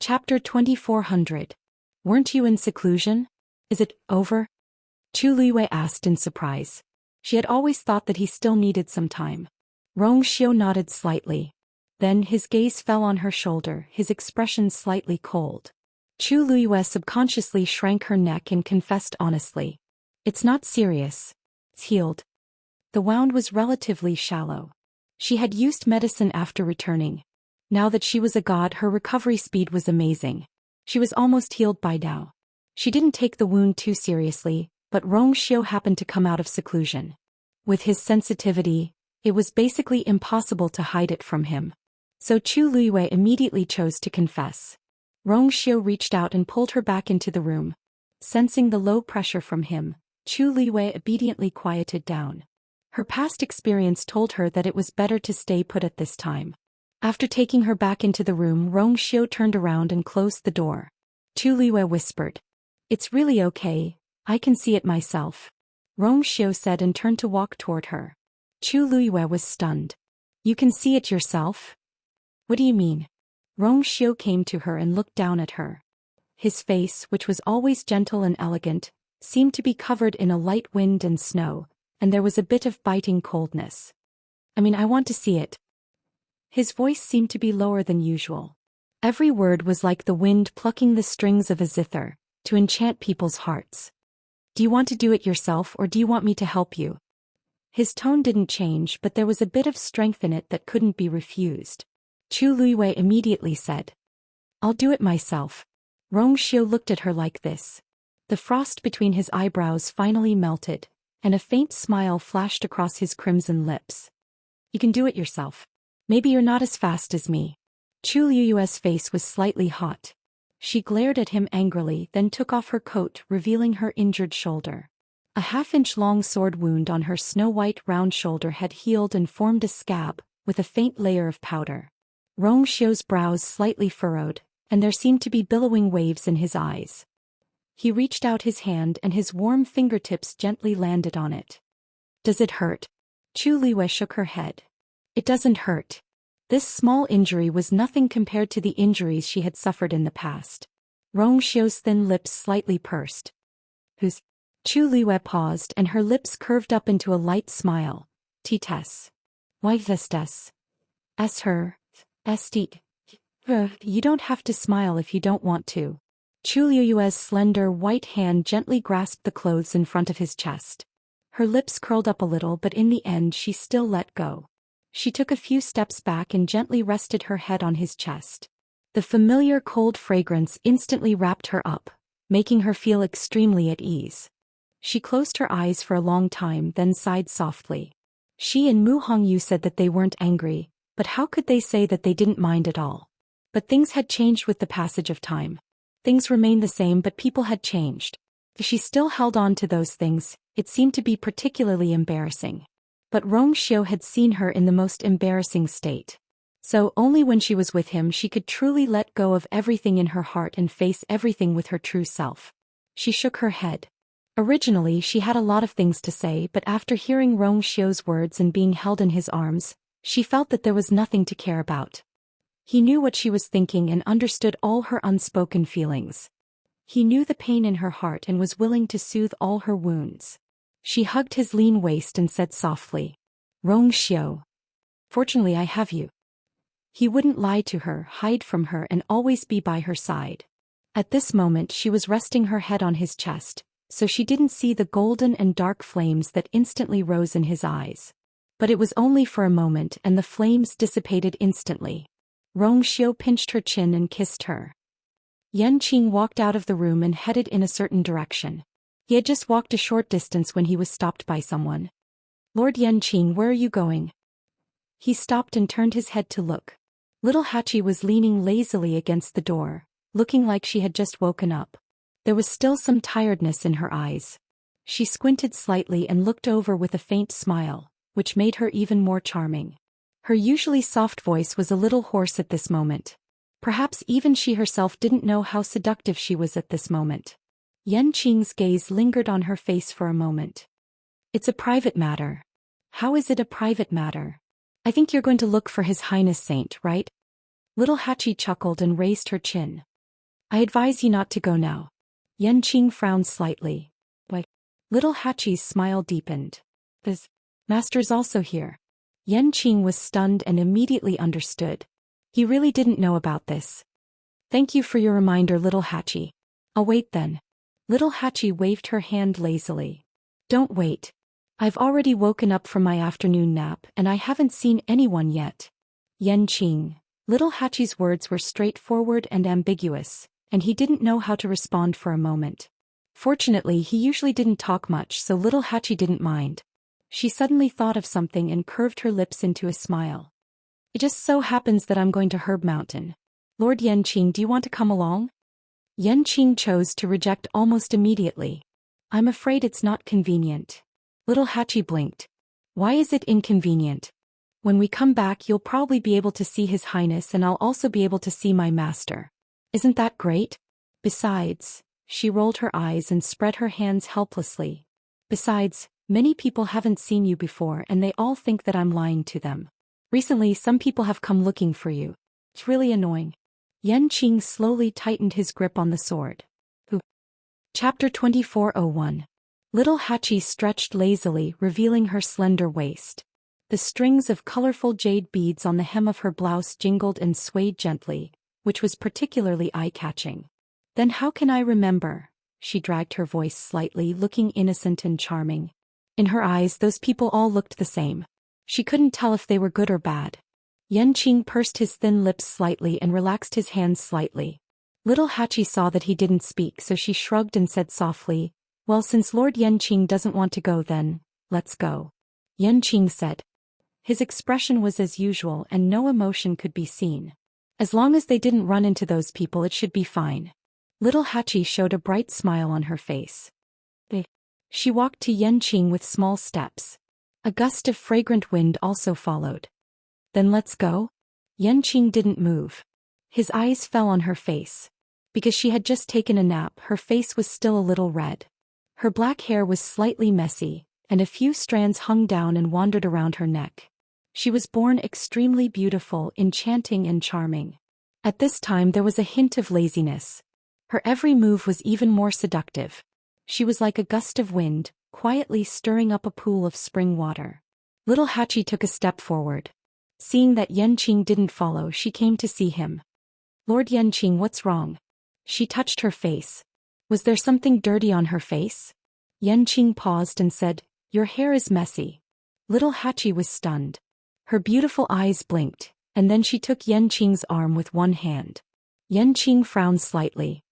Chapter 2400. Weren't you in seclusion? Is it over? Chu Liwei asked in surprise. She had always thought that he still needed some time. Rong Xiu nodded slightly. Then his gaze fell on her shoulder, his expression slightly cold. Chu Liwei subconsciously shrank her neck and confessed honestly. It's not serious. It's healed. The wound was relatively shallow. She had used medicine after returning. Now that she was a god, her recovery speed was amazing. She was almost healed by now. She didn't take the wound too seriously, but Rong Xiu happened to come out of seclusion. With his sensitivity, it was basically impossible to hide it from him. So Chu Liwei immediately chose to confess. Rong Xiu reached out and pulled her back into the room. Sensing the low pressure from him, Chu Liwei obediently quieted down. Her past experience told her that it was better to stay put at this time. After taking her back into the room, Rong Xiu turned around and closed the door. Chu Liwei whispered, "It's really okay, I can see it myself," Rong Xiu said and turned to walk toward her. Chu Liwei was stunned. "You can see it yourself? What do you mean?" Rong Xiu came to her and looked down at her. His face, which was always gentle and elegant, seemed to be covered in a light wind and snow, and there was a bit of biting coldness. I want to see it." His voice seemed to be lower than usual. Every word was like the wind plucking the strings of a zither, to enchant people's hearts. "Do you want to do it yourself or do you want me to help you?" His tone didn't change, but there was a bit of strength in it that couldn't be refused. Chu Liwei immediately said, "I'll do it myself." Rong Xiu looked at her like this. The frost between his eyebrows finally melted, and a faint smile flashed across his crimson lips. "You can do it yourself. Maybe you're not as fast as me." Chu Liu's face was slightly hot. She glared at him angrily, then took off her coat, revealing her injured shoulder. A half-inch-long sword wound on her snow-white round shoulder had healed and formed a scab, with a faint layer of powder. Rong Xiu's brows slightly furrowed, and there seemed to be billowing waves in his eyes. He reached out his hand and his warm fingertips gently landed on it. "Does it hurt?" Chu Liwei shook her head. "It doesn't hurt." This small injury was nothing compared to the injuries she had suffered in the past. Rong Xiu's thin lips slightly pursed. "Who's?" Chu Liwei paused and her lips curved up into a light smile. "Tess. Why vestes? S her. St. You don't have to smile if you don't want to." Chu Liu's slender white hand gently grasped the clothes in front of his chest. Her lips curled up a little, but in the end she still let go. She took a few steps back and gently rested her head on his chest. The familiar cold fragrance instantly wrapped her up, making her feel extremely at ease. She closed her eyes for a long time, then sighed softly. She and Mu Hongyu said that they weren't angry, but how could they say that they didn't mind at all? But things had changed with the passage of time. Things remained the same, but people had changed. If she still held on to those things, it seemed to be particularly embarrassing. But Rong Xiu had seen her in the most embarrassing state. So only when she was with him she could truly let go of everything in her heart and face everything with her true self. She shook her head. Originally she had a lot of things to say, but after hearing Rong Xiu's words and being held in his arms, she felt that there was nothing to care about. He knew what she was thinking and understood all her unspoken feelings. He knew the pain in her heart and was willing to soothe all her wounds. She hugged his lean waist and said softly, "Rong Xiu. Fortunately I have you." He wouldn't lie to her, hide from her, and always be by her side. At this moment she was resting her head on his chest, so she didn't see the golden and dark flames that instantly rose in his eyes. But it was only for a moment and the flames dissipated instantly. Rong Xiu pinched her chin and kissed her. Yan Qing walked out of the room and headed in a certain direction. He had just walked a short distance when he was stopped by someone. "Lord Yan Qing, where are you going?" He stopped and turned his head to look. Little Hachi was leaning lazily against the door, looking like she had just woken up. There was still some tiredness in her eyes. She squinted slightly and looked over with a faint smile, which made her even more charming. Her usually soft voice was a little hoarse at this moment. Perhaps even she herself didn't know how seductive she was at this moment. Yan Qing's gaze lingered on her face for a moment. "It's a private matter." "How is it a private matter?" "I think you're going to look for His Highness Saint, right?" Little Hachi chuckled and raised her chin. I advise you not to go now. Yanqing frowned slightly. Why? Little Hachi's smile deepened. This master's also here. Yanqing was stunned and immediately understood. He really didn't know about this. Thank you for your reminder, Little Hachi. I'll wait then. Little Hachi waved her hand lazily. Don't wait. I've already woken up from my afternoon nap and I haven't seen anyone yet. Yanqing. Little Hachi's words were straightforward and ambiguous, and he didn't know how to respond for a moment. Fortunately, he usually didn't talk much, so Little Hachi didn't mind. She suddenly thought of something and curved her lips into a smile. It just so happens that I'm going to Herb Mountain. Lord Yanqing, do you want to come along? Yanqing chose to reject almost immediately. I'm afraid it's not convenient. Little Hachi blinked. Why is it inconvenient? When we come back, you'll probably be able to see His Highness and I'll also be able to see my master. Isn't that great? Besides, she rolled her eyes and spread her hands helplessly. Besides, many people haven't seen you before and they all think that I'm lying to them. Recently, some people have come looking for you. It's really annoying. Yanqing slowly tightened his grip on the sword. Chapter 2401. Little Hachi stretched lazily, revealing her slender waist. The strings of colorful jade beads on the hem of her blouse jingled and swayed gently, which was particularly eye-catching. Then how can I remember? She dragged her voice slightly, looking innocent and charming. In her eyes, those people all looked the same. She couldn't tell if they were good or bad. Yanqing pursed his thin lips slightly and relaxed his hands slightly. Little Hachi saw that he didn't speak, so she shrugged and said softly, Well, since Lord Yanqing doesn't want to go then, let's go. Yanqing said. His expression was as usual and no emotion could be seen. As long as they didn't run into those people, it should be fine. Little Hachi showed a bright smile on her face. She walked to Yanqing with small steps. A gust of fragrant wind also followed. Then let's go? Yanqing didn't move. His eyes fell on her face. Because she had just taken a nap, her face was still a little red. Her black hair was slightly messy, and a few strands hung down and wandered around her neck. She was born extremely beautiful, enchanting and charming. At this time there was a hint of laziness. Her every move was even more seductive. She was like a gust of wind, quietly stirring up a pool of spring water. Little Hachi took a step forward. Seeing that Yanqing didn't follow, she came to see him. Lord Yanqing, what's wrong? She touched her face. Was there something dirty on her face? Yanqing paused and said, Your hair is messy. Little Hachi was stunned. Her beautiful eyes blinked, and then she took Yanqing's arm with one hand. Yanqing frowned slightly.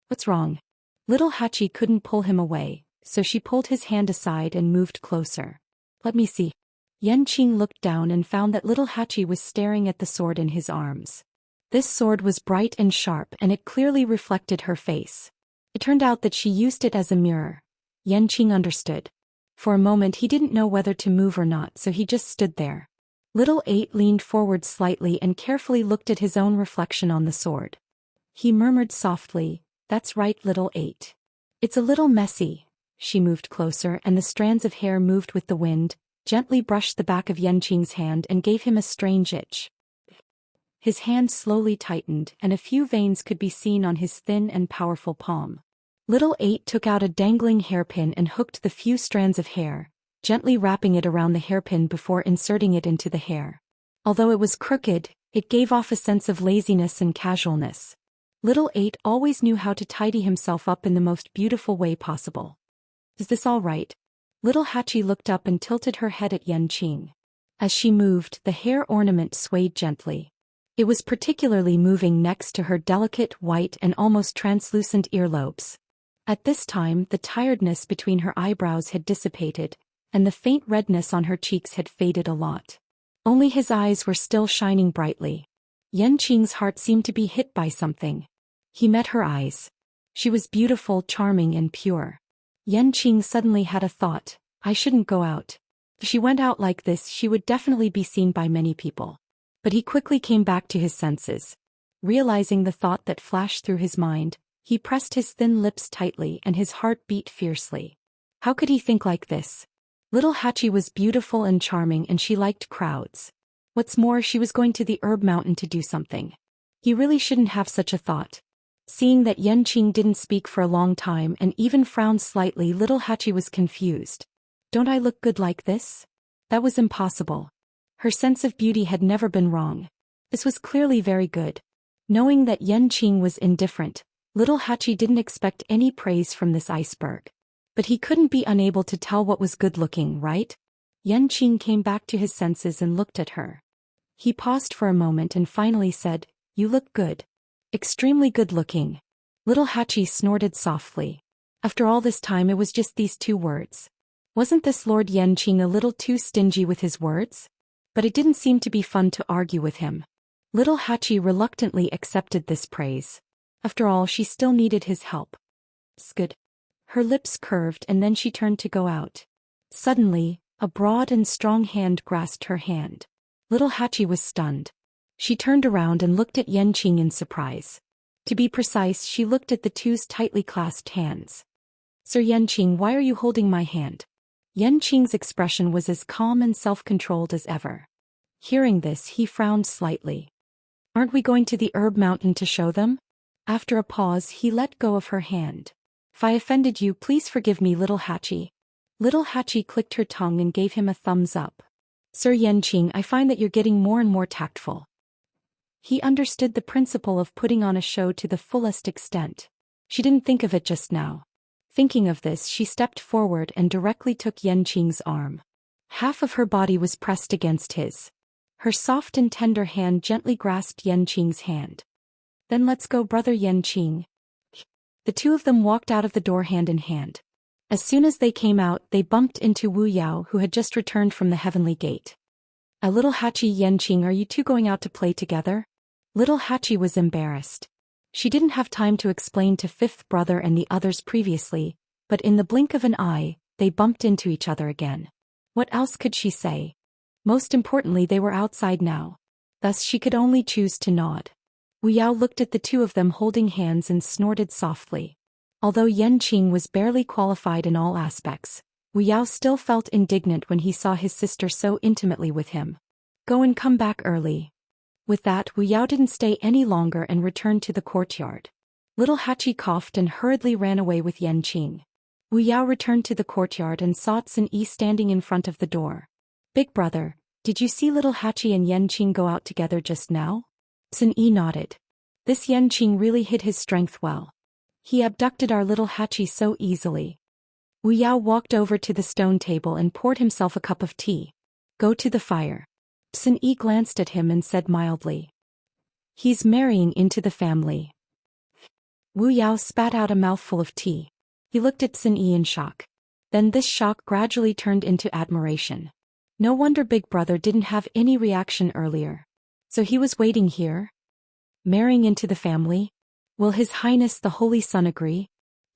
What's wrong? Little Hachi couldn't pull him away, so she pulled his hand aside and moved closer. Let me see. Yanqing looked down and found that Little Hachi was staring at the sword in his arms. This sword was bright and sharp and it clearly reflected her face. It turned out that she used it as a mirror. Yanqing understood. For a moment he didn't know whether to move or not, so he just stood there. Little Eight leaned forward slightly and carefully looked at his own reflection on the sword. He murmured softly, That's right, Little Eight. It's a little messy. She moved closer and the strands of hair moved with the wind, gently brushed the back of Yanqing's hand and gave him a strange itch. His hand slowly tightened and a few veins could be seen on his thin and powerful palm. Little Eight took out a dangling hairpin and hooked the few strands of hair, gently wrapping it around the hairpin before inserting it into the hair. Although it was crooked, it gave off a sense of laziness and casualness. Little Eight always knew how to tidy himself up in the most beautiful way possible. Is this all right? Little Hachi looked up and tilted her head at Yanqing. As she moved, the hair ornament swayed gently. It was particularly moving next to her delicate, white and almost translucent earlobes. At this time, the tiredness between her eyebrows had dissipated, and the faint redness on her cheeks had faded a lot. Only his eyes were still shining brightly. Yanqing's heart seemed to be hit by something. He met her eyes. She was beautiful, charming and pure. Yanqing suddenly had a thought, I shouldn't go out. If she went out like this, she would definitely be seen by many people. But he quickly came back to his senses. Realizing the thought that flashed through his mind, he pressed his thin lips tightly and his heart beat fiercely. How could he think like this? Little Hachi was beautiful and charming and she liked crowds. What's more, she was going to the Herb Mountain to do something. He really shouldn't have such a thought. Seeing that Yanqing didn't speak for a long time and even frowned slightly, little Hachi was confused. Don't I look good like this? That was impossible. Her sense of beauty had never been wrong. This was clearly very good. Knowing that Yanqing was indifferent, little Hachi didn't expect any praise from this iceberg. But he couldn't be unable to tell what was good-looking, right? Yanqing came back to his senses and looked at her. He paused for a moment and finally said, "You look good. Extremely good-looking." Little Hachi snorted softly. After all this time it was just these 2 words. Wasn't this Lord Yanqing a little too stingy with his words? But it didn't seem to be fun to argue with him. Little Hachi reluctantly accepted this praise. After all, she still needed his help. Good. Her lips curved and then she turned to go out. Suddenly, a broad and strong hand grasped her hand. Little Hachi was stunned. She turned around and looked at Yanqing in surprise. To be precise, she looked at the 2's tightly clasped hands. "Sir Yanqing, why are you holding my hand?" Yanqing's expression was as calm and self-controlled as ever. Hearing this, he frowned slightly. "Aren't we going to the herb mountain to show them?" After a pause, he let go of her hand. "If I offended you, please forgive me, little Hachi." Little Hachi clicked her tongue and gave him a thumbs up. "Sir Yanqing, I find that you're getting more and more tactful." He understood the principle of putting on a show to the fullest extent. She didn't think of it just now. Thinking of this, she stepped forward and directly took Yanqing's arm. Half of her body was pressed against his. Her soft and tender hand gently grasped Yanqing's hand. "Then let's go, brother Yanqing." The 2 of them walked out of the door hand in hand. As soon as they came out, they bumped into Wu Yao, who had just returned from the heavenly gate. "A little Hachi, Yanqing, are you 2 going out to play together?" Little Hachi was embarrassed. She didn't have time to explain to 5th brother and the others previously, but in the blink of an eye, they bumped into each other again. What else could she say? Most importantly, they were outside now. Thus she could only choose to nod. Wu Yao looked at the 2 of them holding hands and snorted softly. Although Yanqing was barely qualified in all aspects, Wu Yao still felt indignant when he saw his sister so intimately with him. "Go and come back early." With that, Wu Yao didn't stay any longer and returned to the courtyard. Little Hachi coughed and hurriedly ran away with Yanqing. Wu Yao returned to the courtyard and saw Xin-Yi standing in front of the door. "Big brother, did you see little Hachi and Yanqing go out together just now?" Xin-Yi nodded. "This Yanqing really hid his strength well. He abducted our little Hachi so easily." Wu Yao walked over to the stone table and poured himself a cup of tea. "Go to the fire." Xin-Yi glanced at him and said mildly, "He's marrying into the family." Wu Yao spat out a mouthful of tea. He looked at Xin-Yi in shock. Then this shock gradually turned into admiration. No wonder Big Brother didn't have any reaction earlier. So he was waiting here? Marrying into the family? Will His Highness the Holy Sun agree?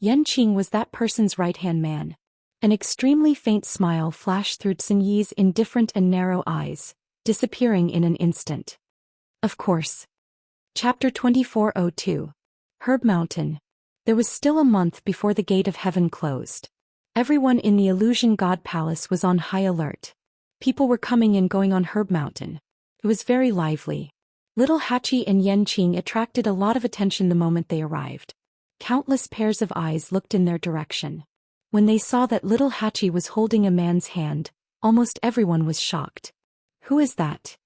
Yanqing was that person's right-hand man. An extremely faint smile flashed through Xin-Yi's indifferent and narrow eyes, disappearing in an instant. Of course. Chapter 2402. Herb Mountain. There was still a month before the gate of heaven closed. Everyone in the Illusion God Palace was on high alert. People were coming and going on Herb Mountain. It was very lively. Little Hachi and Yanqing attracted a lot of attention the moment they arrived. Countless pairs of eyes looked in their direction. When they saw that little Hachi was holding a man's hand, almost everyone was shocked. Who is that?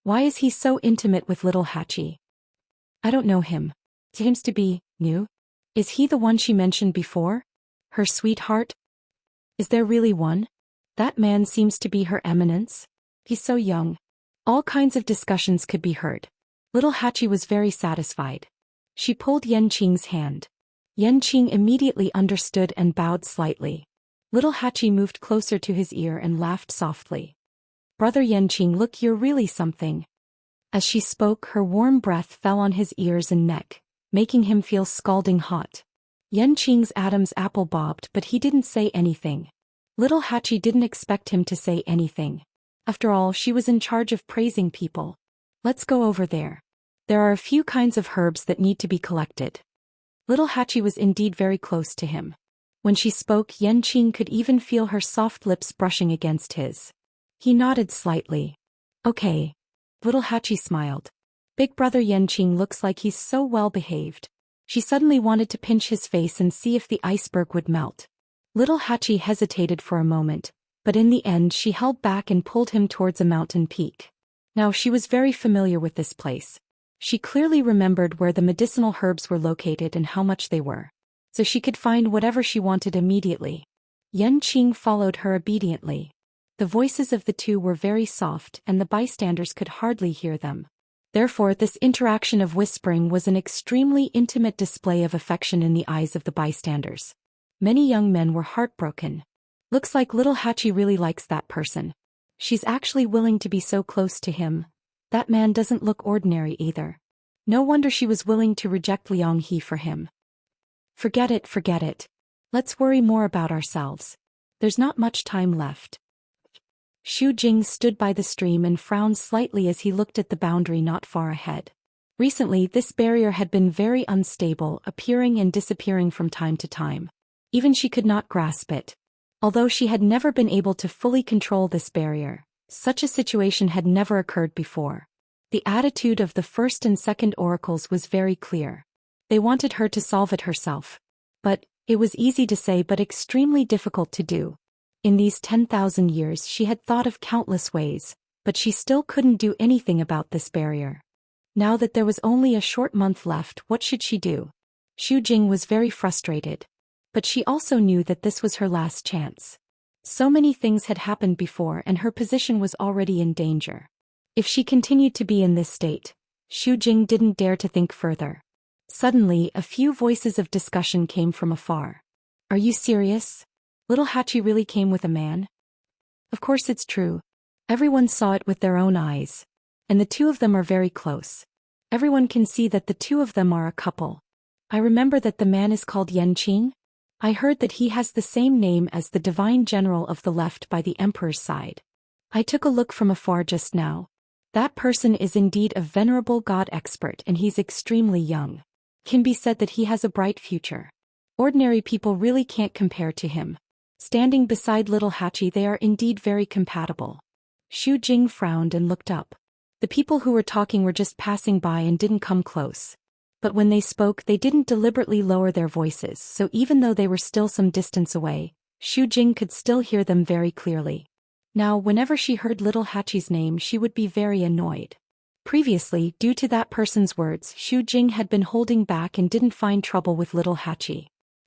Why is he so intimate with little Hachi? I don't know him. Seems to be new. Is he the one she mentioned before? Her sweetheart? Is there really one? That man seems to be Her Eminence. He's so young. All kinds of discussions could be heard. Little Hachi was very satisfied. She pulled Yanqing's hand. Yanqing immediately understood and bowed slightly. Little Hachi moved closer to his ear and laughed softly. Brother Yanqing, look, you're really something. As she spoke, her warm breath fell on his ears and neck, making him feel scalding hot. Yanqing's Adam's apple bobbed, but he didn't say anything. Little Hachi didn't expect him to say anything. After all, she was in charge of praising people. Let's go over there. There are a few kinds of herbs that need to be collected. Little Hachi was indeed very close to him. When she spoke, Yanqing could even feel her soft lips brushing against his. He nodded slightly. Okay. Little Hachi smiled. Big brother Yanqing looks like he's so well behaved. She suddenly wanted to pinch his face and see if the iceberg would melt. Little Hachi hesitated for a moment, but in the end she held back and pulled him towards a mountain peak. Now she was very familiar with this place. She clearly remembered where the medicinal herbs were located and how much they were. So she could find whatever she wanted immediately. Yanqing followed her obediently. The voices of the two were very soft and the bystanders could hardly hear them. Therefore this interaction of whispering was an extremely intimate display of affection in the eyes of the bystanders. Many young men were heartbroken. Looks like little Hachi really likes that person. She's actually willing to be so close to him. That man doesn't look ordinary either. No wonder she was willing to reject Liang He for him. Forget it, forget it. Let's worry more about ourselves. There's not much time left. Xu Jing stood by the stream and frowned slightly as he looked at the boundary not far ahead. Recently, this barrier had been very unstable, appearing and disappearing from time to time. Even she could not grasp it. Although she had never been able to fully control this barrier, such a situation had never occurred before. The attitude of the first and second oracles was very clear. They wanted her to solve it herself. But it was easy to say but extremely difficult to do. In these 10,000 years she had thought of countless ways, but she still couldn't do anything about this barrier. Now that there was only a short month left, what should she do? Xu Jing was very frustrated. But she also knew that this was her last chance. So many things had happened before and her position was already in danger. If she continued to be in this state, Xu Jing didn't dare to think further. Suddenly, a few voices of discussion came from afar. Are you serious? Little Hachi really came with a man? Of course it's true. Everyone saw it with their own eyes. And the two of them are very close. Everyone can see that the two of them are a couple. I remember that the man is called Yanqing. I heard that he has the same name as the divine general of the left by the emperor's side. I took a look from afar just now. That person is indeed a venerable god expert and he's extremely young. Can be said that he has a bright future. Ordinary people really can't compare to him. Standing beside little Hachi, they are indeed very compatible. Xu Jing frowned and looked up. The people who were talking were just passing by and didn't come close. But when they spoke, they didn't deliberately lower their voices, so even though they were still some distance away, Xu Jing could still hear them very clearly. Now, whenever she heard little Hachi's name, she would be very annoyed. Previously, due to that person's words, Xu Jing had been holding back and didn't find trouble with little Hachi.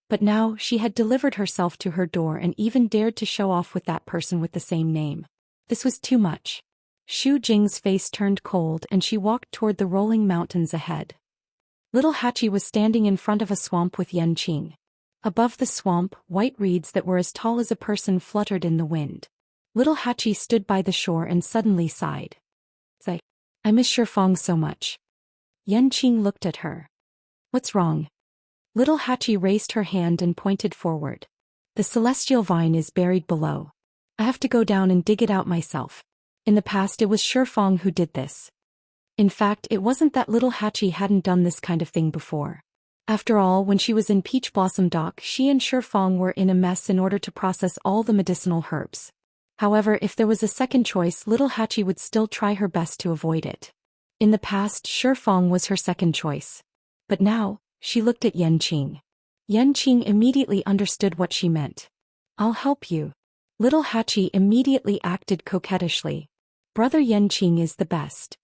But now, she had delivered herself to her door and even dared to show off with that person with the same name. This was too much. Xu Jing's face turned cold and she walked toward the rolling mountains ahead. Little Hachi was standing in front of a swamp with Yanqing. Above the swamp, white reeds that were as tall as a person fluttered in the wind. Little Hachi stood by the shore and suddenly sighed. I miss Shifeng so much. Yanqing looked at her. What's wrong? Little Hachi raised her hand and pointed forward. The celestial vine is buried below. I have to go down and dig it out myself. In the past it was Shifeng who did this. In fact, it wasn't that little Hachi hadn't done this kind of thing before. After all, when she was in Peach Blossom Dock, she and Shifeng were in a mess in order to process all the medicinal herbs. However, if there was a second choice, little Hachi would still try her best to avoid it. In the past, Shifeng was her second choice. But now, she looked at Yanqing. Yanqing immediately understood what she meant. I'll help you. Little Hachi immediately acted coquettishly. Brother Yanqing is the best.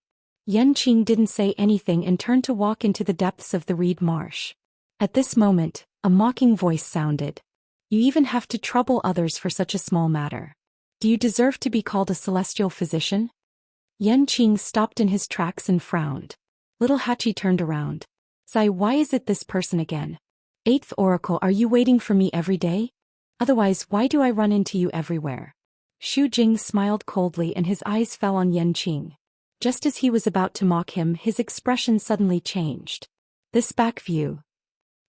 Yanqing didn't say anything and turned to walk into the depths of the reed marsh. At this moment, a mocking voice sounded. You even have to trouble others for such a small matter. Do you deserve to be called a celestial physician? Yanqing stopped in his tracks and frowned. Little Hachi turned around. Sai, why is it this person again? 8th Oracle, are you waiting for me every day? Otherwise, why do I run into you everywhere? Xu Jing smiled coldly and his eyes fell on Yanqing. Just as he was about to mock him, his expression suddenly changed. This back view.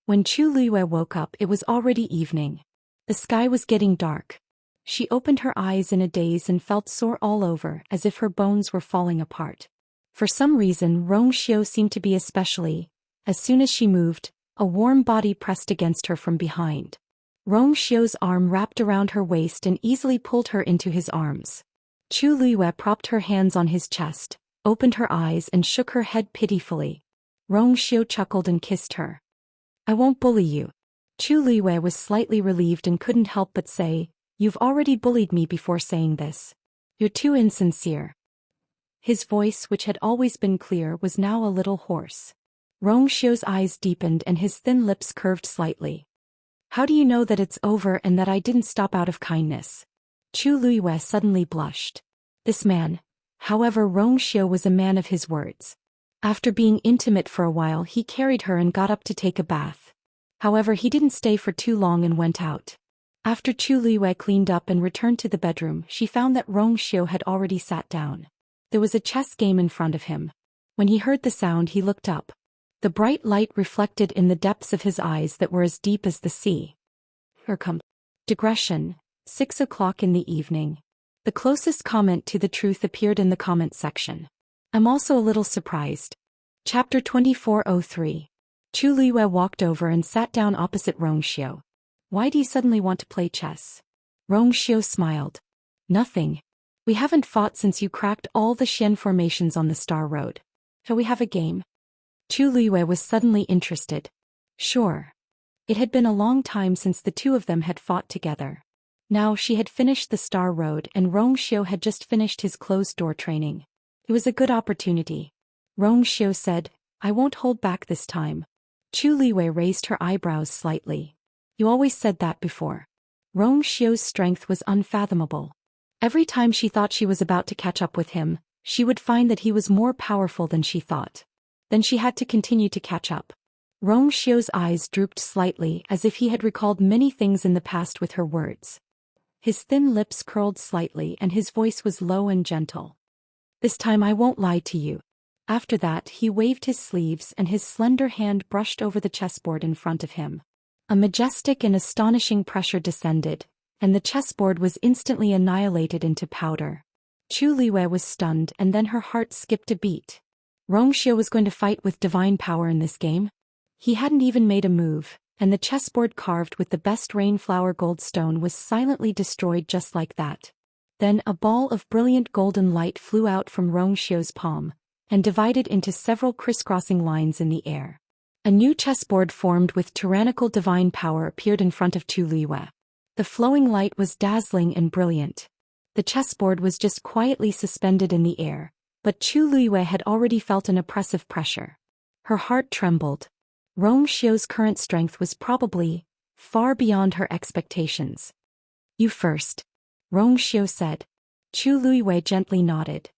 When Chu Liyue woke up, it was already evening. The sky was getting dark. She opened her eyes in a daze and felt sore all over, as if her bones were falling apart. For some reason, Rongxiu seemed to be especially. As soon as she moved, a warm body pressed against her from behind. Rongxiu's arm wrapped around her waist and easily pulled her into his arms. Chu Liyue propped her hands on his chest, opened her eyes and shook her head pitifully. Rongxiu chuckled and kissed her. I won't bully you. Chu Liwei was slightly relieved and couldn't help but say, "You've already bullied me before saying this. You're too insincere." His voice, which had always been clear, was now a little hoarse. Rong Xiu's eyes deepened and his thin lips curved slightly. "How do you know that it's over and that I didn't stop out of kindness?" Chu Liwei suddenly blushed. This man, however, Rong Xiu was a man of his words. After being intimate for a while, he carried her and got up to take a bath. However, he didn't stay for too long and went out. After Chu Liwei cleaned up and returned to the bedroom, she found that Rong Xiu had already sat down. There was a chess game in front of him. When he heard the sound, he looked up. The bright light reflected in the depths of his eyes that were as deep as the sea. Digression. 6 o'clock in the evening. The closest comment to the truth appeared in the comment section. I'm also a little surprised. Chapter 2403. Chu Liwei walked over and sat down opposite Rong Xiu. Why do you suddenly want to play chess? Rong Xiu smiled. Nothing. We haven't fought since you cracked all the Xian formations on the Star Road. Shall we have a game? Chu Liwei was suddenly interested. Sure. It had been a long time since the two of them had fought together. Now she had finished the Star Road and Rong Xiu had just finished his closed-door training. It was a good opportunity. Rong Xiu said, I won't hold back this time. Chu Liwei raised her eyebrows slightly. You always said that before. Rong Xiu's strength was unfathomable. Every time she thought she was about to catch up with him, she would find that he was more powerful than she thought. Then she had to continue to catch up. Rong Xiu's eyes drooped slightly as if he had recalled many things in the past with her words. His thin lips curled slightly and his voice was low and gentle. This time I won't lie to you. After that he waved his sleeves and his slender hand brushed over the chessboard in front of him. A majestic and astonishing pressure descended, and the chessboard was instantly annihilated into powder. Chu Liwei was stunned and then her heart skipped a beat. Rong Xiu was going to fight with divine power in this game? He hadn't even made a move, and the chessboard carved with the best rainflower gold stone was silently destroyed just like that. Then a ball of brilliant golden light flew out from Rong Xiu's palm, and divided into several crisscrossing lines in the air. A new chessboard formed with tyrannical divine power appeared in front of Chu Liwei. The flowing light was dazzling and brilliant. The chessboard was just quietly suspended in the air, but Chu Liwei had already felt an oppressive pressure. Her heart trembled. Rong Xiu's current strength was probably far beyond her expectations. You first. Rong Xiu said. Chu Liwei gently nodded.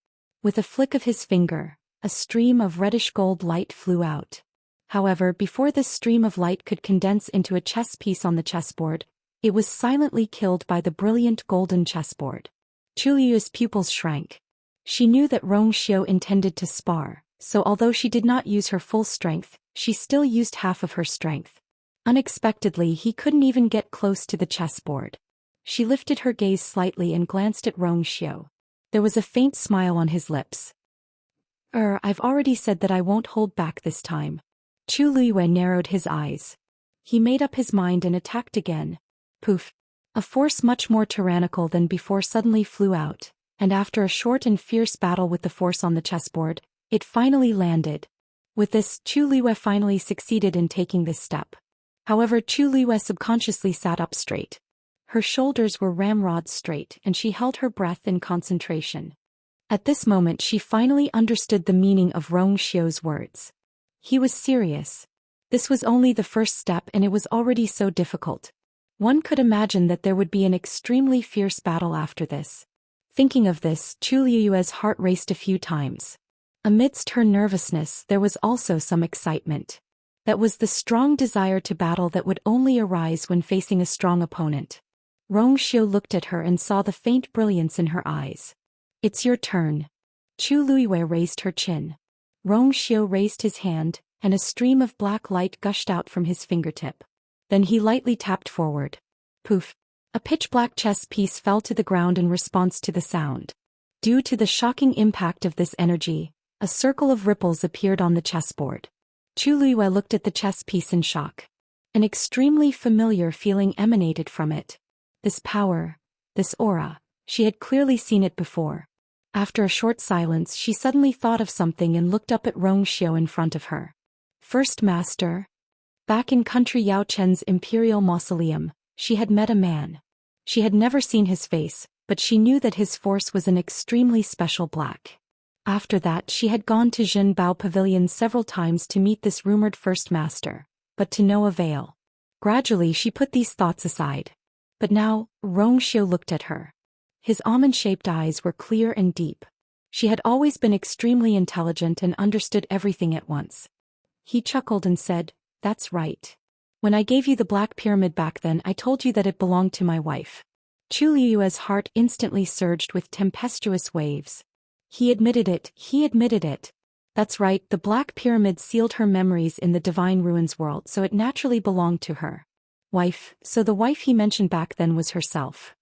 With a flick of his finger, a stream of reddish gold light flew out. However, before this stream of light could condense into a chess piece on the chessboard, it was silently killed by the brilliant golden chessboard. Chu Liu's pupils shrank. She knew that Rong Xiu intended to spar, so although she did not use her full strength, she still used half of her strength. Unexpectedly, he couldn't even get close to the chessboard. She lifted her gaze slightly and glanced at Rong Xiu. There was a faint smile on his lips. I've already said that I won't hold back this time. Chu Liwei narrowed his eyes. He made up his mind and attacked again. Poof! A force much more tyrannical than before suddenly flew out, and after a short and fierce battle with the force on the chessboard, it finally landed. With this, Chu Liwei finally succeeded in taking this step. However, Chu Liwei subconsciously sat up straight. Her shoulders were ramrod straight and she held her breath in concentration. At this moment she finally understood the meaning of Rong Xiu's words. He was serious. This was only the first step and it was already so difficult. One could imagine that there would be an extremely fierce battle after this. Thinking of this, Chu Liu's heart raced a few times. Amidst her nervousness there was also some excitement. That was the strong desire to battle that would only arise when facing a strong opponent. Rong Xiu looked at her and saw the faint brilliance in her eyes. It's your turn. Chu Liwei raised her chin. Rong Xiu raised his hand, and a stream of black light gushed out from his fingertip. Then he lightly tapped forward. Poof! A pitch-black chess piece fell to the ground in response to the sound. Due to the shocking impact of this energy, a circle of ripples appeared on the chessboard. Chu Liwei looked at the chess piece in shock. An extremely familiar feeling emanated from it. This power, this aura, she had clearly seen it before. After a short silence she suddenly thought of something and looked up at Rong Xiu in front of her. First Master? Back in country Yao Chen's imperial mausoleum, she had met a man. She had never seen his face, but she knew that his force was an extremely special black. After that she had gone to Zhenbao Pavilion several times to meet this rumored first master, but to no avail. Gradually she put these thoughts aside. But now, Rongxiu looked at her. His almond-shaped eyes were clear and deep. She had always been extremely intelligent and understood everything at once. He chuckled and said, "That's right. When I gave you the Black Pyramid back then I told you that it belonged to my wife." Chu Liyue's heart instantly surged with tempestuous waves. He admitted it. That's right, the Black Pyramid sealed her memories in the Divine Ruins world, so it naturally belonged to her wife, so the wife he mentioned back then was herself.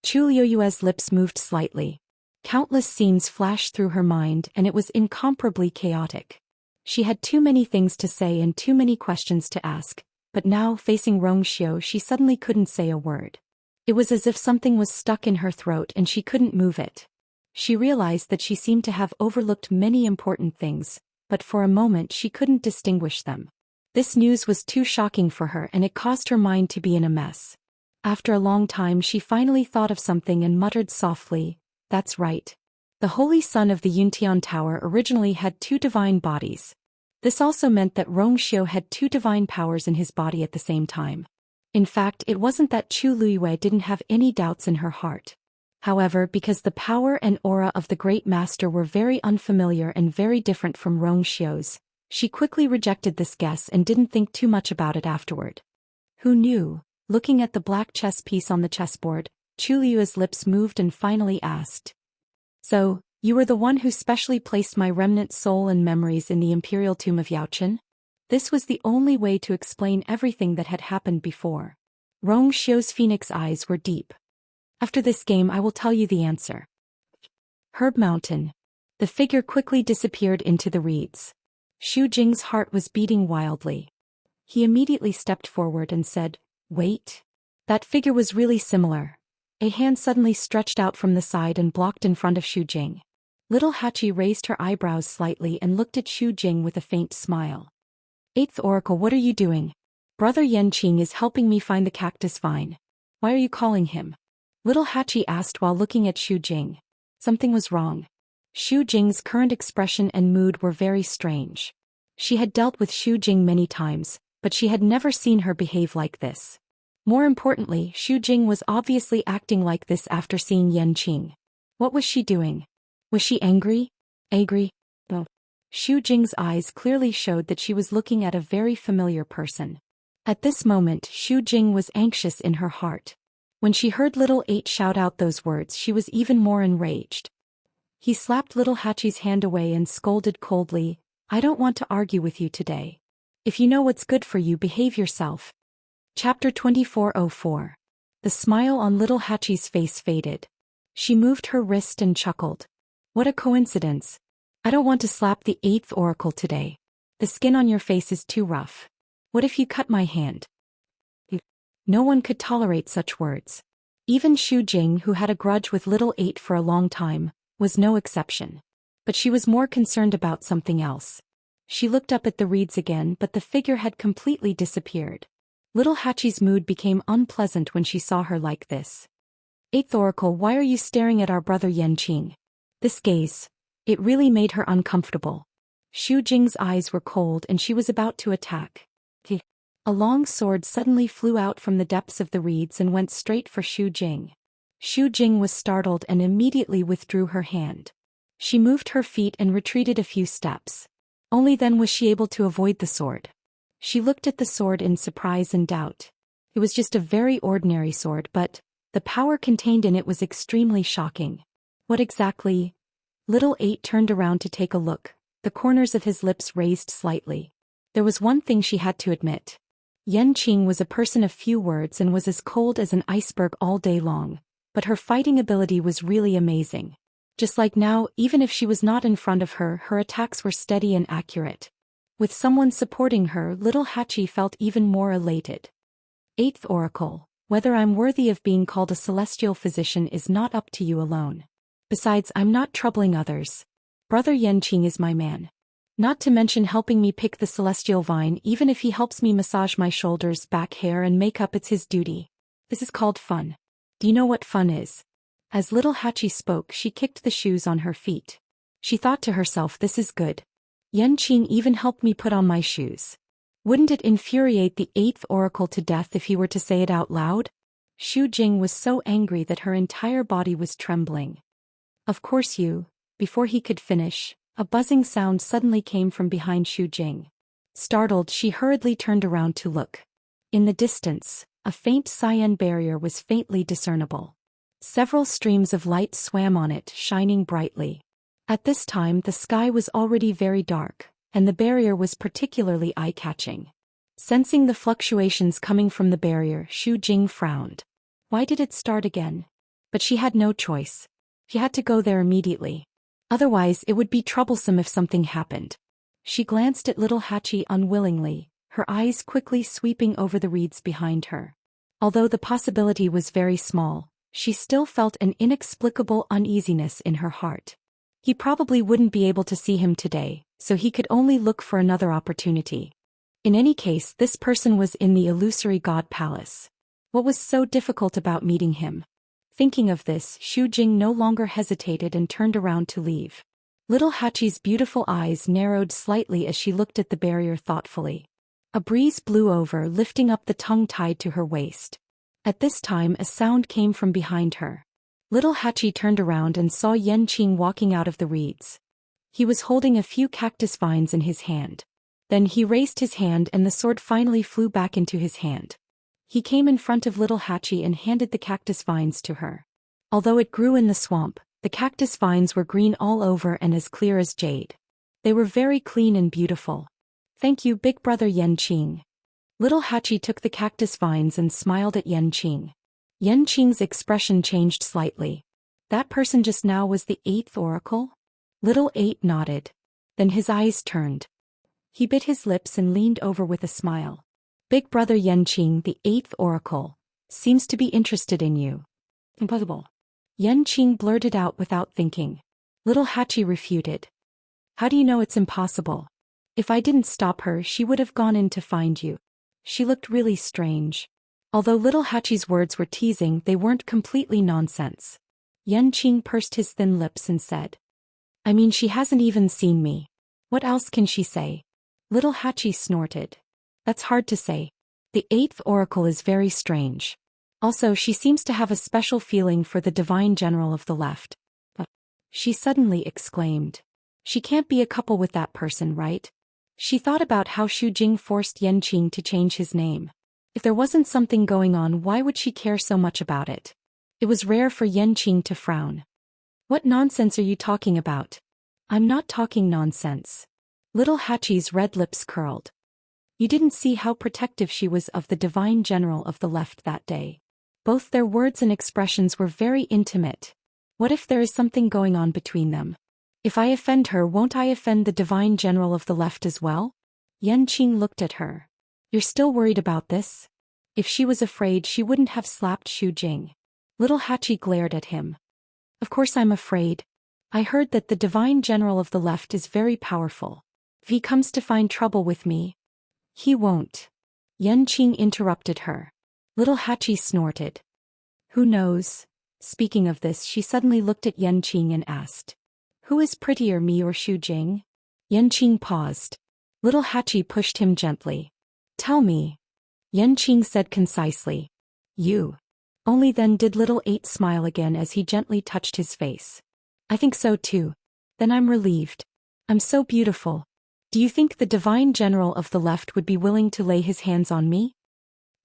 Chu Liyue's lips moved slightly. Countless scenes flashed through her mind and it was incomparably chaotic. She had too many things to say and too many questions to ask, but now, facing Rongxiu, she suddenly couldn't say a word. It was as if something was stuck in her throat and she couldn't move it. She realized that she seemed to have overlooked many important things, but for a moment she couldn't distinguish them. This news was too shocking for her and it caused her mind to be in a mess. After a long time she finally thought of something and muttered softly, "That's right. The Holy Son of the Yuntian Tower originally had 2 divine bodies." This also meant that Rongxiu had 2 divine powers in his body at the same time. In fact, it wasn't that Chu Liyue didn't have any doubts in her heart. However, because the power and aura of the Great Master were very unfamiliar and very different from Rongxiu's, she quickly rejected this guess and didn't think too much about it afterward. Who knew? Looking at the black chess piece on the chessboard, Chu Liyue's lips moved and finally asked, "So, you were the one who specially placed my remnant soul and memories in the imperial tomb of Yaochen?" This was the only way to explain everything that had happened before. Rongxiu's phoenix eyes were deep. "After this game I will tell you the answer." Herb Mountain. The figure quickly disappeared into the reeds. Xu Jing's heart was beating wildly. He immediately stepped forward and said, "Wait." That figure was really similar. A hand suddenly stretched out from the side and blocked in front of Xu Jing. Little Hachi raised her eyebrows slightly and looked at Xu Jing with a faint smile. "Eighth Oracle, what are you doing?" "Brother Yanqing is helping me find the cactus vine." "Why are you calling him?" Little Hachi asked while looking at Xu Jing. Something was wrong. Xu Jing's current expression and mood were very strange. She had dealt with Xu Jing many times, but she had never seen her behave like this. More importantly, Xu Jing was obviously acting like this after seeing Yanqing. What was she doing? Was she angry? No. Xu Jing's eyes clearly showed that she was looking at a very familiar person. At this moment, Xu Jing was anxious in her heart. When she heard Little Eight shout out those words, she was even more enraged. He slapped Little Hachi's hand away and scolded coldly, "I don't want to argue with you today. If you know what's good for you, behave yourself." Chapter 2404. The smile on Little Hachi's face faded. She moved her wrist and chuckled. "What a coincidence. I don't want to slap the 8th oracle today. The skin on your face is too rough. What if you cut my hand?" No one could tolerate such words. Even Xu Jing, who had a grudge with Little Eight for a long time, was no exception. But she was more concerned about something else. She looked up at the reeds again, but the figure had completely disappeared. Little Hachi's mood became unpleasant when she saw her like this. "Eighth Oracle, why are you staring at our brother Yanqing?" This gaze, it really made her uncomfortable. Xu Jing's eyes were cold and she was about to attack. A long sword suddenly flew out from the depths of the reeds and went straight for Xu Jing. Xu Jing was startled and immediately withdrew her hand. She moved her feet and retreated a few steps. Only then was she able to avoid the sword. She looked at the sword in surprise and doubt. It was just a very ordinary sword, but the power contained in it was extremely shocking. What exactly? Little Eight turned around to take a look, the corners of his lips raised slightly. There was one thing she had to admit. Yanqing was a person of few words and was as cold as an iceberg all day long, but her fighting ability was really amazing. Just like now, even if she was not in front of her, her attacks were steady and accurate. With someone supporting her, Little Hachi felt even more elated. Eighth Oracle, whether I'm worthy of being called a celestial physician is not up to you alone. Besides, I'm not troubling others. Brother Yanqing is my man. Not to mention helping me pick the celestial vine. Even if he helps me massage my shoulders, back hair and makeup, it's his duty. This is called fun. Do you know what fun is? As little Hachi spoke, she kicked the shoes on her feet. She thought to herself, this is good. Yanqing even helped me put on my shoes. Wouldn't it infuriate the 8th oracle to death if he were to say it out loud? Xu Jing was so angry that her entire body was trembling. Of course you. Before he could finish, a buzzing sound suddenly came from behind Xu Jing. Startled, she hurriedly turned around to look. In the distance, a faint cyan barrier was faintly discernible. Several streams of light swam on it, shining brightly. At this time the sky was already very dark, and the barrier was particularly eye-catching. Sensing the fluctuations coming from the barrier, Xu Jing frowned. Why did it start again? But she had no choice. She had to go there immediately. Otherwise it would be troublesome if something happened. She glanced at little Hachi unwillingly, her eyes quickly sweeping over the reeds behind her. Although the possibility was very small, she still felt an inexplicable uneasiness in her heart. He probably wouldn't be able to see him today, so he could only look for another opportunity. In any case, this person was in the illusory god palace. What was so difficult about meeting him? Thinking of this, Xu Jing no longer hesitated and turned around to leave. Little Hachi's beautiful eyes narrowed slightly as she looked at the barrier thoughtfully. A breeze blew over, lifting up the tongue tied to her waist. At this time a sound came from behind her. Little Hachi turned around and saw Yanqing walking out of the reeds. He was holding a few cactus vines in his hand. Then he raised his hand and the sword finally flew back into his hand. He came in front of little Hachi and handed the cactus vines to her. Although it grew in the swamp, the cactus vines were green all over and as clear as jade. They were very clean and beautiful. Thank you, big brother Yanqing. Little Hachi took the cactus vines and smiled at Yanqing. Yanqing's expression changed slightly. That person just now was the 8th oracle? Little 8 nodded. Then his eyes turned. He bit his lips and leaned over with a smile. Big brother Yanqing, the 8th oracle, seems to be interested in you. Impossible. Yanqing blurted out without thinking. Little Hachi refuted. How do you know it's impossible? If I didn't stop her, she would have gone in to find you. She looked really strange. Although little Hachi's words were teasing, they weren't completely nonsense. Yanqing pursed his thin lips and said, I mean, she hasn't even seen me. What else can she say? Little Hachi snorted. That's hard to say. The 8th oracle is very strange. Also, she seems to have a special feeling for the divine general of the left. She suddenly exclaimed. She can't be a couple with that person, right? She thought about how Xu Jing forced Yanqing to change his name. If there wasn't something going on, why would she care so much about it? It was rare for Yanqing to frown. What nonsense are you talking about? I'm not talking nonsense. Little Hachi's red lips curled. You didn't see how protective she was of the divine general of the left that day. Both their words and expressions were very intimate. What if there is something going on between them? If I offend her, won't I offend the divine general of the left as well? Yanqing looked at her. You're still worried about this? If she was afraid, she wouldn't have slapped Xu Jing. Little Hachi glared at him. Of course I'm afraid. I heard that the divine general of the left is very powerful. If he comes to find trouble with me, he won't. Yanqing interrupted her. Little Hachi snorted. Who knows? Speaking of this, she suddenly looked at Yanqing and asked, who is prettier, me or Xu Jing? Yanqing paused. Little Hachi pushed him gently. Tell me. Yanqing said concisely. You. Only then did little 8 smile again as he gently touched his face. I think so too. Then I'm relieved. I'm so beautiful. Do you think the divine general of the left would be willing to lay his hands on me?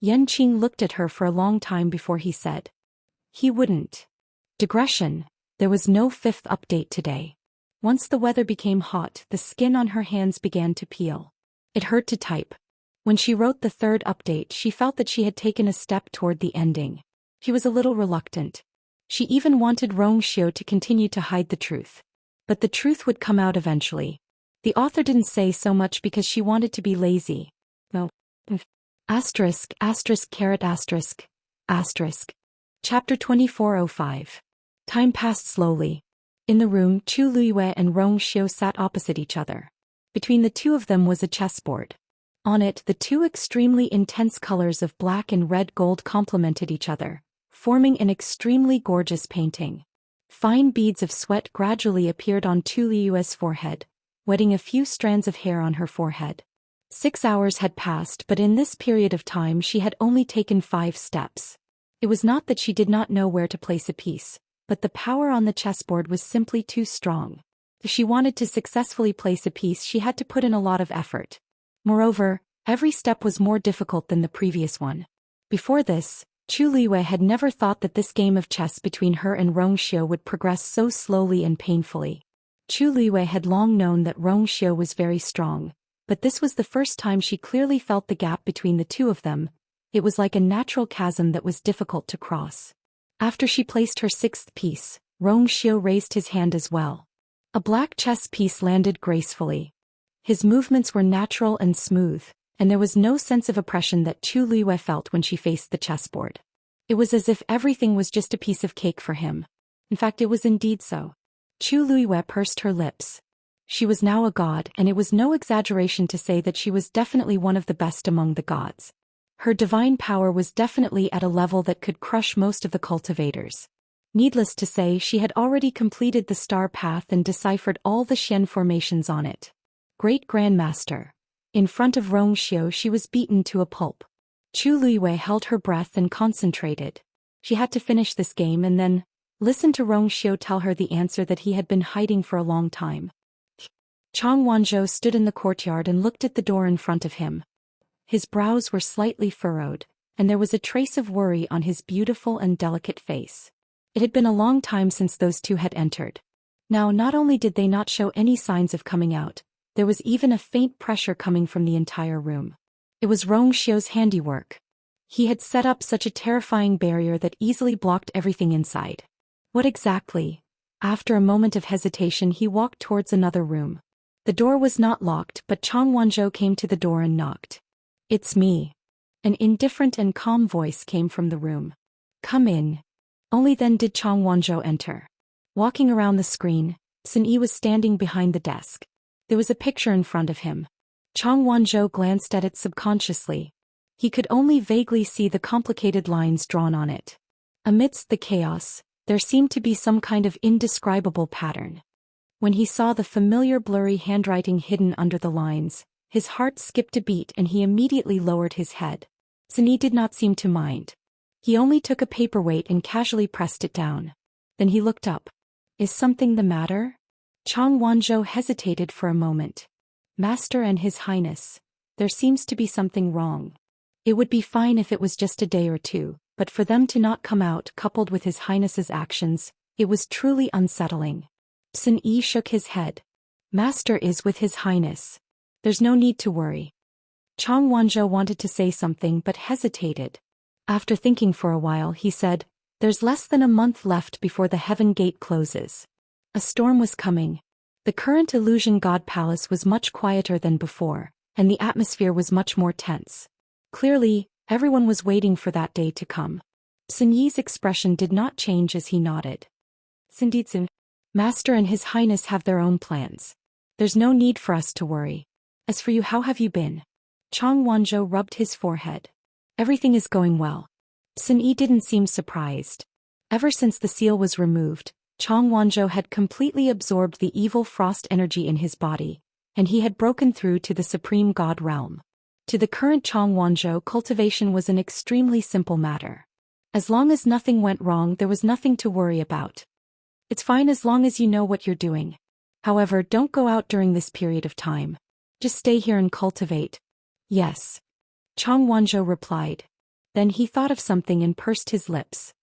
Yanqing looked at her for a long time before he said. He wouldn't. Digression. There was no 5th update today. Once the weather became hot, the skin on her hands began to peel. It hurt to type. When she wrote the 3rd update, she felt that she had taken a step toward the ending. She was a little reluctant. She even wanted Xiao to continue to hide the truth. But the truth would come out eventually. The author didn't say so much because she wanted to be lazy. No. Asterisk, asterisk, caret asterisk, asterisk. Chapter 2405. Time passed slowly. In the room, Chu Luiyue and Xiao sat opposite each other. Between the two of them was a chessboard. On it, the two extremely intense colors of black and red gold complemented each other, forming an extremely gorgeous painting. Fine beads of sweat gradually appeared on Tu Liyue's forehead, wetting a few strands of hair on her forehead. 6 hours had passed, but in this period of time she had only taken 5 steps. It was not that she did not know where to place a piece, but the power on the chessboard was simply too strong. If she wanted to successfully place a piece, she had to put in a lot of effort. Moreover, every step was more difficult than the previous one. Before this, Chu Liyue had never thought that this game of chess between her and Rongxiu would progress so slowly and painfully. Chu Liyue had long known that Rongxiu was very strong, but this was the first time she clearly felt the gap between the two of them. It was like a natural chasm that was difficult to cross. After she placed her 6th piece, Rongxiu raised his hand as well. A black chess piece landed gracefully. His movements were natural and smooth, and there was no sense of oppression that Chu Liyue felt when she faced the chessboard. It was as if everything was just a piece of cake for him. In fact, it was indeed so. Chu Liyue pursed her lips. She was now a god, and it was no exaggeration to say that she was definitely one of the best among the gods. Her divine power was definitely at a level that could crush most of the cultivators. Needless to say, she had already completed the star path and deciphered all the Xian formations on it. Great Grandmaster. In front of Rongxiu she was beaten to a pulp. Chu Liyue held her breath and concentrated. She had to finish this game and then listen to Rongxiu tell her the answer that he had been hiding for a long time. Chang Wanzhou stood in the courtyard and looked at the door in front of him. His brows were slightly furrowed, and there was a trace of worry on his beautiful and delicate face. It had been a long time since those two had entered. Now not only did they not show any signs of coming out, there was even a faint pressure coming from the entire room. It was Rongxiu's handiwork. He had set up such a terrifying barrier that easily blocked everything inside. What exactly? After a moment of hesitation he walked towards another room. The door was not locked, but Chang Wanzhou came to the door and knocked. "It's me." An indifferent and calm voice came from the room. "Come in." Only then did Chang Wanzhou enter. Walking around the screen, Sun Yi was standing behind the desk. There was a picture in front of him. Chang Wanzhou glanced at it subconsciously. He could only vaguely see the complicated lines drawn on it. Amidst the chaos, there seemed to be some kind of indescribable pattern. When he saw the familiar blurry handwriting hidden under the lines, his heart skipped a beat and he immediately lowered his head. Sun Yi did not seem to mind. He only took a paperweight and casually pressed it down. Then he looked up. "Is something the matter?" Chang Wanzhou hesitated for a moment. "Master and His Highness, there seems to be something wrong. It would be fine if it was just a day or two, but for them to not come out coupled with His Highness's actions, it was truly unsettling." Sun Yi shook his head. "Master is with His Highness. There's no need to worry." Chang Wanzhou wanted to say something but hesitated. After thinking for a while he said, "There's less than a month left before the heaven gate closes." A storm was coming. The current illusion god palace was much quieter than before, and the atmosphere was much more tense. Clearly, everyone was waiting for that day to come. Sun Yi's expression did not change as he nodded. "Sinditsun, Master and His Highness have their own plans. There's no need for us to worry. As for you, how have you been?" Chang Wanzhou rubbed his forehead. "Everything is going well." Sun Yi didn't seem surprised. Ever since the seal was removed, Chang Wanzhou had completely absorbed the evil frost energy in his body, and he had broken through to the supreme god realm. To the current Chang Wanzhou, cultivation was an extremely simple matter. As long as nothing went wrong, there was nothing to worry about. It's fine as long as you know what you're doing. However, don't go out during this period of time. Just stay here and cultivate. "Yes." Chang Wanzhou replied. Then he thought of something and pursed his lips.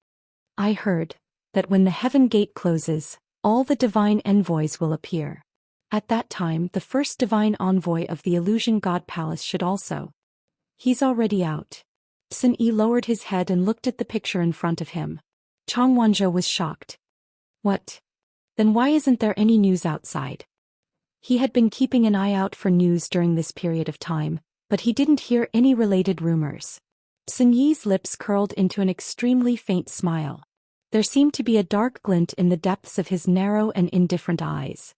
"I heard that when the heaven gate closes, all the divine envoys will appear. At that time, the first divine envoy of the illusion god palace should also. He's already out." Sun Yi lowered his head and looked at the picture in front of him. Chang Wanzhou was shocked. "What? Then why isn't there any news outside?" He had been keeping an eye out for news during this period of time, but he didn't hear any related rumors. Sun Yi's lips curled into an extremely faint smile. There seemed to be a dark glint in the depths of his narrow and indifferent eyes.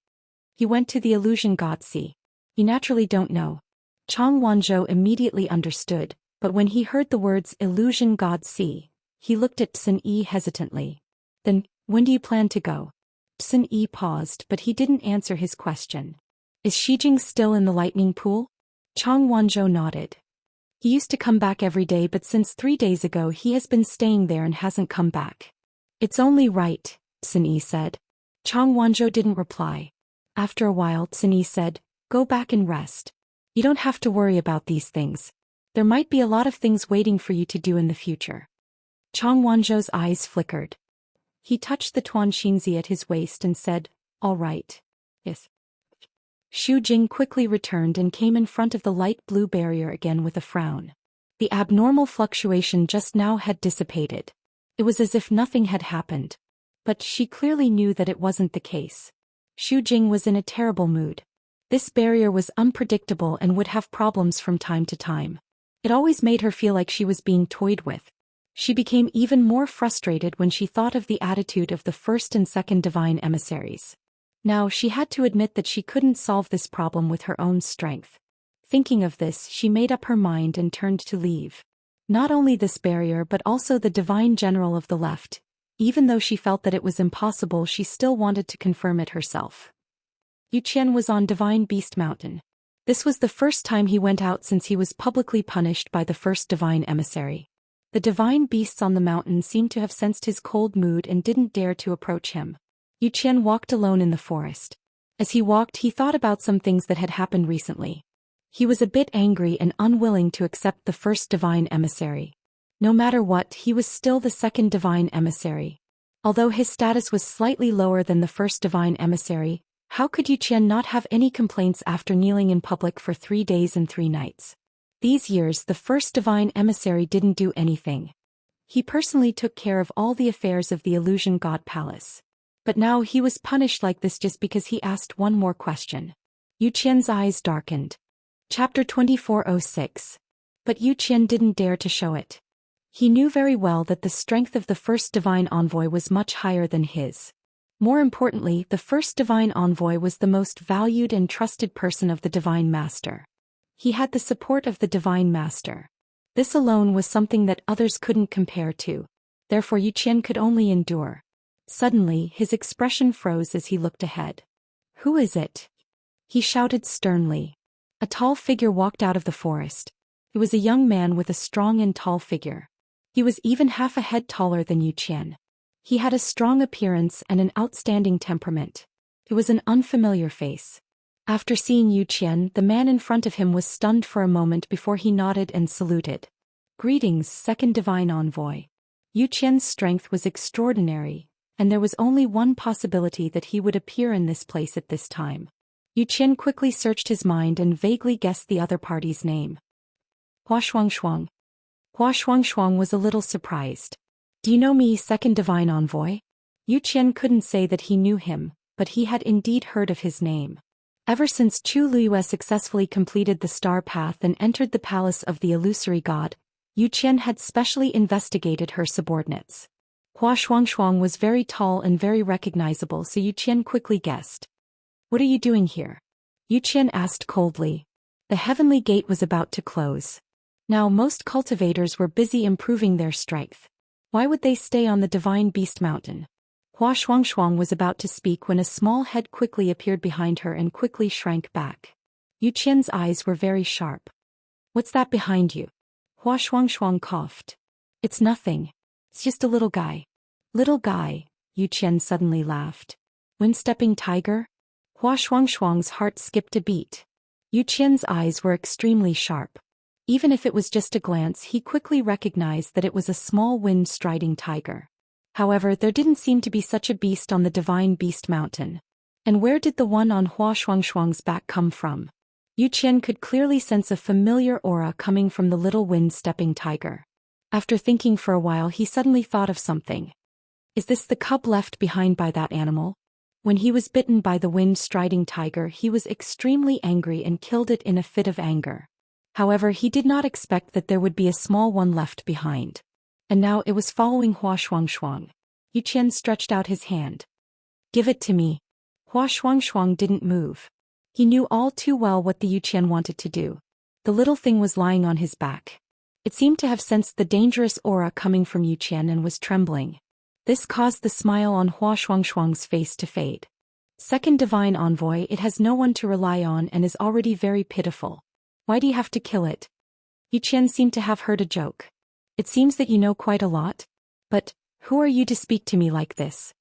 He went to the illusion god sea. You naturally don't know. Chang Wanzhou immediately understood, but when he heard the words illusion god see, he looked at Sun Yi hesitantly. Then, when do you plan to go? Sun Yi paused, but he didn't answer his question. Is Shijing still in the lightning pool? Chang Wanzhou nodded. He used to come back every day, but since 3 days ago he has been staying there and hasn't come back. It's only right, Sun Yi said. Chang Wanzhou didn't reply. After a while, Sun Yi said, go back and rest. You don't have to worry about these things. There might be a lot of things waiting for you to do in the future. Chang Wanzhou's eyes flickered. He touched the Tuan Xinzi at his waist and said, all right. Yes. Xu Jing quickly returned and came in front of the light blue barrier again with a frown. The abnormal fluctuation just now had dissipated. It was as if nothing had happened. But she clearly knew that it wasn't the case. Xu Jing was in a terrible mood. This barrier was unpredictable and would have problems from time to time. It always made her feel like she was being toyed with. She became even more frustrated when she thought of the attitude of the first and second divine emissaries. Now she had to admit that she couldn't solve this problem with her own strength. Thinking of this, she made up her mind and turned to leave. Not only this barrier but also the divine general of the left. Even though she felt that it was impossible, she still wanted to confirm it herself. Yu Qian was on Divine Beast Mountain. This was the first time he went out since he was publicly punished by the first divine emissary. The divine beasts on the mountain seemed to have sensed his cold mood and didn't dare to approach him. Yu Qian walked alone in the forest. As he walked, he thought about some things that had happened recently. He was a bit angry and unwilling to accept the first divine emissary. No matter what, he was still the second divine emissary. Although his status was slightly lower than the first divine emissary, how could Yu Qian not have any complaints after kneeling in public for 3 days and 3 nights? These years the first divine emissary didn't do anything. He personally took care of all the affairs of the illusion god palace. But now he was punished like this just because he asked one more question. Yu Qian's eyes darkened. Chapter 2406. But Yu Qian didn't dare to show it. He knew very well that the strength of the first divine envoy was much higher than his. More importantly, the first divine envoy was the most valued and trusted person of the divine master. He had the support of the divine master. This alone was something that others couldn't compare to. Therefore Yu Qian could only endure. Suddenly, his expression froze as he looked ahead. Who is it? He shouted sternly. A tall figure walked out of the forest. It was a young man with a strong and tall figure. He was even half a head taller than Yu Qian. He had a strong appearance and an outstanding temperament. It was an unfamiliar face. After seeing Yu Qian, the man in front of him was stunned for a moment before he nodded and saluted. Greetings, second divine envoy. Yu Qian's strength was extraordinary, and there was only one possibility that he would appear in this place at this time. Yu Qian quickly searched his mind and vaguely guessed the other party's name. Hua Shuangshuang. Hua Shuangshuang was a little surprised. Do you know me, second divine envoy? Yu Qian couldn't say that he knew him, but he had indeed heard of his name. Ever since Chu Liyue successfully completed the star path and entered the palace of the illusory god, Yu Qian had specially investigated her subordinates. Hua Shuangshuang was very tall and very recognizable, so Yu Qian quickly guessed. What are you doing here? Yu Qian asked coldly. The heavenly gate was about to close. Now most cultivators were busy improving their strength. Why would they stay on the Divine Beast Mountain? Hua Shuangshuang was about to speak when a small head quickly appeared behind her and quickly shrank back. Yu Qian's eyes were very sharp. What's that behind you? Hua Shuangshuang coughed. It's nothing. It's just a little guy. Little guy, Yu Qian suddenly laughed. Wind-stepping tiger? Hua Shuangshuang's heart skipped a beat. Yu Qian's eyes were extremely sharp. Even if it was just a glance, he quickly recognized that it was a small wind-striding tiger. However, there didn't seem to be such a beast on the Divine Beast Mountain. And where did the one on Hua Shuangshuang's back come from? Yu Qian could clearly sense a familiar aura coming from the little wind-stepping tiger. After thinking for a while, he suddenly thought of something. Is this the cub left behind by that animal? When he was bitten by the wind-striding tiger, he was extremely angry and killed it in a fit of anger. However, he did not expect that there would be a small one left behind. And now it was following Hua Shuangshuang. Yu Qian stretched out his hand. Give it to me. Hua Shuangshuang didn't move. He knew all too well what the Yu Qian wanted to do. The little thing was lying on his back. It seemed to have sensed the dangerous aura coming from Yu Qian and was trembling. This caused the smile on Hua Shuangshuang's face to fade. Second divine envoy, it has no one to rely on and is already very pitiful. Why do you have to kill it? Yu Qian seemed to have heard a joke. It seems that you know quite a lot. But, who are you to speak to me like this?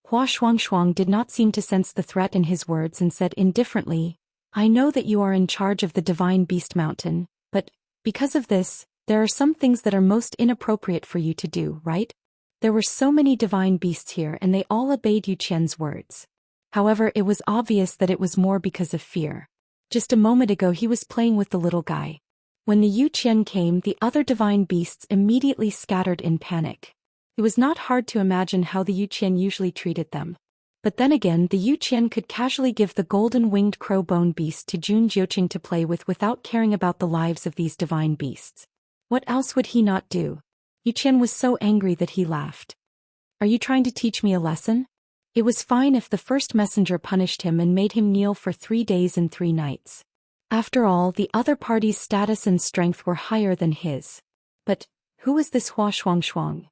Hua Shuangshuang did not seem to sense the threat in his words and said indifferently, I know that you are in charge of the Divine Beast Mountain, but, because of this, there are some things that are most inappropriate for you to do, right? There were so many divine beasts here and they all obeyed Yu Qian's words. However, it was obvious that it was more because of fear. Just a moment ago he was playing with the little guy. When the Yu Qian came, the other divine beasts immediately scattered in panic. It was not hard to imagine how the Yu Qian usually treated them. But then again, the Yu Qian could casually give the golden-winged crow-bone beast to Jun Jiuqing to play with without caring about the lives of these divine beasts. What else would he not do? Yu Qian was so angry that he laughed. Are you trying to teach me a lesson? It was fine if the first messenger punished him and made him kneel for 3 days and 3 nights. After all, the other party's status and strength were higher than his. But, who was this Hua Shuangshuang?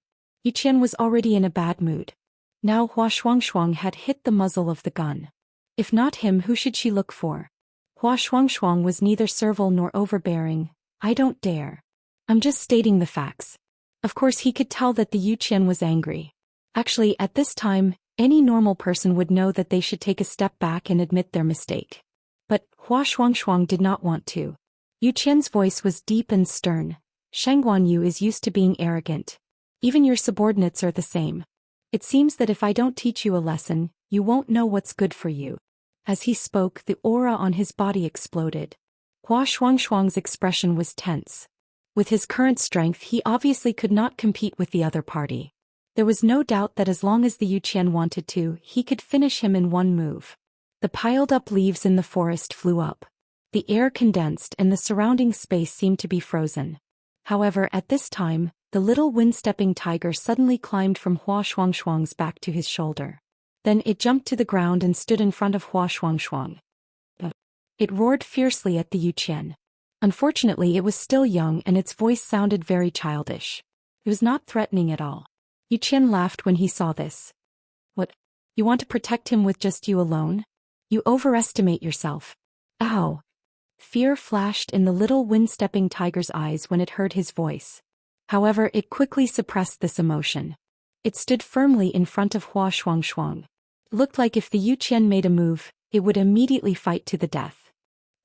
Yu Qian was already in a bad mood. Now Hua Shuangshuang had hit the muzzle of the gun. If not him, who should she look for? Hua Shuangshuang was neither servile nor overbearing. I don't dare. I'm just stating the facts. Of course he could tell that the Yu Qian was angry. Actually, at this time, any normal person would know that they should take a step back and admit their mistake. But Hua Shuangshuang did not want to. Yu Qian's voice was deep and stern. Shangguan Yu is used to being arrogant. Even your subordinates are the same. It seems that if I don't teach you a lesson, you won't know what's good for you. As he spoke, the aura on his body exploded. Hua Shuangshuang's expression was tense. With his current strength, he obviously could not compete with the other party. There was no doubt that as long as the Yu Qian wanted to, he could finish him in one move. The piled-up leaves in the forest flew up. The air condensed and the surrounding space seemed to be frozen. However, at this time, the little wind-stepping tiger suddenly climbed from Hua Shuangshuang's back to his shoulder. Then it jumped to the ground and stood in front of Hua Shuangshuang. It roared fiercely at the Yu Qian. Unfortunately, it was still young and its voice sounded very childish. It was not threatening at all. Yu Qian laughed when he saw this. What? You want to protect him with just you alone? You overestimate yourself. Ow! Fear flashed in the little wind-stepping tiger's eyes when it heard his voice. However, it quickly suppressed this emotion. It stood firmly in front of Hua Shuangshuang. It looked like if the Yu Qian made a move, it would immediately fight to the death.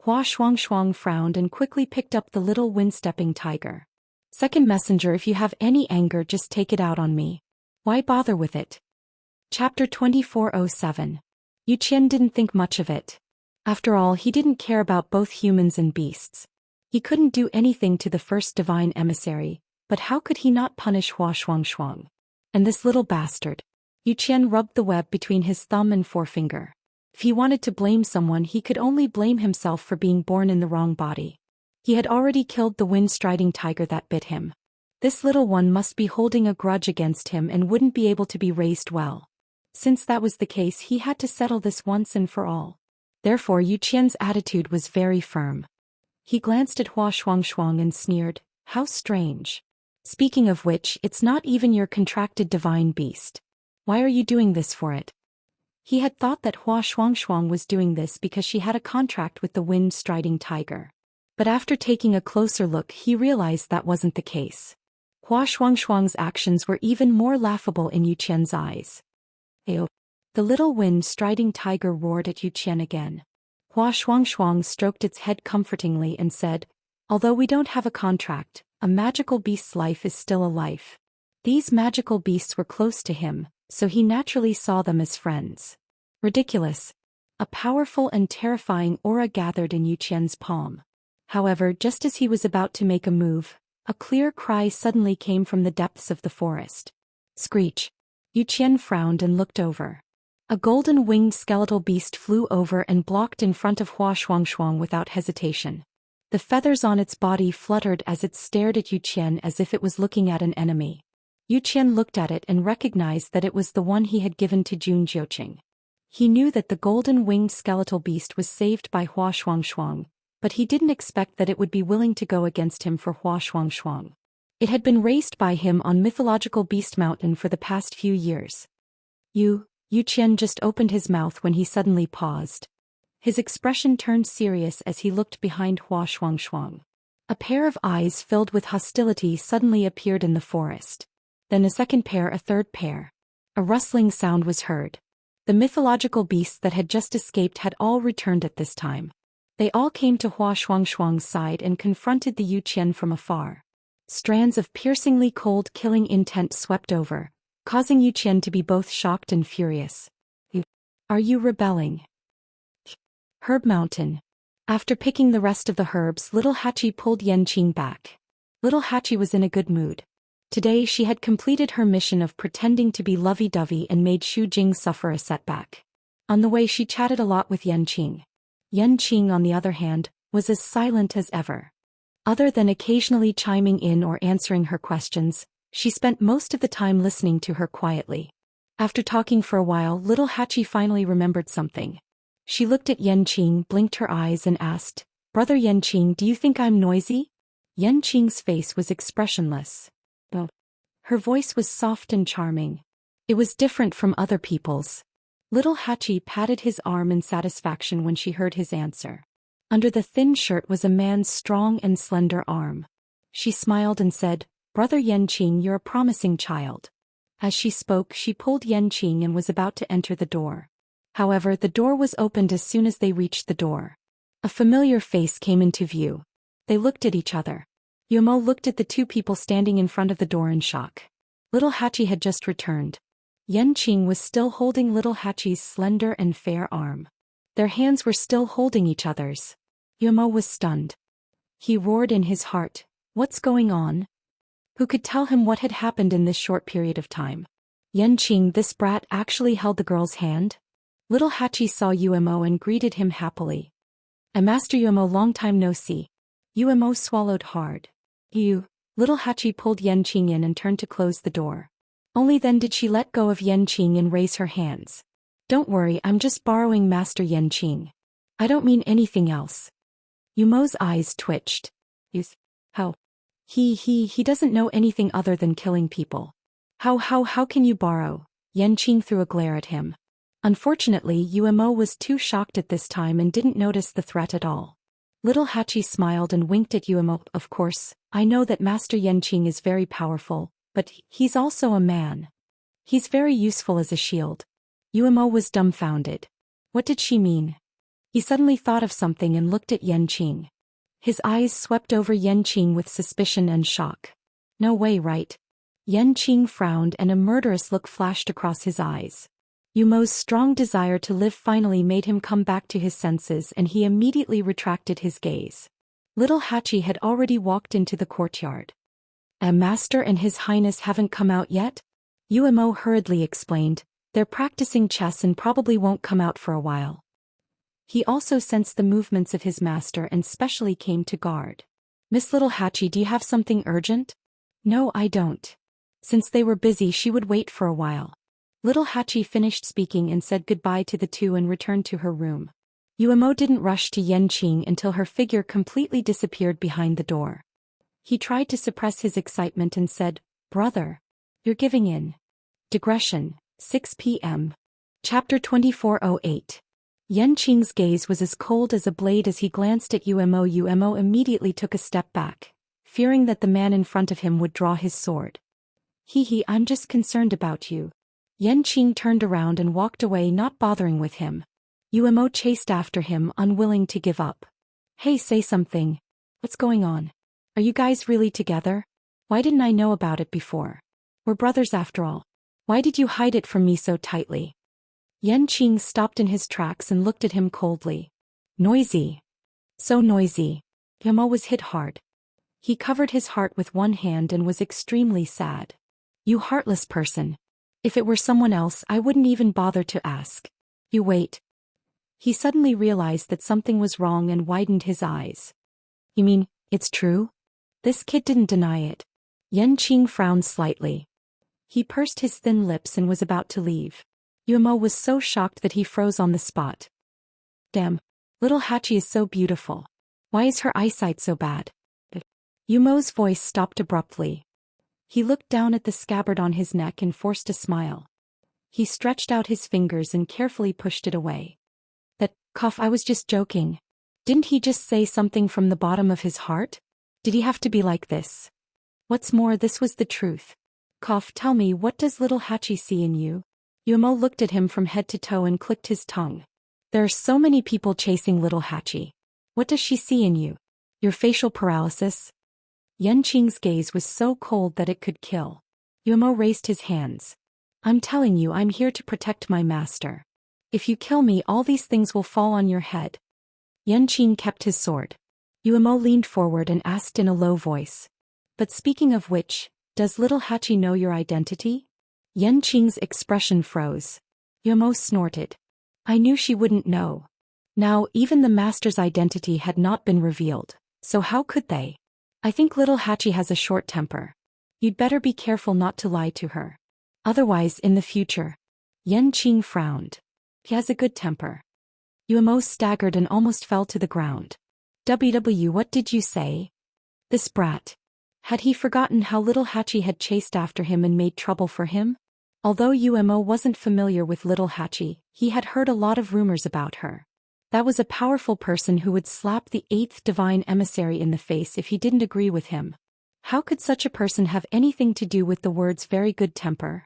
Hua Shuangshuang frowned and quickly picked up the little wind-stepping tiger. Second messenger, if you have any anger, just take it out on me. Why bother with it? Chapter 2407. Yu Qian didn't think much of it. After all, he didn't care about both humans and beasts. He couldn't do anything to the first divine emissary, but how could he not punish Hua Shuangshuang? And this little bastard. Yu Qian rubbed the web between his thumb and forefinger. If he wanted to blame someone, he could only blame himself for being born in the wrong body. He had already killed the wind-striding tiger that bit him. This little one must be holding a grudge against him and wouldn't be able to be raised well. Since that was the case, he had to settle this once and for all. Therefore, Yu Qian's attitude was very firm. He glanced at Hua Shuangshuang and sneered, "How strange. Speaking of which, it's not even your contracted divine beast. Why are you doing this for it?" He had thought that Hua Shuangshuang was doing this because she had a contract with the wind-striding tiger. But after taking a closer look, he realized that wasn't the case. Hua Shuangshuang's actions were even more laughable in Yu Qian's eyes. Ayo! The little wind-striding tiger roared at Yu Qian again. Hua Shuangshuang stroked its head comfortingly and said, "Although we don't have a contract, a magical beast's life is still a life." These magical beasts were close to him, so he naturally saw them as friends. Ridiculous. A powerful and terrifying aura gathered in Yu Qian's palm. However, just as he was about to make a move, a clear cry suddenly came from the depths of the forest. Screech. Yu Qian frowned and looked over. A golden-winged skeletal beast flew over and blocked in front of Hua Shuangshuang without hesitation. The feathers on its body fluttered as it stared at Yu Qian as if it was looking at an enemy. Yu Qian looked at it and recognized that it was the one he had given to Jun Jiuqing. He knew that the golden-winged skeletal beast was saved by Hua Shuangshuang, but he didn't expect that it would be willing to go against him for Hua Shuangshuang. It had been raised by him on mythological Beast Mountain for the past few years. Yu Qian just opened his mouth when he suddenly paused. His expression turned serious as he looked behind Hua Shuangshuang. A pair of eyes filled with hostility suddenly appeared in the forest. Then a second pair, a third pair. A rustling sound was heard. The mythological beasts that had just escaped had all returned at this time. They all came to Hua Shuangshuang's side and confronted the Yu Qian from afar. Strands of piercingly cold killing intent swept over, causing Yu Qian to be both shocked and furious. Are you rebelling? Herb Mountain. After picking the rest of the herbs, little Hachi pulled Yanqing back. Little Hachi was in a good mood. Today she had completed her mission of pretending to be lovey-dovey and made Xu Jing suffer a setback. On the way she chatted a lot with Yanqing. Yanqing, on the other hand, was as silent as ever. Other than occasionally chiming in or answering her questions, she spent most of the time listening to her quietly. After talking for a while, little Hachi finally remembered something. She looked at Yanqing, blinked her eyes and asked, "Brother Yanqing, do you think I'm noisy?" Yanqing's face was expressionless. Her voice was soft and charming. It was different from other people's. Little Hachi patted his arm in satisfaction when she heard his answer. Under the thin shirt was a man's strong and slender arm. She smiled and said, "Brother Yanqing, you're a promising child." As she spoke, she pulled Yanqing and was about to enter the door. However, the door was opened as soon as they reached the door. A familiar face came into view. They looked at each other. Yumo looked at the two people standing in front of the door in shock. Little Hachi had just returned. Yanqing was still holding little Hachi's slender and fair arm. Their hands were still holding each other's. Yumo was stunned. He roared in his heart, "What's going on?" Who could tell him what had happened in this short period of time? Yanqing, this brat, actually held the girl's hand? Little Hachi saw Yumo and greeted him happily. "Master Yumo, long time no see." Yumo swallowed hard. Little Hachi pulled Yanqing in and turned to close the door. Only then did she let go of Yanqing and raise her hands. "Don't worry, I'm just borrowing Master Yanqing. I don't mean anything else." Yumo's eyes twitched. How? He doesn't know anything other than killing people. How can you borrow? Yanqing threw a glare at him. Unfortunately, Yumo was too shocked at this time and didn't notice the threat at all. Little Hachi smiled and winked at Yumo. "Of course, I know that Master Yanqing is very powerful, but he's also a man. He's very useful as a shield." Yumo was dumbfounded. What did she mean? He suddenly thought of something and looked at Yanqing. His eyes swept over Yanqing with suspicion and shock. "No way, right?" Yanqing frowned and a murderous look flashed across his eyes. Yumo's strong desire to live finally made him come back to his senses and he immediately retracted his gaze. Little Hachi had already walked into the courtyard. "A master and his highness haven't come out yet?" Yumo hurriedly explained, "They're practicing chess and probably won't come out for a while." He also sensed the movements of his master and specially came to guard. "Miss Little Hachi, do you have something urgent?" "No, I don't." Since they were busy, she would wait for a while. Little Hachi finished speaking and said goodbye to the two and returned to her room. Yumo didn't rush to Yanqing until her figure completely disappeared behind the door. He tried to suppress his excitement and said, "Brother, you're giving in." Digression, 6 p.m. Chapter 2408. Yanqing's gaze was as cold as a blade as he glanced at Yumo. Yumo immediately took a step back, fearing that the man in front of him would draw his sword. I'm just concerned about you." Yanqing turned around and walked away, not bothering with him. Yumo chased after him, unwilling to give up. "Hey, say something. What's going on? Are you guys really together? Why didn't I know about it before? We're brothers after all. Why did you hide it from me so tightly?" Yanqing stopped in his tracks and looked at him coldly. "Noisy. So noisy." Yumo was hit hard. He covered his heart with one hand and was extremely sad. "You heartless person. If it were someone else, I wouldn't even bother to ask." "You wait." He suddenly realized that something was wrong and widened his eyes. "You mean, it's true?" This kid didn't deny it. Yanqing frowned slightly. He pursed his thin lips and was about to leave. Yuemo was so shocked that he froze on the spot. Damn, little Hachi is so beautiful. Why is her eyesight so bad? Yuemo's voice stopped abruptly. He looked down at the scabbard on his neck and forced a smile. He stretched out his fingers and carefully pushed it away. That cough, I was just joking. Didn't he just say something from the bottom of his heart? Did he have to be like this? What's more, this was the truth. Cough, tell me, what does little Hachi see in you? Yuemo looked at him from head to toe and clicked his tongue. There are so many people chasing little Hachi. What does she see in you? Your facial paralysis? Yanqing's gaze was so cold that it could kill. Yuemo raised his hands. I'm telling you, I'm here to protect my master. If you kill me, all these things will fall on your head. Yanqing kept his sword. Yuemo leaned forward and asked in a low voice. But speaking of which, does little Hachi know your identity? Yanqing's expression froze. Yuemo snorted. I knew she wouldn't know. Now, even the master's identity had not been revealed, so how could they? I think little Hachi has a short temper. You'd better be careful not to lie to her. Otherwise, in the future. Yanqing frowned. He has a good temper. Yuemo staggered and almost fell to the ground. What did you say? This brat. Had he forgotten how little Hachi had chased after him and made trouble for him? Although Yuemo wasn't familiar with little Hachi, he had heard a lot of rumors about her. That was a powerful person who would slap the 8th divine emissary in the face if he didn't agree with him. How could such a person have anything to do with the words very good temper?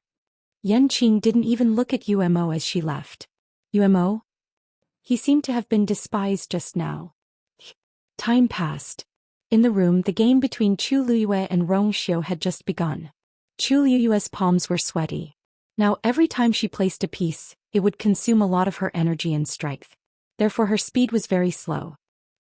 Yanqing didn't even look at Yuemo as she left. Yuemo? He seemed to have been despised just now. Time passed. In the room, the game between Chu Liyue and Rong Xiu had just begun. Chu Liyue's palms were sweaty. Now every time she placed a piece, it would consume a lot of her energy and strength. Therefore her speed was very slow.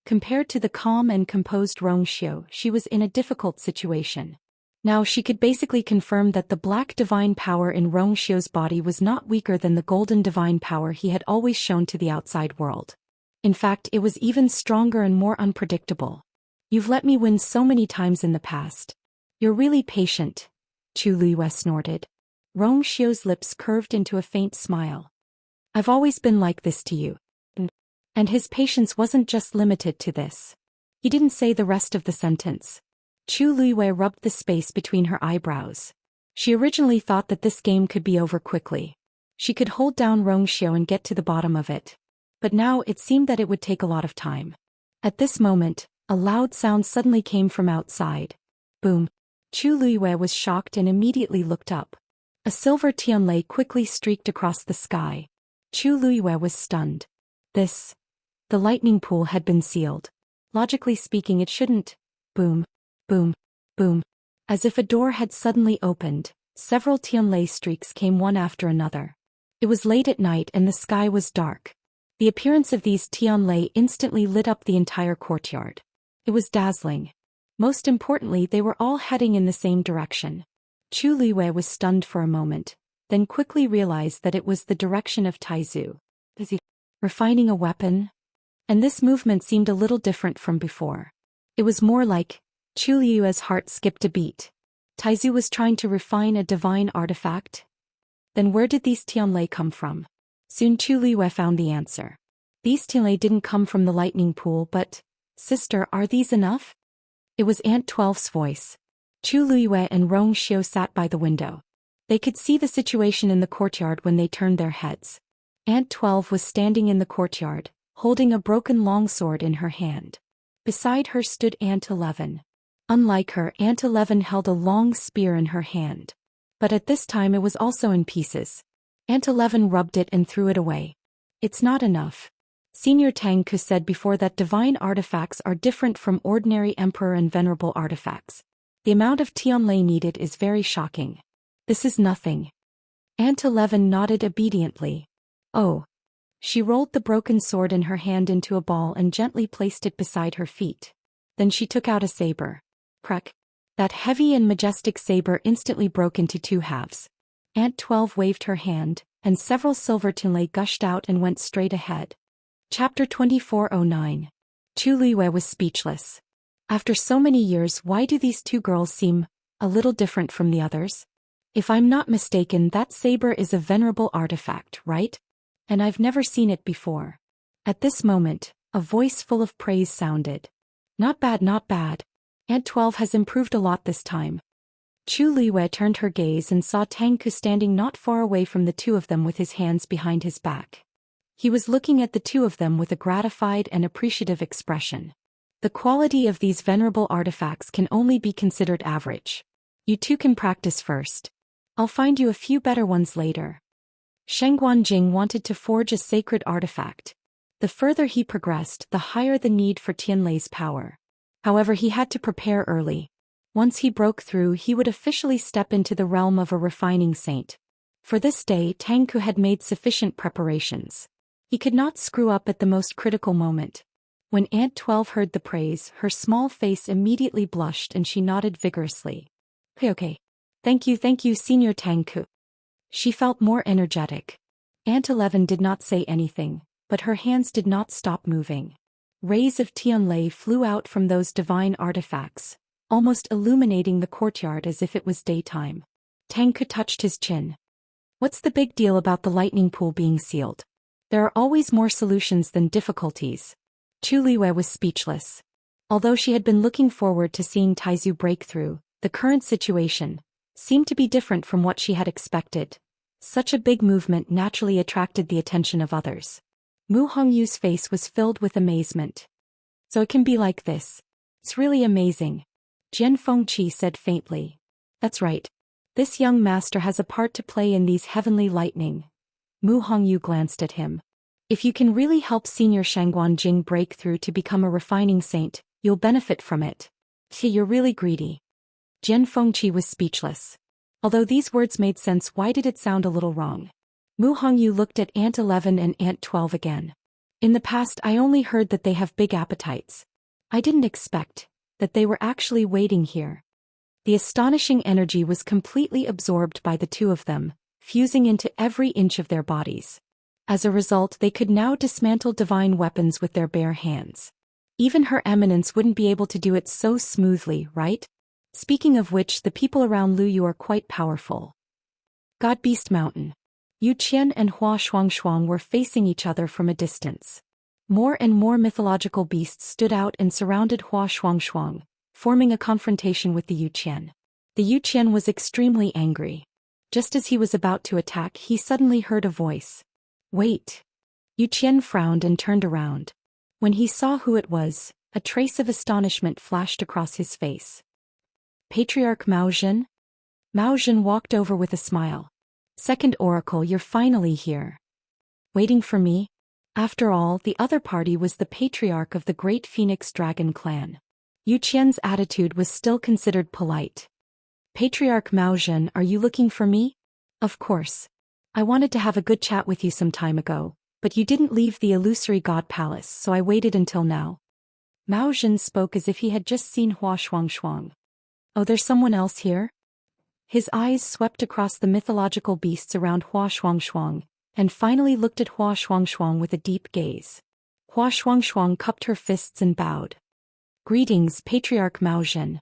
Compared to the calm and composed Rong Xiu, she was in a difficult situation. Now she could basically confirm that the black divine power in Rong Xiu's body was not weaker than the golden divine power he had always shown to the outside world. In fact, it was even stronger and more unpredictable. You've let me win so many times in the past. You're really patient, Chu Liyue snorted. Rong Xiu's lips curved into a faint smile. I've always been like this to you. And his patience wasn't just limited to this. He didn't say the rest of the sentence. Chu Liyue rubbed the space between her eyebrows. She originally thought that this game could be over quickly. She could hold down Rong Xiu and get to the bottom of it. But now it seemed that it would take a lot of time. At this moment, a loud sound suddenly came from outside. Boom. Chu Liyue was shocked and immediately looked up. A silver tianlei quickly streaked across the sky. Chu Liyue was stunned. The lightning pool had been sealed. Logically speaking, it shouldn't. Boom. Boom. Boom. As if a door had suddenly opened, several tianlei streaks came one after another. It was late at night and the sky was dark. The appearance of these tianlei instantly lit up the entire courtyard. It was dazzling. Most importantly, they were all heading in the same direction. Chu Liyue was stunned for a moment, then quickly realized that it was the direction of Taizu. Is he refining a weapon? And this movement seemed a little different from before. It was more like, Chu Liyue's heart skipped a beat. Taizu was trying to refine a divine artifact? Then where did these tianlei come from? Soon Chu Liyue found the answer. These tianlei didn't come from the lightning pool, but, sister, are these enough? It was Aunt 12's voice. Chu Liyue and Rong Xiu sat by the window. They could see the situation in the courtyard when they turned their heads. Aunt 12 was standing in the courtyard, holding a broken longsword in her hand. Beside her stood Aunt 11. Unlike her, Aunt 11 held a long spear in her hand. But at this time it was also in pieces. Aunt 11 rubbed it and threw it away. It's not enough. Senior Tang Ku said before that divine artifacts are different from ordinary emperor and venerable artifacts. The amount of tianlei needed is very shocking. This is nothing. Aunt 11 nodded obediently. Oh. She rolled the broken sword in her hand into a ball and gently placed it beside her feet. Then she took out a saber. Crack. That heavy and majestic saber instantly broke into two halves. Aunt 12 waved her hand, and several silver tianlei gushed out and went straight ahead. Chapter 2409. Chu Liyue was speechless. After so many years, why do these two girls seem a little different from the others? If I'm not mistaken, that saber is a venerable artifact, right? And I've never seen it before. At this moment, a voice full of praise sounded. Not bad, not bad. Aunt 12 has improved a lot this time. Chu Liwei turned her gaze and saw Tang Ku standing not far away from the two of them with his hands behind his back. He was looking at the two of them with a gratified and appreciative expression. The quality of these venerable artifacts can only be considered average. You two can practice first. I'll find you a few better ones later. Shengguan Jing wanted to forge a sacred artifact. The further he progressed, the higher the need for Tianlei's power. However, he had to prepare early. Once he broke through, he would officially step into the realm of a refining saint. For this day, Tang Ku had made sufficient preparations. He could not screw up at the most critical moment. When Aunt 12 heard the praise, her small face immediately blushed and she nodded vigorously. Okay. Thank you, Senior Tang Ku. She felt more energetic. Aunt 11 did not say anything, but her hands did not stop moving. Rays of Tianlei flew out from those divine artifacts, almost illuminating the courtyard as if it was daytime. Tang Ku touched his chin. What's the big deal about the lightning pool being sealed? There are always more solutions than difficulties. Chu Liwei was speechless. Although she had been looking forward to seeing Taizu break through, the current situation seemed to be different from what she had expected. Such a big movement naturally attracted the attention of others. Mu Hongyu's face was filled with amazement. So it can be like this. It's really amazing. Jian Fengqi said faintly. That's right. This young master has a part to play in these heavenly lightning. Mu Hongyu glanced at him. If you can really help Senior Shangguan Jing break through to become a refining saint, you'll benefit from it. You're really greedy. Jian Fengqi was speechless. Although these words made sense, why did it sound a little wrong? Mu Hongyu looked at Aunt 11 and Aunt 12 again. In the past, I only heard that they have big appetites. I didn't expect that they were actually waiting here. The astonishing energy was completely absorbed by the two of them, fusing into every inch of their bodies. As a result, they could now dismantle divine weapons with their bare hands. Even Her Eminence wouldn't be able to do it so smoothly, right? Speaking of which, the people around Luyu are quite powerful. God Beast Mountain. Yu Qian and Hua Shuangshuang were facing each other from a distance. More and more mythological beasts stood out and surrounded Hua Shuangshuang, forming a confrontation with the Yu Qian. The Yu Qian was extremely angry. Just as he was about to attack, he suddenly heard a voice. Wait. Yu Qian frowned and turned around. When he saw who it was, a trace of astonishment flashed across his face. Patriarch Mao Zhen? Mao Zhen walked over with a smile. Second Oracle, you're finally here. Waiting for me? After all, the other party was the patriarch of the Great Phoenix Dragon clan. Yu Qian's attitude was still considered polite. Patriarch Mao Zhen, are you looking for me? Of course. I wanted to have a good chat with you some time ago, but you didn't leave the illusory god palace, so I waited until now. Mao Zhen spoke as if he had just seen Hua Shuangshuang. Oh, there's someone else here? His eyes swept across the mythological beasts around Hua Shuangshuang, and finally looked at Hua Shuangshuang with a deep gaze. Hua Shuangshuang cupped her fists and bowed. Greetings, Patriarch Mao Zhen.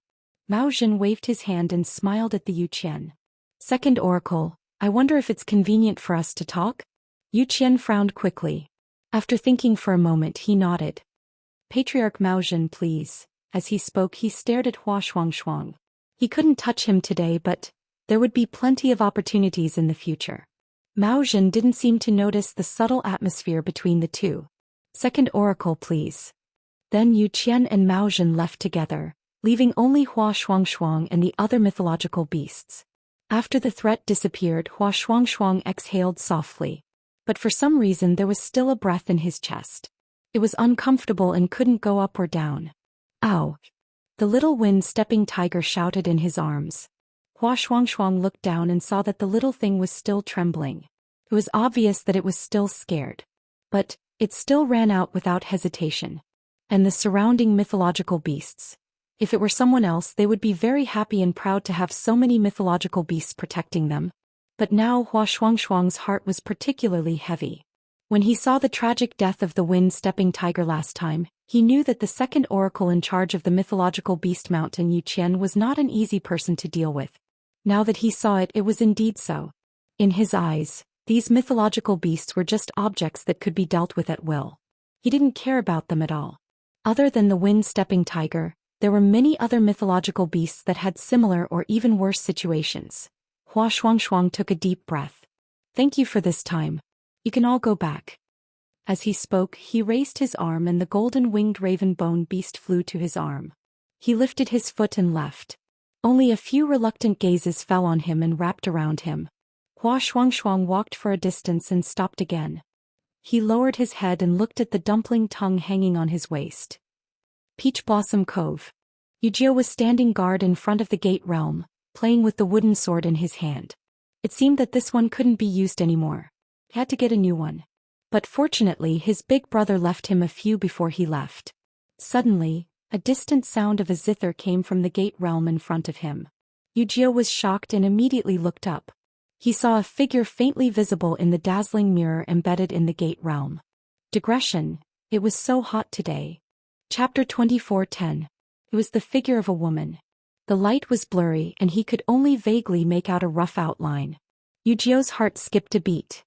Mao Zhen waved his hand and smiled at the Yu Qian. Second Oracle, I wonder if it's convenient for us to talk? Yu Qian frowned quickly. After thinking for a moment, he nodded. Patriarch Mao Zhen, please. As he spoke, he stared at Hua Shuangshuang. He couldn't touch him today, but there would be plenty of opportunities in the future. Mao Zhen didn't seem to notice the subtle atmosphere between the two. Second Oracle, please. Then Yu Qian and Mao Zhen left together, leaving only Hua Shuangshuang and the other mythological beasts. After the threat disappeared, Hua Shuangshuang exhaled softly. But for some reason there was still a breath in his chest. It was uncomfortable and couldn't go up or down. Ow! The little wind-stepping tiger shouted in his arms. Hua Shuangshuang looked down and saw that the little thing was still trembling. It was obvious that it was still scared. But it still ran out without hesitation. And the surrounding mythological beasts. If it were someone else, they would be very happy and proud to have so many mythological beasts protecting them. But now Hua Shuangshuang's heart was particularly heavy. When he saw the tragic death of the wind-stepping tiger last time, he knew that the second oracle in charge of the mythological beast mountain Yu Qian was not an easy person to deal with. Now that he saw it, it was indeed so. In his eyes, these mythological beasts were just objects that could be dealt with at will. He didn't care about them at all. Other than the wind-stepping tiger, there were many other mythological beasts that had similar or even worse situations. Hua Shuangshuang took a deep breath. Thank you for this time. You can all go back. As he spoke, he raised his arm and the golden-winged raven-bone beast flew to his arm. He lifted his foot and left. Only a few reluctant gazes fell on him and wrapped around him. Hua Shuangshuang walked for a distance and stopped again. He lowered his head and looked at the dumpling tongue hanging on his waist. Peach Blossom Cove. Yujio was standing guard in front of the gate realm, playing with the wooden sword in his hand. It seemed that this one couldn't be used anymore. He had to get a new one. But fortunately his big brother left him a few before he left. Suddenly, a distant sound of a zither came from the gate realm in front of him. Yujio was shocked and immediately looked up. He saw a figure faintly visible in the dazzling mirror embedded in the gate realm. Digression, it was so hot today. Chapter 24:10. It was the figure of a woman. The light was blurry and he could only vaguely make out a rough outline. Yujio's heart skipped a beat.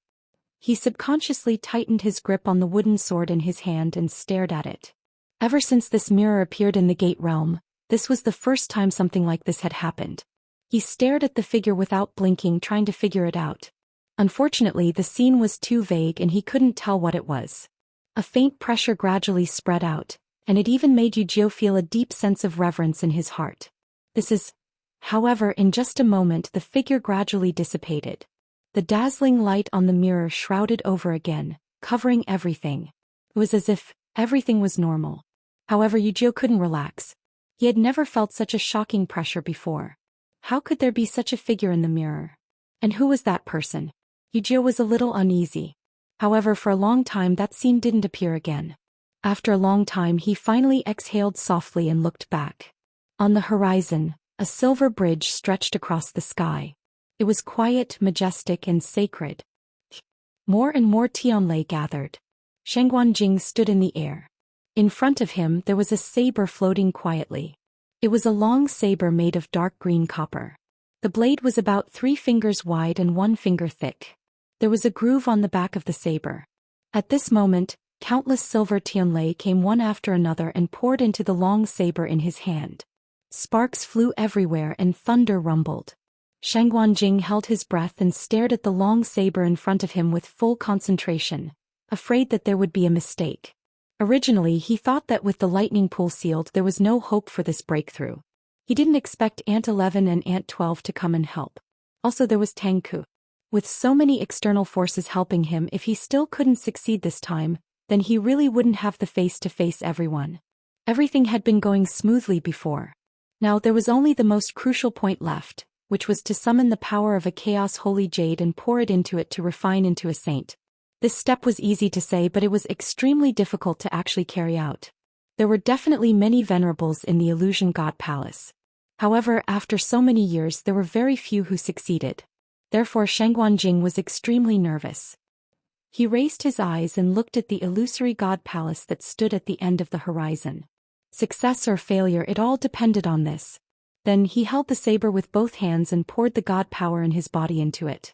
He subconsciously tightened his grip on the wooden sword in his hand and stared at it. Ever since this mirror appeared in the gate realm, this was the first time something like this had happened. He stared at the figure without blinking, trying to figure it out. Unfortunately, the scene was too vague and he couldn't tell what it was. A faint pressure gradually spread out, and it even made Yujio feel a deep sense of reverence in his heart. This is... However, in just a moment the figure gradually dissipated. The dazzling light on the mirror shrouded over again, covering everything. It was as if everything was normal. However, Yujio couldn't relax. He had never felt such a shocking pressure before. How could there be such a figure in the mirror? And who was that person? Yujio was a little uneasy. However, for a long time that scene didn't appear again. After a long time he finally exhaled softly and looked back. On the horizon, a silver bridge stretched across the sky. It was quiet, majestic, and sacred. More and more Tianlei gathered. Shengguanjing stood in the air. In front of him there was a saber floating quietly. It was a long saber made of dark green copper. The blade was about 3 fingers wide and 1 finger thick. There was a groove on the back of the saber. At this moment, countless silver Tianlei came one after another and poured into the long saber in his hand. Sparks flew everywhere and thunder rumbled. Shengguanjing held his breath and stared at the long saber in front of him with full concentration, afraid that there would be a mistake. Originally he thought that with the lightning pool sealed there was no hope for this breakthrough. He didn't expect Ant 11 and Ant 12 to come and help. Also there was Tangku. With so many external forces helping him, if he still couldn't succeed this time, then he really wouldn't have the face to face everyone. Everything had been going smoothly before. Now there was only the most crucial point left, which was to summon the power of a chaos holy jade and pour it into it to refine into a saint. This step was easy to say, but it was extremely difficult to actually carry out. There were definitely many venerables in the illusion god palace. However, after so many years there were very few who succeeded. Therefore Shengguanjing was extremely nervous. He raised his eyes and looked at the illusory god palace that stood at the end of the horizon. Success or failure, it all depended on this. Then he held the saber with both hands and poured the god power in his body into it.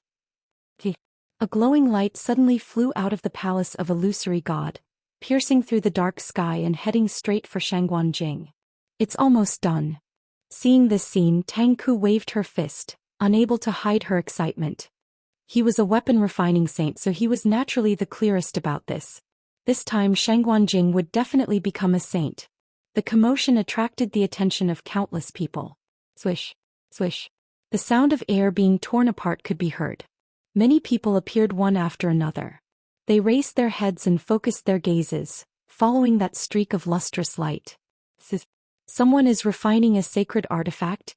A glowing light suddenly flew out of the palace of illusory god, piercing through the dark sky and heading straight for Shengguanjing. It's almost done. Seeing this scene, Tangku waved her fist, unable to hide her excitement. He was a weapon refining saint, so he was naturally the clearest about this. This time Shengguanjing would definitely become a saint. The commotion attracted the attention of countless people. Swish, swish. The sound of air being torn apart could be heard. Many people appeared one after another. They raised their heads and focused their gazes, following that streak of lustrous light. Someone is refining a sacred artifact?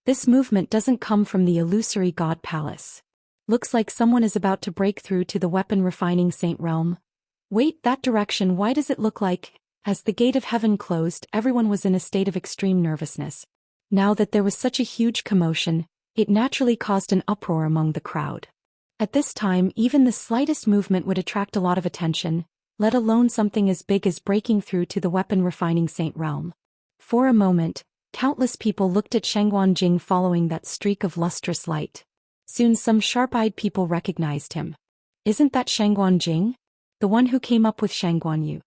This movement doesn't come from the illusory god palace. Looks like someone is about to break through to the weapon refining saint realm. Wait, that direction, why does it look like... As the gate of heaven closed, everyone was in a state of extreme nervousness. Now that there was such a huge commotion, it naturally caused an uproar among the crowd. At this time, even the slightest movement would attract a lot of attention, let alone something as big as breaking through to the weapon refining saint realm. For a moment, Countless people looked at Shangguan Jing following that streak of lustrous light. Soon some sharp-eyed people recognized him. Isn't that Shangguan Jing? The one who came up with Shangguan Yu.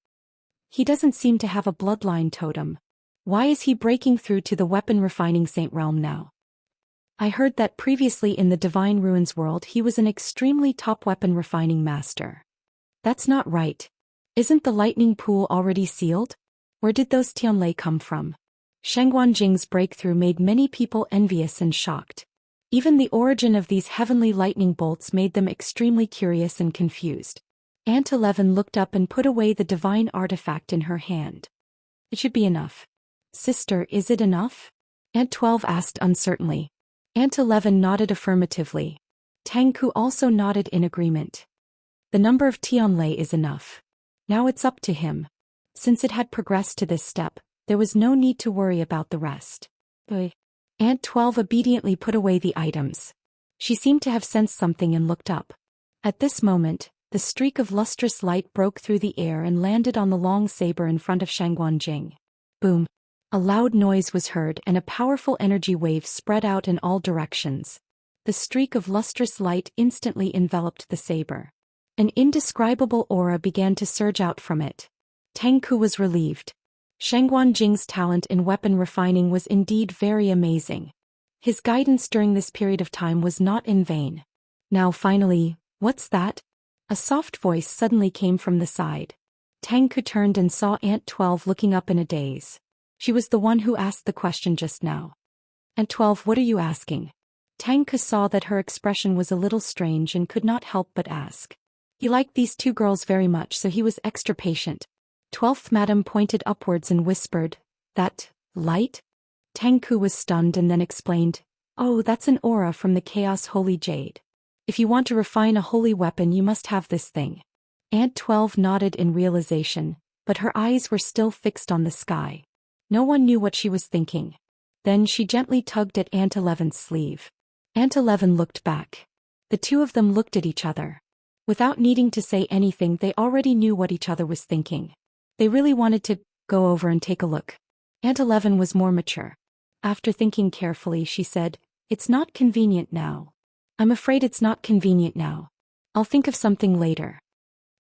He doesn't seem to have a bloodline totem. Why is he breaking through to the weapon-refining saint realm now? I heard that previously in the Divine Ruins world he was an extremely top weapon-refining master. That's not right. Isn't the lightning pool already sealed? Where did those Tianlei come from? Shangguan Jing's breakthrough made many people envious and shocked. Even the origin of these heavenly lightning bolts made them extremely curious and confused. Aunt 11 looked up and put away the divine artifact in her hand. It should be enough. Sister, is it enough? Aunt 12 asked uncertainly. Aunt 11 nodded affirmatively. Tang Ku also nodded in agreement. The number of Tianlei is enough. Now it's up to him. Since it had progressed to this step, there was no need to worry about the rest. Aunt 12 obediently put away the items. She seemed to have sensed something and looked up. At this moment, the streak of lustrous light broke through the air and landed on the long saber in front of Shangguan Jing. Boom! A loud noise was heard and a powerful energy wave spread out in all directions. The streak of lustrous light instantly enveloped the saber. An indescribable aura began to surge out from it. Tang Ku was relieved. Shangguan Jing's talent in weapon refining was indeed very amazing. His guidance during this period of time was not in vain. Now finally, what's that? A soft voice suddenly came from the side. Tang Ku turned and saw Aunt 12 looking up in a daze. She was the one who asked the question just now. Aunt 12, what are you asking? Tang Ku saw that her expression was a little strange and could not help but ask. He liked these two girls very much, so he was extra patient. 12th Madam pointed upwards and whispered, that light? Tang Ku was stunned and then explained, oh, that's an aura from the Chaos Holy Jade. If you want to refine a holy weapon you must have this thing. Aunt 12 nodded in realization, but her eyes were still fixed on the sky. No one knew what she was thinking. Then she gently tugged at Aunt 11's sleeve. Aunt 11 looked back. The two of them looked at each other. Without needing to say anything, they already knew what each other was thinking. They really wanted to go over and take a look. Aunt 11 was more mature. After thinking carefully, she said, it's not convenient now. I'm afraid it's not convenient now. I'll think of something later.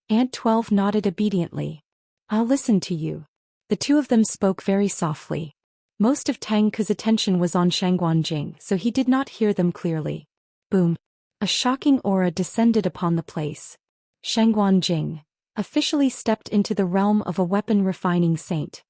Aunt 12 nodded obediently. I'll listen to you. The two of them spoke very softly. Most of Tang Ku's attention was on Shangguan Jing, so he did not hear them clearly. Boom! A shocking aura descended upon the place. Shangguan Jing officially stepped into the realm of a weapon-refining saint.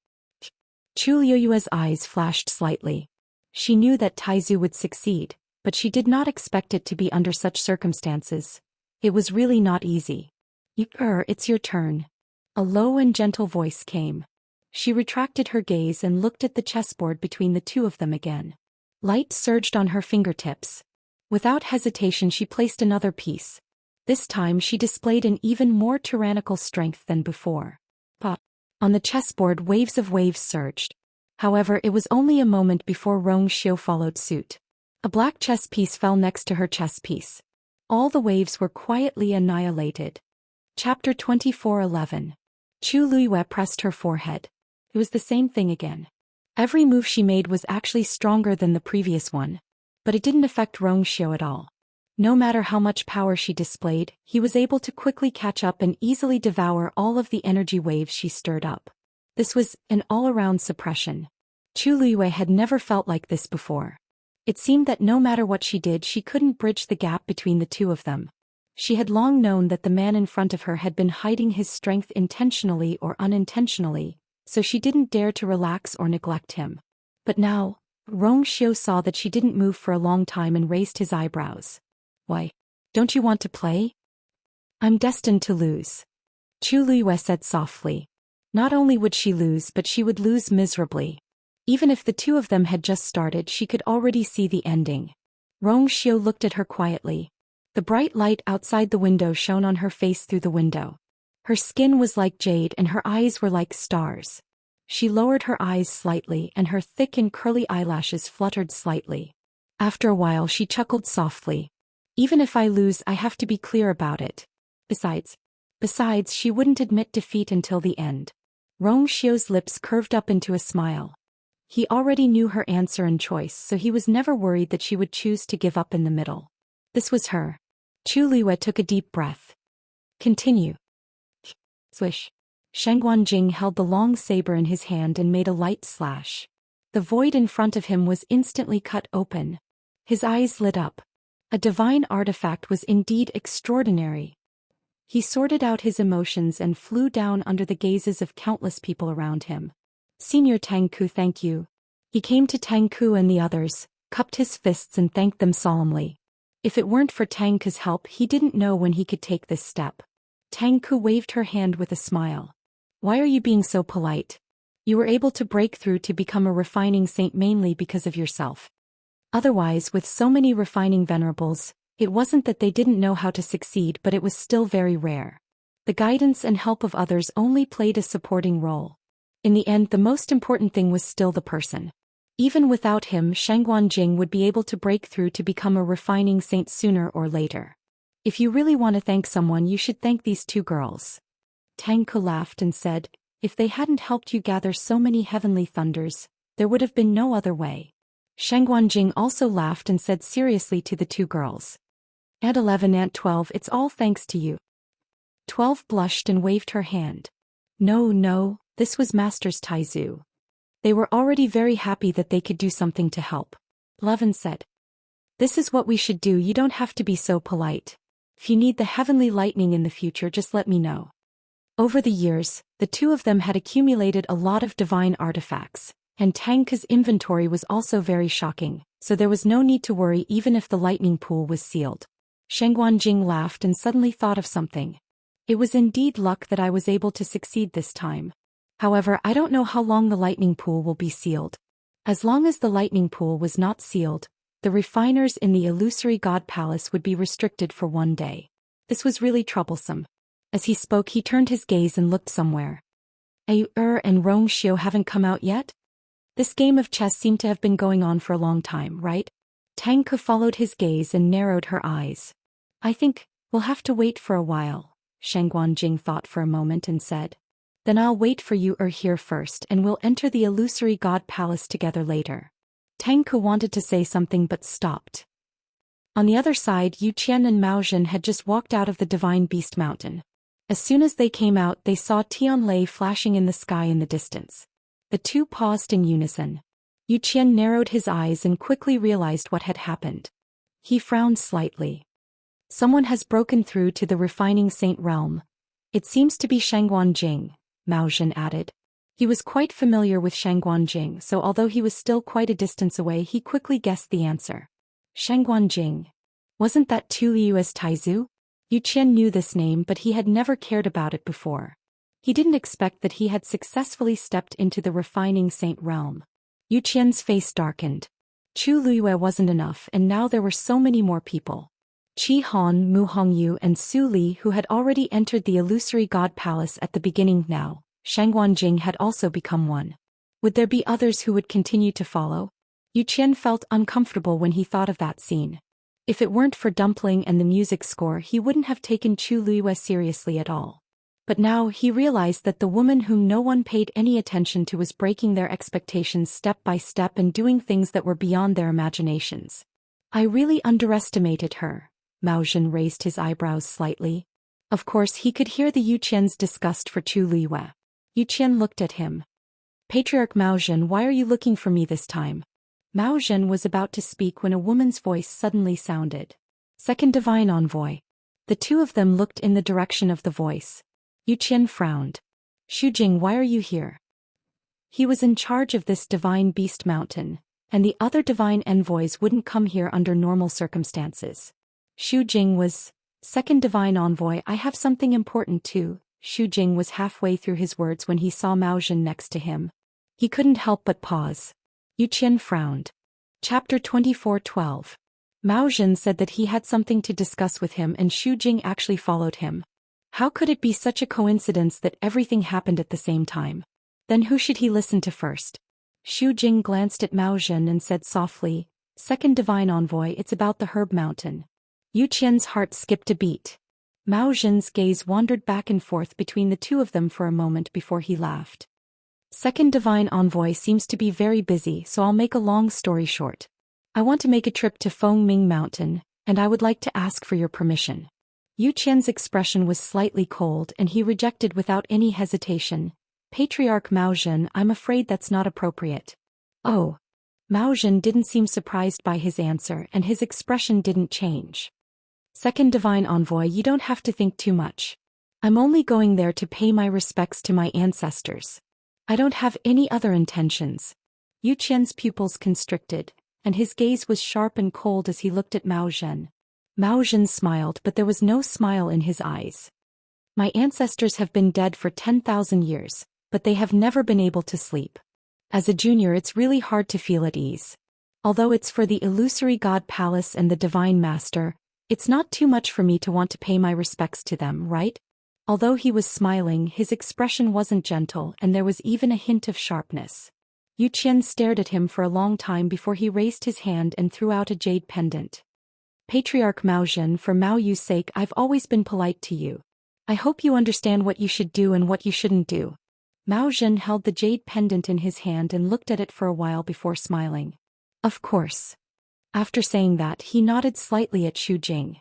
Chu Liuyue's eyes flashed slightly. She knew that Taizu would succeed, but she did not expect it to be under such circumstances. It was really not easy. It's your turn. A low and gentle voice came. She retracted her gaze and looked at the chessboard between the two of them again. Light surged on her fingertips. Without hesitation she placed another piece. This time she displayed an even more tyrannical strength than before. Pop! On the chessboard waves of waves surged. However, it was only a moment before Rong Xiu followed suit. A black chess piece fell next to her chess piece. All the waves were quietly annihilated. Chapter 24:11. Chu Liyue pressed her forehead. It was the same thing again. Every move she made was actually stronger than the previous one. But it didn't affect Rong Xiu at all. No matter how much power she displayed, he was able to quickly catch up and easily devour all of the energy waves she stirred up. This was an all-around suppression. Chu Liyue had never felt like this before. It seemed that no matter what she did, she couldn't bridge the gap between the two of them. She had long known that the man in front of her had been hiding his strength intentionally or unintentionally, so she didn't dare to relax or neglect him. But now, Rong Xiu saw that she didn't move for a long time and raised his eyebrows. Why? Don't you want to play? I'm destined to lose. Chu Liyue said softly. Not only would she lose, but she would lose miserably. Even if the two of them had just started, she could already see the ending. Rong Xiu looked at her quietly. The bright light outside the window shone on her face through the window. Her skin was like jade and her eyes were like stars. She lowered her eyes slightly and her thick and curly eyelashes fluttered slightly. After a while she chuckled softly. Even if I lose, I have to be clear about it. Besides, she wouldn't admit defeat until the end. Rong Xiu's lips curved up into a smile. He already knew her answer and choice, so he was never worried that she would choose to give up in the middle. This was her. Chu Liwei took a deep breath. Continue. Swish. Shangguan held the long saber in his hand and made a light slash. The void in front of him was instantly cut open. His eyes lit up. A divine artifact was indeed extraordinary. He sorted out his emotions and flew down under the gazes of countless people around him. Senior Tang Ku, thank you. He came to Tang Ku and the others, cupped his fists and thanked them solemnly. If it weren't for Tang Ku's help, he didn't know when he could take this step. Tang Ku waved her hand with a smile. Why are you being so polite? You were able to break through to become a refining saint mainly because of yourself. Otherwise, with so many refining venerables, it wasn't that they didn't know how to succeed, but it was still very rare. The guidance and help of others only played a supporting role. In the end, the most important thing was still the person. Even without him, Shangguan would be able to break through to become a refining saint sooner or later. If you really want to thank someone, you should thank these two girls. Tang Ku laughed and said, if they hadn't helped you gather so many heavenly thunders, there would have been no other way. Shangguan also laughed and said seriously to the two girls. At 11 and 12, it's all thanks to you. 12 blushed and waved her hand. No, this was Masters Taizu. They were already very happy that they could do something to help. 11 said. This is what we should do, you don't have to be so polite. If you need the heavenly lightning in the future, just let me know. Over the years, the two of them had accumulated a lot of divine artifacts, and Tang Ku's inventory was also very shocking, so there was no need to worry even if the lightning pool was sealed. Shangguan laughed and suddenly thought of something. It was indeed luck that I was able to succeed this time. However, I don't know how long the lightning pool will be sealed. As long as the lightning pool was not sealed, the refiners in the illusory god palace would be restricted for 1 day. This was really troublesome. As he spoke, he turned his gaze and looked somewhere. Ayu and Rong Xiu haven't come out yet? This game of chess seemed to have been going on for a long time, right? Tang Ku followed his gaze and narrowed her eyes. I think we'll have to wait for a while. Shangguan thought for a moment and said. Then I'll wait for you here first and we'll enter the illusory god palace together later. Tang Ku wanted to say something but stopped. On the other side, Yu Qian and Mao Zhen had just walked out of the Divine Beast Mountain. As soon as they came out, they saw Tianlei flashing in the sky in the distance. The two paused in unison. Yu Qian narrowed his eyes and quickly realized what had happened. He frowned slightly. Someone has broken through to the refining saint realm. It seems to be Shangguan, Mao Zhen added. He was quite familiar with Shangguan, so although he was still quite a distance away, he quickly guessed the answer. Shangguan. Wasn't that Tu Liu's Taizu? Yu Qian knew this name, but he had never cared about it before. He didn't expect that he had successfully stepped into the refining saint realm. Yu Qian's face darkened. Chu Liu wasn't enough, and now there were so many more people. Qi Han, Mu Hongyu and Su Li, who had already entered the illusory god palace at the beginning now, Shangguan had also become one. Would there be others who would continue to follow? Yu Qian felt uncomfortable when he thought of that scene. If it weren't for Dumpling and the music score, he wouldn't have taken Chu Liu seriously at all. But now he realized that the woman whom no one paid any attention to was breaking their expectations step by step and doing things that were beyond their imaginations. I really underestimated her. Mao Zhen raised his eyebrows slightly. Of course, he could hear the Yu Qian's disgust for Chu Liu. Yu Qian looked at him. Patriarch Mao Zhen, why are you looking for me this time? Mao Zhen was about to speak when a woman's voice suddenly sounded. Second Divine Envoy. The two of them looked in the direction of the voice. Yu Qian frowned. Xujing, why are you here? He was in charge of this Divine Beast Mountain, and the other divine envoys wouldn't come here under normal circumstances. Xujing was, Second Divine Envoy, I have something important too. Xujing was halfway through his words when he saw Mao Zhen next to him. He couldn't help but pause. Yu Qian frowned. Chapter 24:12. Mao Zhen said that he had something to discuss with him and Xujing actually followed him. How could it be such a coincidence that everything happened at the same time? Then who should he listen to first? Xujing glanced at Mao Zhen and said softly, Second Divine Envoy, it's about the Herb Mountain. Yu Qian's heart skipped a beat. Mao Zhen's gaze wandered back and forth between the two of them for a moment before he laughed. Second divine envoy seems to be very busy, so I'll make a long story short. I want to make a trip to Fengming Mountain, and I would like to ask for your permission. Yu Qian's expression was slightly cold and he rejected without any hesitation. Patriarch Mao Zhen, I'm afraid that's not appropriate. Oh. Mao Zhen didn't seem surprised by his answer and his expression didn't change. Second divine envoy, you don't have to think too much. I'm only going there to pay my respects to my ancestors. I don't have any other intentions. Yu Qian's pupils constricted, and his gaze was sharp and cold as he looked at Mao Zhen. Mao Zhen smiled, but there was no smile in his eyes. My ancestors have been dead for 10,000 years, but they have never been able to sleep. As a junior, it's really hard to feel at ease. Although it's for the illusory god palace and the divine master, it's not too much for me to want to pay my respects to them, right? Although he was smiling, his expression wasn't gentle and there was even a hint of sharpness. Yu Qian stared at him for a long time before he raised his hand and threw out a jade pendant. Patriarch Mao Zhen, for Mao Yu's sake, I've always been polite to you. I hope you understand what you should do and what you shouldn't do. Mao Zhen held the jade pendant in his hand and looked at it for a while before smiling. Of course. After saying that, he nodded slightly at Xu Jing.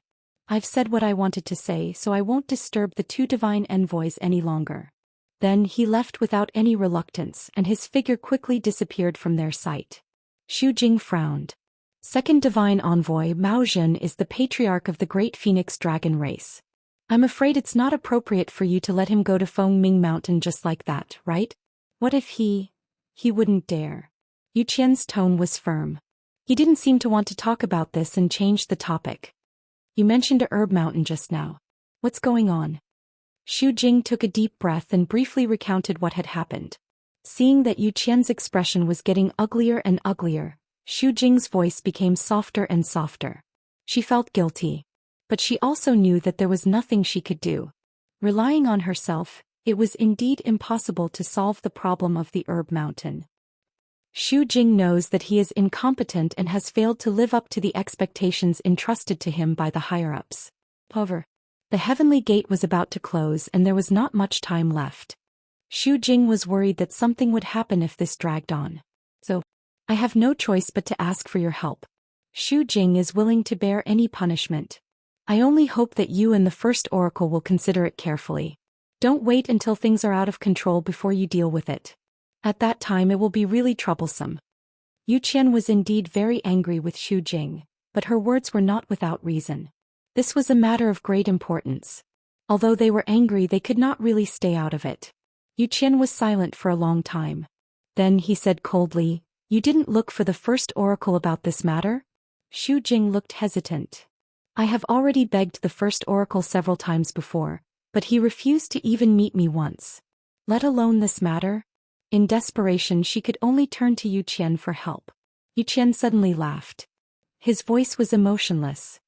I've said what I wanted to say, so I won't disturb the two divine envoys any longer. Then he left without any reluctance and his figure quickly disappeared from their sight. Xu Jing frowned. Second divine envoy Mao Zhen is the patriarch of the great phoenix dragon race. I'm afraid it's not appropriate for you to let him go to Fengming Mountain just like that, right? What if he wouldn't dare. Yu Qian's tone was firm. He didn't seem to want to talk about this and changed the topic. You mentioned a herb mountain just now. What's going on? Xu Jing took a deep breath and briefly recounted what had happened. Seeing that Yu Qian's expression was getting uglier and uglier, Xu Jing's voice became softer and softer. She felt guilty. But she also knew that there was nothing she could do. Relying on herself, it was indeed impossible to solve the problem of the herb mountain. Xu Jing knows that he is incompetent and has failed to live up to the expectations entrusted to him by the higher-ups. However, the heavenly gate was about to close and there was not much time left. Xu Jing was worried that something would happen if this dragged on. So, I have no choice but to ask for your help. Xu Jing is willing to bear any punishment. I only hope that you and the first oracle will consider it carefully. Don't wait until things are out of control before you deal with it. At that time it will be really troublesome. Yu Qian was indeed very angry with Xu Jing, but her words were not without reason. This was a matter of great importance. Although they were angry, they could not really stay out of it. Yu Qian was silent for a long time. Then he said coldly, "You didn't look for the first oracle about this matter?" Xu Jing looked hesitant. "I have already begged the first oracle several times before, but he refused to even meet me once. Let alone this matter?" In desperation she could only turn to Yu Qian for help. Yu Qian suddenly laughed. His voice was emotionless.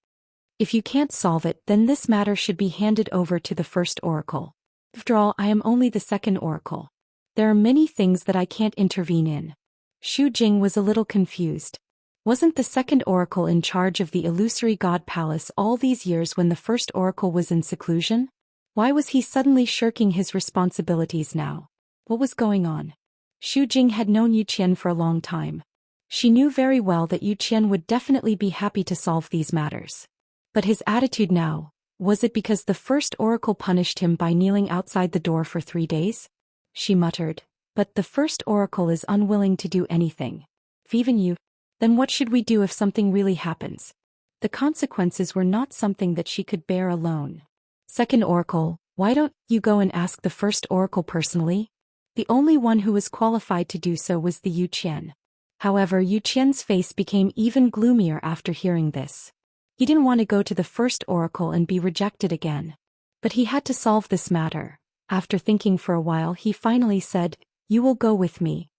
"If you can't solve it, then this matter should be handed over to the first oracle. After all, I am only the second oracle. There are many things that I can't intervene in." Xu Jing was a little confused. Wasn't the second oracle in charge of the illusory god palace all these years when the first oracle was in seclusion? Why was he suddenly shirking his responsibilities now? What was going on? Xu Jing had known Yu Qian for a long time. She knew very well that Yu Qian would definitely be happy to solve these matters. But his attitude now, was it because the first oracle punished him by kneeling outside the door for 3 days? She muttered, "But the first oracle is unwilling to do anything. If even you, then what should we do if something really happens?" The consequences were not something that she could bear alone. "Second oracle, why don't you go and ask the first oracle personally?" The only one who was qualified to do so was the Yu Qian. However, Yu Qian's face became even gloomier after hearing this. He didn't want to go to the first oracle and be rejected again. But he had to solve this matter. After thinking for a while, he finally said, "You will go with me."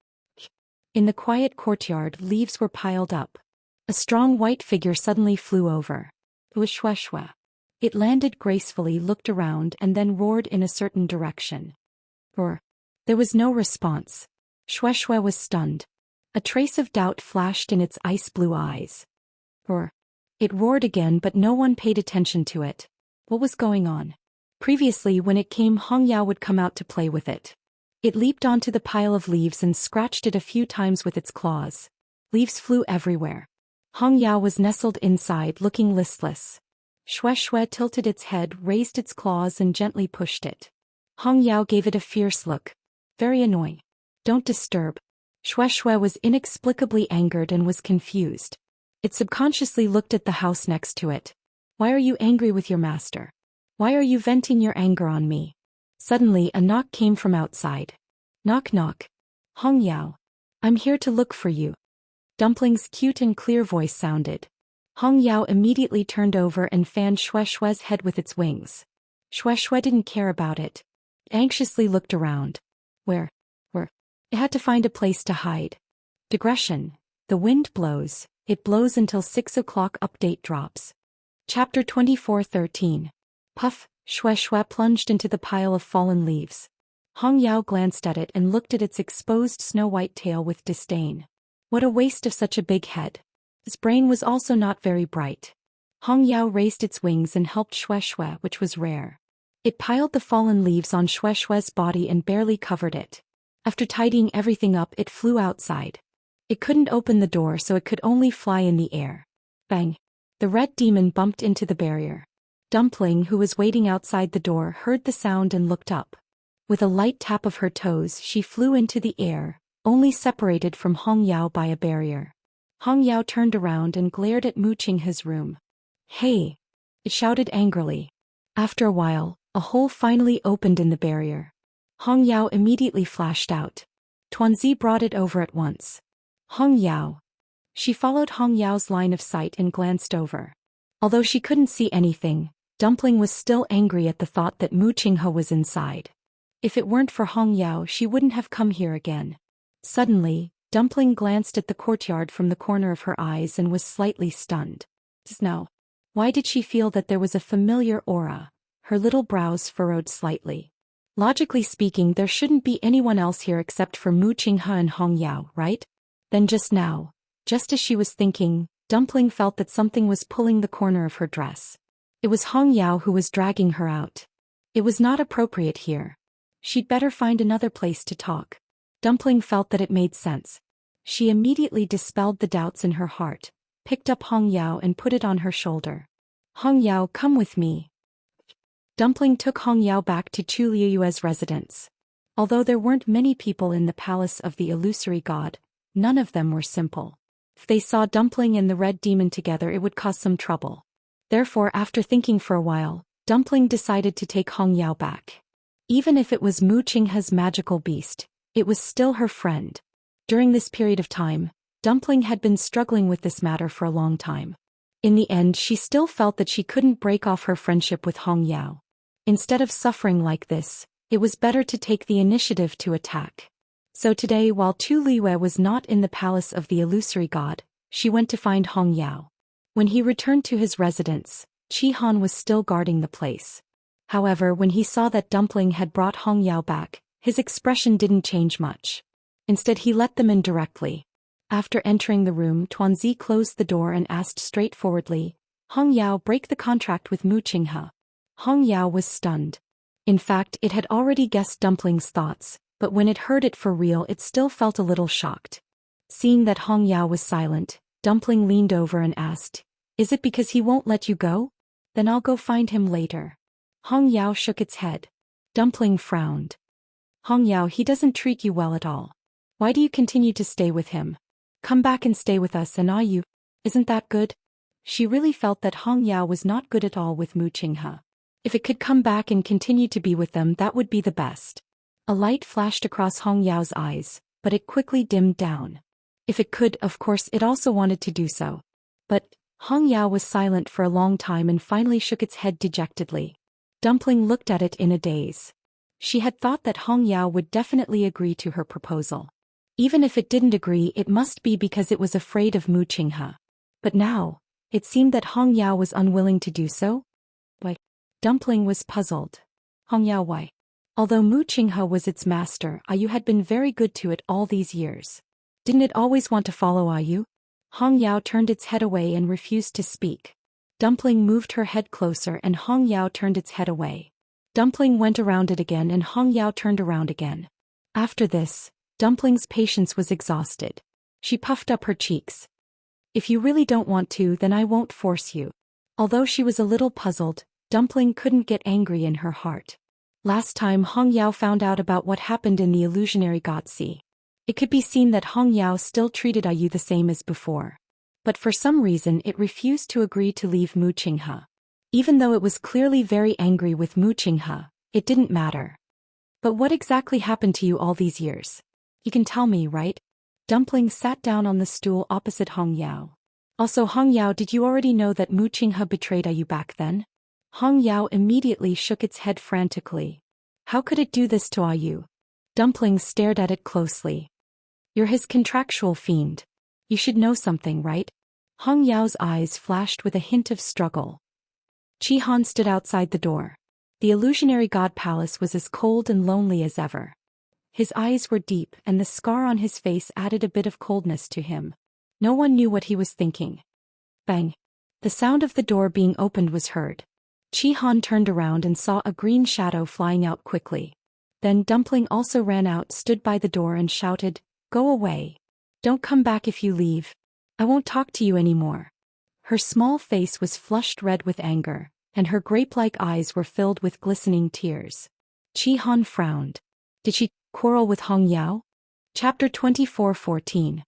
In the quiet courtyard, leaves were piled up. A strong white figure suddenly flew over. Wuxia. It landed gracefully, looked around, and then roared in a certain direction. Roar. There was no response. Shueshue was stunned. A trace of doubt flashed in its ice-blue eyes. Roar. It roared again, but no one paid attention to it. What was going on? Previously, when it came, Hongyao would come out to play with it. It leaped onto the pile of leaves and scratched it a few times with its claws. Leaves flew everywhere. Hong Yao was nestled inside, looking listless. Xue Xue tilted its head, raised its claws and gently pushed it. Hong Yao gave it a fierce look. Very annoying. Don't disturb. Xue Xue was inexplicably angered and was confused. It subconsciously looked at the house next to it. Why are you angry with your master? Why are you venting your anger on me? Suddenly a knock came from outside. Knock knock. Hong Yao. I'm here to look for you. Dumpling's cute and clear voice sounded. Hong Yao immediately turned over and fanned Xue Xue's head with its wings. Xue Xue didn't care about it. It anxiously looked around. Where? It had to find a place to hide. Digression. The wind blows. It blows until 6 o'clock update drops. Chapter 24:13. Puff. Xue Xue plunged into the pile of fallen leaves. Hong Yao glanced at it and looked at its exposed snow-white tail with disdain. What a waste of such a big head. Its brain was also not very bright. Hong Yao raised its wings and helped Xue Xue, which was rare. It piled the fallen leaves on Xue Xue's body and barely covered it. After tidying everything up, it flew outside. It couldn't open the door, so it could only fly in the air. Bang! The red demon bumped into the barrier. Dumpling, who was waiting outside the door, heard the sound and looked up. With a light tap of her toes, she flew into the air, only separated from Hong Yao by a barrier. Hong Yao turned around and glared at Mu Qinghe's room. Hey! It shouted angrily. After a while, a hole finally opened in the barrier. Hong Yao immediately flashed out. Tuanzi brought it over at once. Hong Yao. She followed Hong Yao's line of sight and glanced over. Although she couldn't see anything, Dumpling was still angry at the thought that Mu Qinghe was inside. If it weren't for Hong Yao, she wouldn't have come here again. Suddenly, Dumpling glanced at the courtyard from the corner of her eyes and was slightly stunned. Now, why did she feel that there was a familiar aura? Her little brows furrowed slightly. Logically speaking, there shouldn't be anyone else here except for Mu Qinghe and Hong Yao, right? Then just now, just as she was thinking, Dumpling felt that something was pulling the corner of her dress. It was Hong Yao who was dragging her out. It was not appropriate here. She'd better find another place to talk. Dumpling felt that it made sense. She immediately dispelled the doubts in her heart, picked up Hong Yao and put it on her shoulder. Hong Yao, come with me. Dumpling took Hong Yao back to Chu Liuyue's residence. Although there weren't many people in the palace of the illusory god, none of them were simple. If they saw Dumpling and the red demon together, it would cause some trouble. Therefore, after thinking for a while, Dumpling decided to take Hong Yao back. Even if it was Mu Qinghe's magical beast, it was still her friend. During this period of time, Dumpling had been struggling with this matter for a long time. In the end, she still felt that she couldn't break off her friendship with Hong Yao. Instead of suffering like this, it was better to take the initiative to attack. So today, while Tu Liyue was not in the palace of the illusory god, she went to find Hong Yao. When he returned to his residence, Qi Han was still guarding the place. However, when he saw that Dumpling had brought Hong Yao back, his expression didn't change much. Instead, he let them in directly. After entering the room, Tuanzi closed the door and asked straightforwardly, Hong Yao, break the contract with Mu Qinghe. Hong Yao was stunned. In fact, it had already guessed Dumpling's thoughts, but when it heard it for real, it still felt a little shocked. Seeing that Hong Yao was silent, Dumpling leaned over and asked, is it because he won't let you go? Then I'll go find him later. Hong Yao shook its head. Dumpling frowned. Hong Yao, he doesn't treat you well at all. Why do you continue to stay with him? Come back and stay with us and you. Isn't that good? She really felt that Hong Yao was not good at all with Mu Qinghe. If it could come back and continue to be with them, that would be the best. A light flashed across Hong Yao's eyes, but it quickly dimmed down. If it could, of course, it also wanted to do so. But Hong Yao was silent for a long time and finally shook its head dejectedly. Dumpling looked at it in a daze. She had thought that Hong Yao would definitely agree to her proposal. Even if it didn't agree, it must be because it was afraid of Mu Qinghe. But now, it seemed that Hong Yao was unwilling to do so. Why? Dumpling was puzzled. Hong Yao, why? Although Mu Qinghe was its master, you had been very good to it all these years. Didn't it always want to follow you? Hong Yao turned its head away and refused to speak. Dumpling moved her head closer and Hong Yao turned its head away. Dumpling went around it again and Hong Yao turned around again. After this, Dumpling's patience was exhausted. She puffed up her cheeks. If you really don't want to, then I won't force you. Although she was a little puzzled, Dumpling couldn't get angry in her heart. Last time Hong Yao found out about what happened in the illusionary God Sea, it could be seen that Hong Yao still treated Ayu the same as before. But for some reason it refused to agree to leave Mu Qinghe. Even though it was clearly very angry with Mu Qinghe, it didn't matter. But what exactly happened to you all these years? You can tell me, right? Dumpling sat down on the stool opposite Hong Yao. Also, Hong Yao, did you already know that Mu Qinghe betrayed Ayu back then? Hong Yao immediately shook its head frantically. How could it do this to Ayu? Dumpling stared at it closely. You're his contractual fiend. You should know something, right? Hong Yao's eyes flashed with a hint of struggle. Qi Han stood outside the door. The illusionary god palace was as cold and lonely as ever. His eyes were deep, and the scar on his face added a bit of coldness to him. No one knew what he was thinking. Bang! The sound of the door being opened was heard. Qi Han turned around and saw a green shadow flying out quickly. Then Dumpling also ran out, stood by the door and shouted, "Go away. Don't come back if you leave. I won't talk to you anymore." Her small face was flushed red with anger, and her grape-like eyes were filled with glistening tears. Qi Han frowned. Did she quarrel with Hong Yao? Chapter 24:14.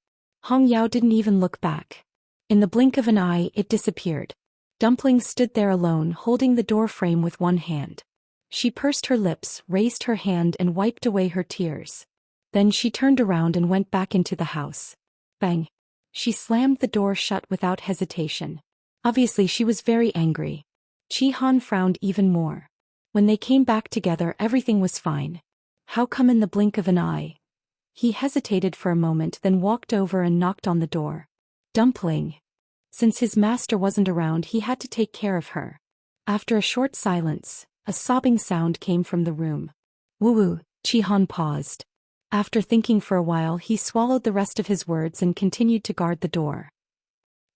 Hong Yao didn't even look back. In the blink of an eye, it disappeared. Dumpling stood there alone, holding the door frame with one hand. She pursed her lips, raised her hand and wiped away her tears. Then she turned around and went back into the house. Bang! She slammed the door shut without hesitation. Obviously she was very angry. Qi Han frowned even more. When they came back together, everything was fine. How come in the blink of an eye? He hesitated for a moment, then walked over and knocked on the door. Dumpling. Since his master wasn't around, he had to take care of her. After a short silence, a sobbing sound came from the room. Woo-woo, Qi Han paused. After thinking for a while, he swallowed the rest of his words and continued to guard the door.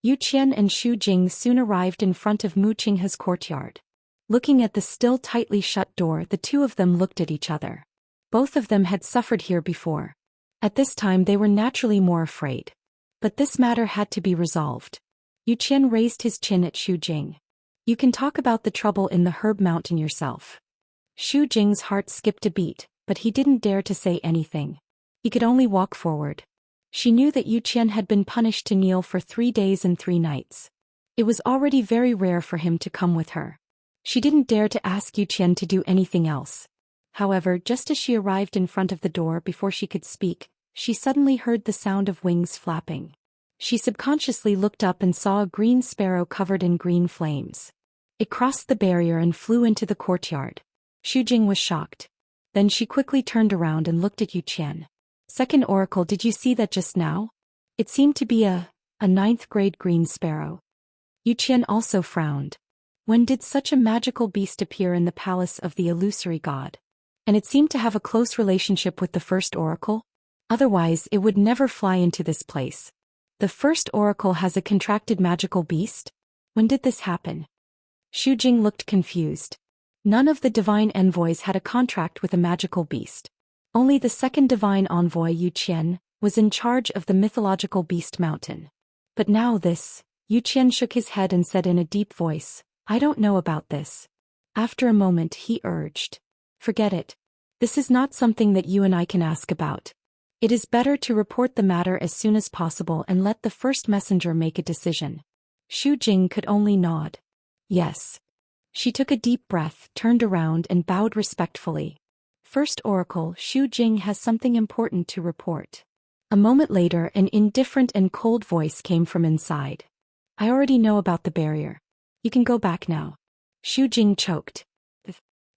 Yu Qian and Xu Jing soon arrived in front of Mu Qinghe's courtyard. Looking at the still tightly shut door, the two of them looked at each other. Both of them had suffered here before. At this time they were naturally more afraid. But this matter had to be resolved. Yu Qian raised his chin at Xu Jing. You can talk about the trouble in the herb mountain yourself. Xu Jing's heart skipped a beat, but he didn't dare to say anything. He could only walk forward. She knew that Yu Qian had been punished to kneel for 3 days and 3 nights. It was already very rare for him to come with her. She didn't dare to ask Yu Qian to do anything else. However, just as she arrived in front of the door, before she could speak, she suddenly heard the sound of wings flapping. She subconsciously looked up and saw a green sparrow covered in green flames. It crossed the barrier and flew into the courtyard. Xu Jing was shocked. Then she quickly turned around and looked at Yu Qian. Second Oracle, did you see that just now? It seemed to be a 9th grade green sparrow. Yu Qian also frowned. When did such a magical beast appear in the palace of the illusory god? And it seemed to have a close relationship with the first oracle? Otherwise, it would never fly into this place. The first oracle has a contracted magical beast? When did this happen? Xu Jing looked confused. None of the divine envoys had a contract with a magical beast. Only the second divine envoy, Yu Qian, was in charge of the mythological beast mountain. But now this, Yu Qian shook his head and said in a deep voice, I don't know about this. After a moment he urged. Forget it. This is not something that you and I can ask about. It is better to report the matter as soon as possible and let the first messenger make a decision. Xu Jing could only nod. Yes. She took a deep breath, turned around and bowed respectfully. First Oracle, Xu Jing has something important to report. A moment later, an indifferent and cold voice came from inside. I already know about the barrier. You can go back now. Xu Jing choked.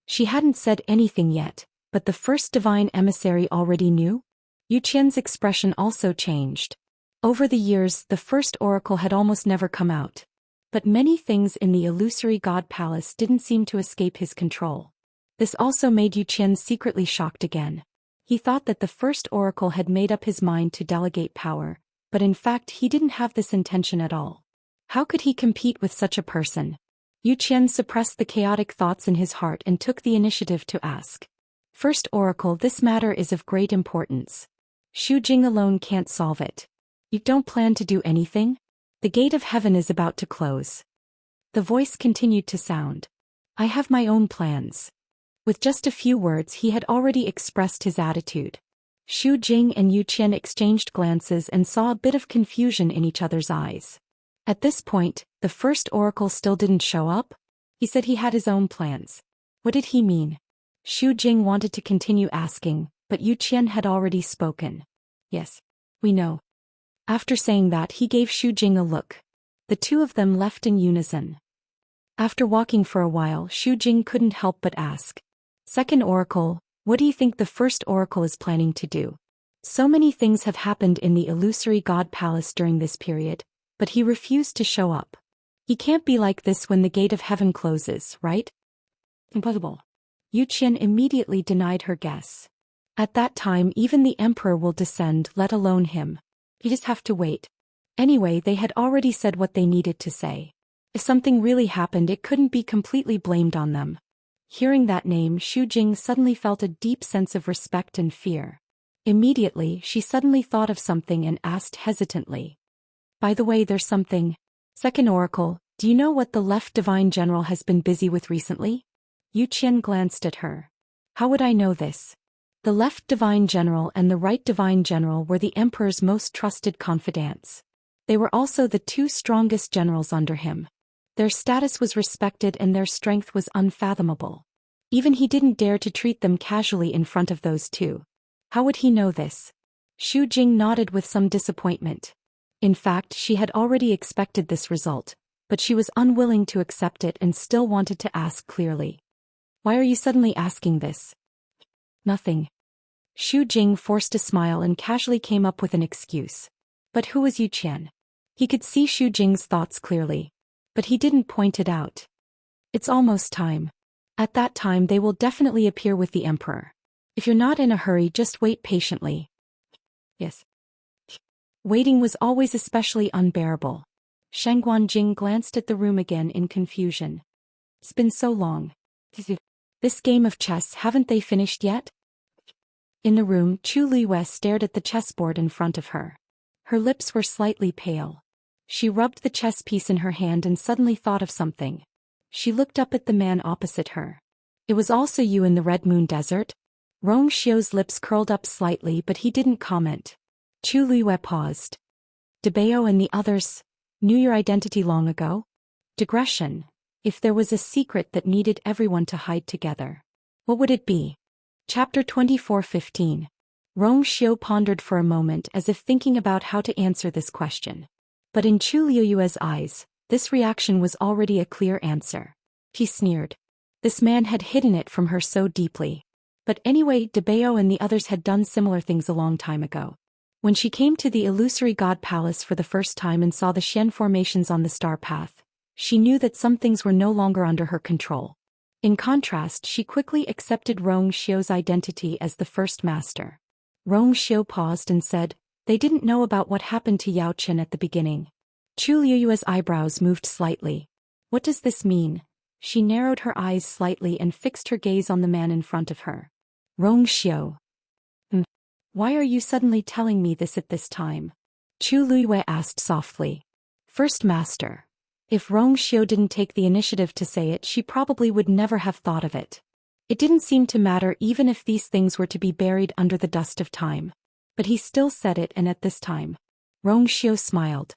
She hadn't said anything yet, but the first divine emissary already knew? Yu Qian's expression also changed. Over the years, the first oracle had almost never come out. But many things in the illusory god palace didn't seem to escape his control. This also made Yu Qian secretly shocked again. He thought that the first oracle had made up his mind to delegate power, but in fact he didn't have this intention at all. How could he compete with such a person? Yu Qian suppressed the chaotic thoughts in his heart and took the initiative to ask. First oracle, this matter is of great importance. Xu Jing alone can't solve it. You don't plan to do anything? The gate of heaven is about to close. The voice continued to sound. I have my own plans. With just a few words he had already expressed his attitude. Xu Jing and Yu Qian exchanged glances and saw a bit of confusion in each other's eyes. At this point, the first oracle still didn't show up? He said he had his own plans. What did he mean? Xu Jing wanted to continue asking, but Yu Qian had already spoken. Yes, we know. After saying that he gave Xu Jing a look. The two of them left in unison. After walking for a while, Xu Jing couldn't help but ask. Second oracle, what do you think the first oracle is planning to do? So many things have happened in the illusory god palace during this period, but he refused to show up. He can't be like this when the gate of heaven closes, right? Impossible. Yu Qian immediately denied her guess. At that time even the emperor will descend, let alone him. You just have to wait. Anyway, they had already said what they needed to say. If something really happened, it couldn't be completely blamed on them. Hearing that name, Xu Jing suddenly felt a deep sense of respect and fear. Immediately, she suddenly thought of something and asked hesitantly. By the way, there's something. Second oracle, do you know what the left divine general has been busy with recently? Yu Qian glanced at her. How would I know this? The left divine general and the right divine general were the emperor's most trusted confidants. They were also the two strongest generals under him. Their status was respected and their strength was unfathomable. Even he didn't dare to treat them casually in front of those two. How would he know this? Xu Jing nodded with some disappointment. In fact, she had already expected this result, but she was unwilling to accept it and still wanted to ask clearly. Why are you suddenly asking this? Nothing. Xu Jing forced a smile and casually came up with an excuse. But who was Yu Qian? He could see Xu Jing's thoughts clearly. But he didn't point it out. It's almost time. At that time they will definitely appear with the emperor. If you're not in a hurry, just wait patiently. Yes. Waiting was always especially unbearable. Shangguan Jing glanced at the room again in confusion. It's been so long. This game of chess, haven't they finished yet? In the room, Chu Liwei stared at the chessboard in front of her. Her lips were slightly pale. She rubbed the chess piece in her hand and suddenly thought of something. She looked up at the man opposite her. It was also you in the Red Moon Desert? Rong Xiu's lips curled up slightly, but he didn't comment. Chu Liwei paused. Dabeo and the others knew your identity long ago? Digression. If there was a secret that needed everyone to hide together, what would it be? Chapter 24:15. Rong Xiu pondered for a moment as if thinking about how to answer this question. But in Chu Liuyue's eyes, this reaction was already a clear answer. He sneered. This man had hidden it from her so deeply. But anyway, Dabeo and the others had done similar things a long time ago. When she came to the illusory god palace for the first time and saw the Xian formations on the star path, she knew that some things were no longer under her control. In contrast, she quickly accepted Rong Xiu's identity as the first master. Rong Xiu paused and said, they didn't know about what happened to Yao Chen at the beginning. Chu Liuyue's eyebrows moved slightly. What does this mean? She narrowed her eyes slightly and fixed her gaze on the man in front of her. Rong Xiu. Why are you suddenly telling me this at this time? Chu Liuyue asked softly. First master. If Rong Xiu didn't take the initiative to say it, she probably would never have thought of it. It didn't seem to matter even if these things were to be buried under the dust of time. But he still said it, and at this time. Rong Xiu smiled.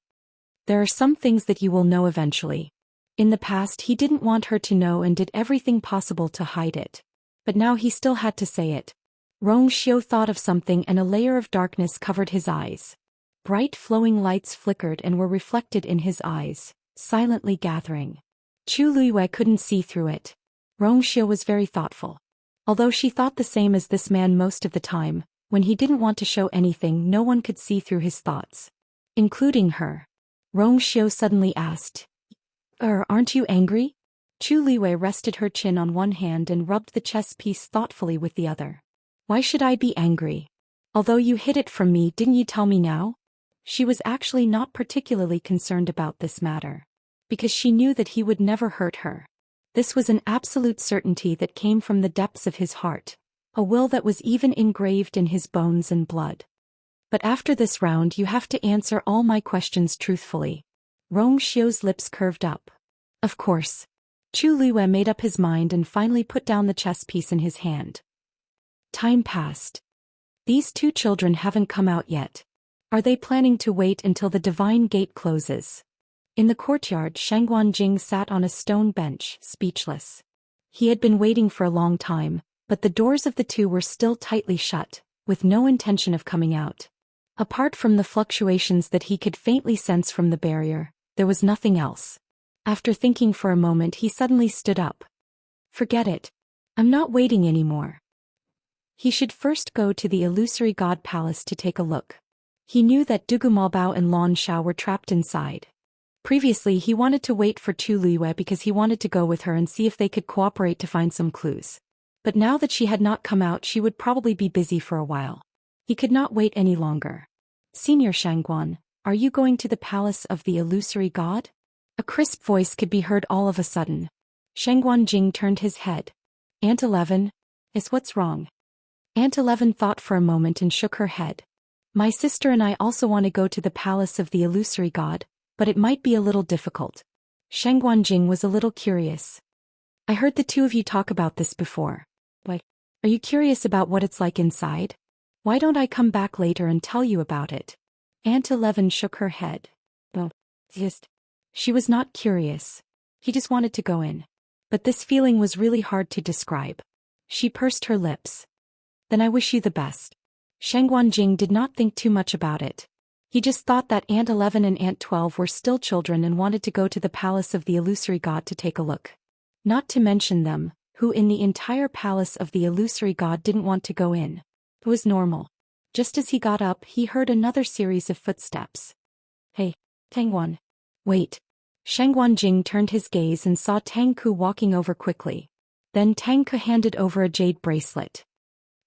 There are some things that you will know eventually. In the past he didn't want her to know and did everything possible to hide it. But now he still had to say it. Rong Xiu thought of something and a layer of darkness covered his eyes. Bright flowing lights flickered and were reflected in his eyes, silently gathering. Chu Liuyue couldn't see through it. Rong Xiu was very thoughtful. Although she thought the same as this man most of the time, when he didn't want to show anything, no one could see through his thoughts. Including her. Rong Xiu suddenly asked. Aren't you angry? Chu Liwei rested her chin on one hand and rubbed the chess piece thoughtfully with the other. Why should I be angry? Although you hid it from me, didn't you tell me now? She was actually not particularly concerned about this matter. Because she knew that he would never hurt her. This was an absolute certainty that came from the depths of his heart. a will that was even engraved in his bones and blood. But after this round you have to answer all my questions truthfully. Rong Xiu's lips curved up. Of course. Chu Liwei made up his mind and finally put down the chess piece in his hand. Time passed. These two children haven't come out yet. Are they planning to wait until the divine gate closes? In the courtyard, Shangguanjing sat on a stone bench, speechless. He had been waiting for a long time, but the doors of the two were still tightly shut, with no intention of coming out. Apart from the fluctuations that he could faintly sense from the barrier, there was nothing else. After thinking for a moment, he suddenly stood up. Forget it. I'm not waiting anymore. He should first go to the illusory god palace to take a look. He knew that Dugu Malbao and Lan Shao were trapped inside. Previously he wanted to wait for Chu Liwei because he wanted to go with her and see if they could cooperate to find some clues. But now that she had not come out, she would probably be busy for a while. He could not wait any longer. Senior Shangguan, are you going to the palace of the illusory god? A crisp voice could be heard all of a sudden. Shangguanjing turned his head. Aunt 11? Is what's wrong? Aunt 11 thought for a moment and shook her head. My sister and I also want to go to the palace of the illusory god, but it might be a little difficult. Shangguanjing was a little curious. I heard the two of you talk about this before. Why? Are you curious about what it's like inside? Why don't I come back later and tell you about it? Aunt 11 shook her head. Well, she was not curious. He just wanted to go in. But this feeling was really hard to describe. She pursed her lips. Then I wish you the best. Shangguanjing did not think too much about it. He just thought that Aunt 11 and Aunt 12 were still children and wanted to go to the palace of the illusory god to take a look. Not to mention them, who in the entire palace of the illusory god didn't want to go in. It was normal. Just as he got up, he heard another series of footsteps. Hey, Tangguan. Wait. Shangguanjing turned his gaze and saw Tang Ku walking over quickly. Then Tang Ku handed over a jade bracelet.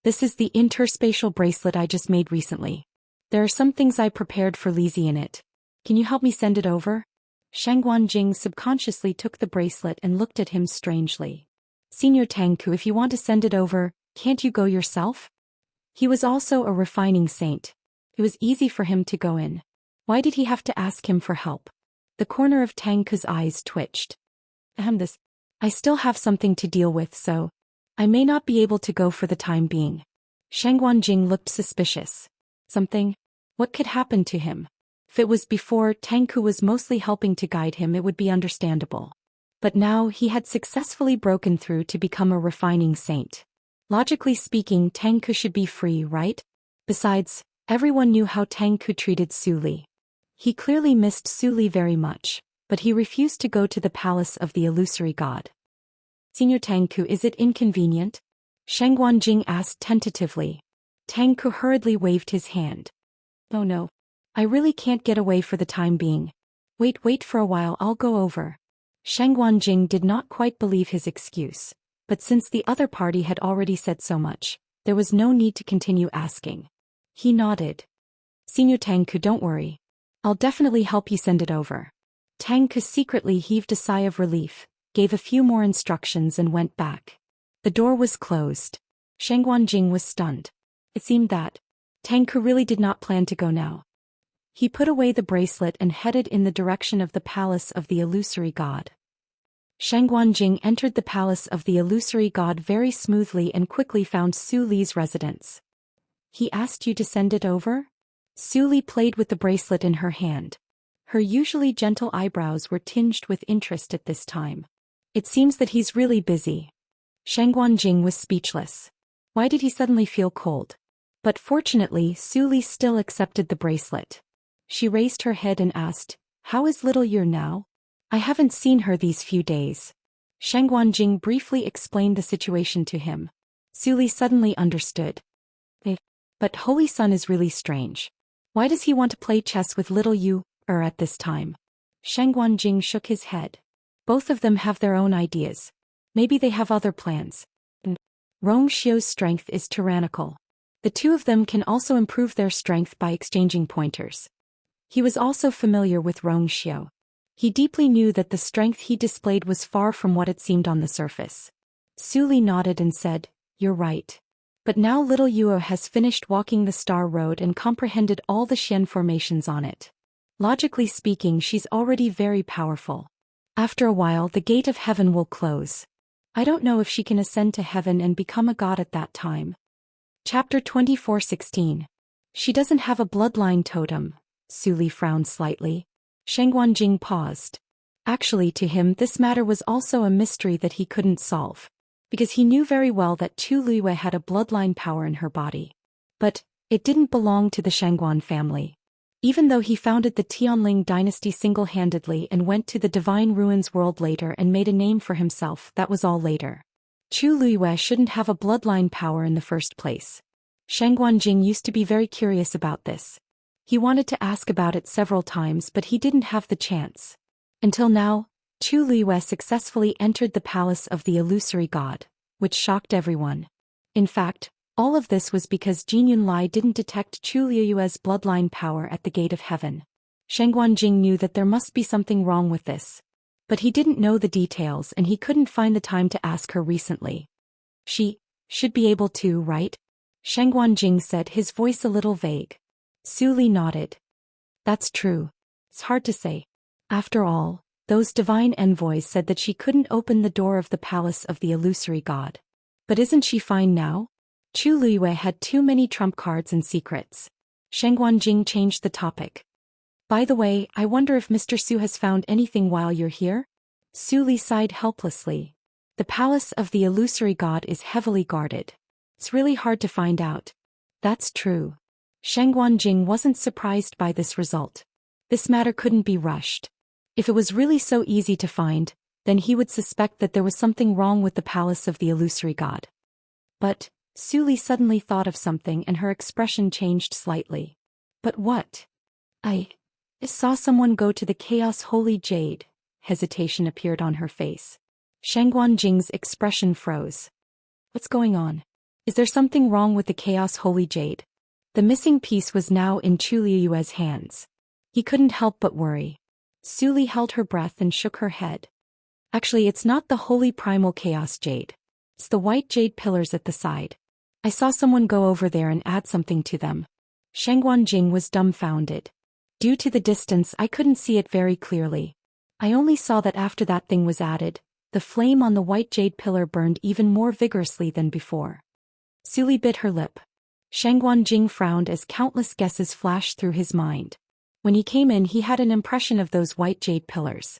This is the interspatial bracelet I just made recently. There are some things I prepared for Lizzie in it. Can you help me send it over? Shangguanjing subconsciously took the bracelet and looked at him strangely. Senior Tang Ku, if you want to send it over, can't you go yourself? He was also a refining saint. It was easy for him to go in. Why did he have to ask him for help? The corner of Tang Ku's eyes twitched. I still have something to deal with, so I may not be able to go for the time being. Shangguanjing looked suspicious. Something? What could happen to him? If it was before, Tang Ku was mostly helping to guide him, it would be understandable. But now he had successfully broken through to become a refining saint. Logically speaking, Tang Ku should be free, right? Besides, everyone knew how Tang Ku treated Su Li. He clearly missed Su Li very much, but he refused to go to the palace of the illusory god. Senior Tang Ku, is it inconvenient? Shangguanjing asked tentatively. Tang Ku hurriedly waved his hand. Oh no. I really can't get away for the time being. Wait for a while, I'll go over. Shangguanjing did not quite believe his excuse, but since the other party had already said so much, there was no need to continue asking. He nodded. Senior Tang Ku, don't worry. I'll definitely help you send it over. Tang Ku secretly heaved a sigh of relief, gave a few more instructions and went back. The door was closed. Shangguanjing was stunned. It seemed that Tang Ku really did not plan to go now. He put away the bracelet and headed in the direction of the palace of the illusory god. Shangguanjing entered the palace of the illusory god very smoothly and quickly found Su Li's residence. He asked you to send it over? Su Li played with the bracelet in her hand. Her usually gentle eyebrows were tinged with interest at this time. It seems that he's really busy. Shangguanjing was speechless. Why did he suddenly feel cold? But fortunately, Su Li still accepted the bracelet. She raised her head and asked, how is little Yer now? I haven't seen her these few days. Shangguanjing briefly explained the situation to him. Su Li suddenly understood. But Holy Sun is really strange. Why does he want to play chess with little Yu at this time? Shangguanjing shook his head. Both of them have their own ideas. Maybe they have other plans. Rong Xiu's strength is tyrannical. The two of them can also improve their strength by exchanging pointers. He was also familiar with Rong Xiu. He deeply knew that the strength he displayed was far from what it seemed on the surface. Su Li nodded and said, you're right. But now little Yuo has finished walking the Star Road and comprehended all the Xian formations on it. Logically speaking, she's already very powerful. After a while, the gate of heaven will close. I don't know if she can ascend to heaven and become a god at that time. Chapter 24:16. She doesn't have a bloodline totem. Su Li frowned slightly. Sheng Wanjing paused. Actually, to him, this matter was also a mystery that he couldn't solve, because he knew very well that Chu Liwei had a bloodline power in her body. But it didn't belong to the Shangguan family. Even though he founded the Tianling dynasty single-handedly and went to the Divine Ruins world later and made a name for himself, that was all later. Chu Liwei shouldn't have a bloodline power in the first place. Sheng Wanjing used to be very curious about this. He wanted to ask about it several times, but he didn't have the chance. Until now, Chu Liwei successfully entered the palace of the illusory god, which shocked everyone. In fact, all of this was because Jin Yunlai didn't detect Chu Liu's bloodline power at the gate of heaven. Sheng Wanjing knew that there must be something wrong with this. But he didn't know the details and he couldn't find the time to ask her recently. She should be able to, right? Sheng Wanjing said, his voice a little vague. Su Li nodded. That's true. It's hard to say. After all, those divine envoys said that she couldn't open the door of the palace of the illusory god. But isn't she fine now? Chu Liwei had too many trump cards and secrets. Sheng Wanjing changed the topic. By the way, I wonder if Mr. Su has found anything while you're here? Su Li sighed helplessly. The palace of the illusory god is heavily guarded. It's really hard to find out. That's true. Sheng Wanjing wasn't surprised by this result. This matter couldn't be rushed. If it was really so easy to find, then he would suspect that there was something wrong with the palace of the illusory god. But Su Li suddenly thought of something and her expression changed slightly. But what? I saw someone go to the Chaos Holy Jade. Hesitation appeared on her face. Sheng Wanjing's expression froze. What's going on? Is there something wrong with the Chaos Holy Jade? The missing piece was now in Chu Liu's hands. He couldn't help but worry. Su Li held her breath and shook her head. Actually, it's not the Holy Primal Chaos Jade. It's the white jade pillars at the side. I saw someone go over there and add something to them. Sheng Wanjing was dumbfounded. Due to the distance, I couldn't see it very clearly. I only saw that after that thing was added, the flame on the white jade pillar burned even more vigorously than before. Su Li bit her lip. Sheng Wanjing frowned as countless guesses flashed through his mind. When he came in, he had an impression of those white jade pillars.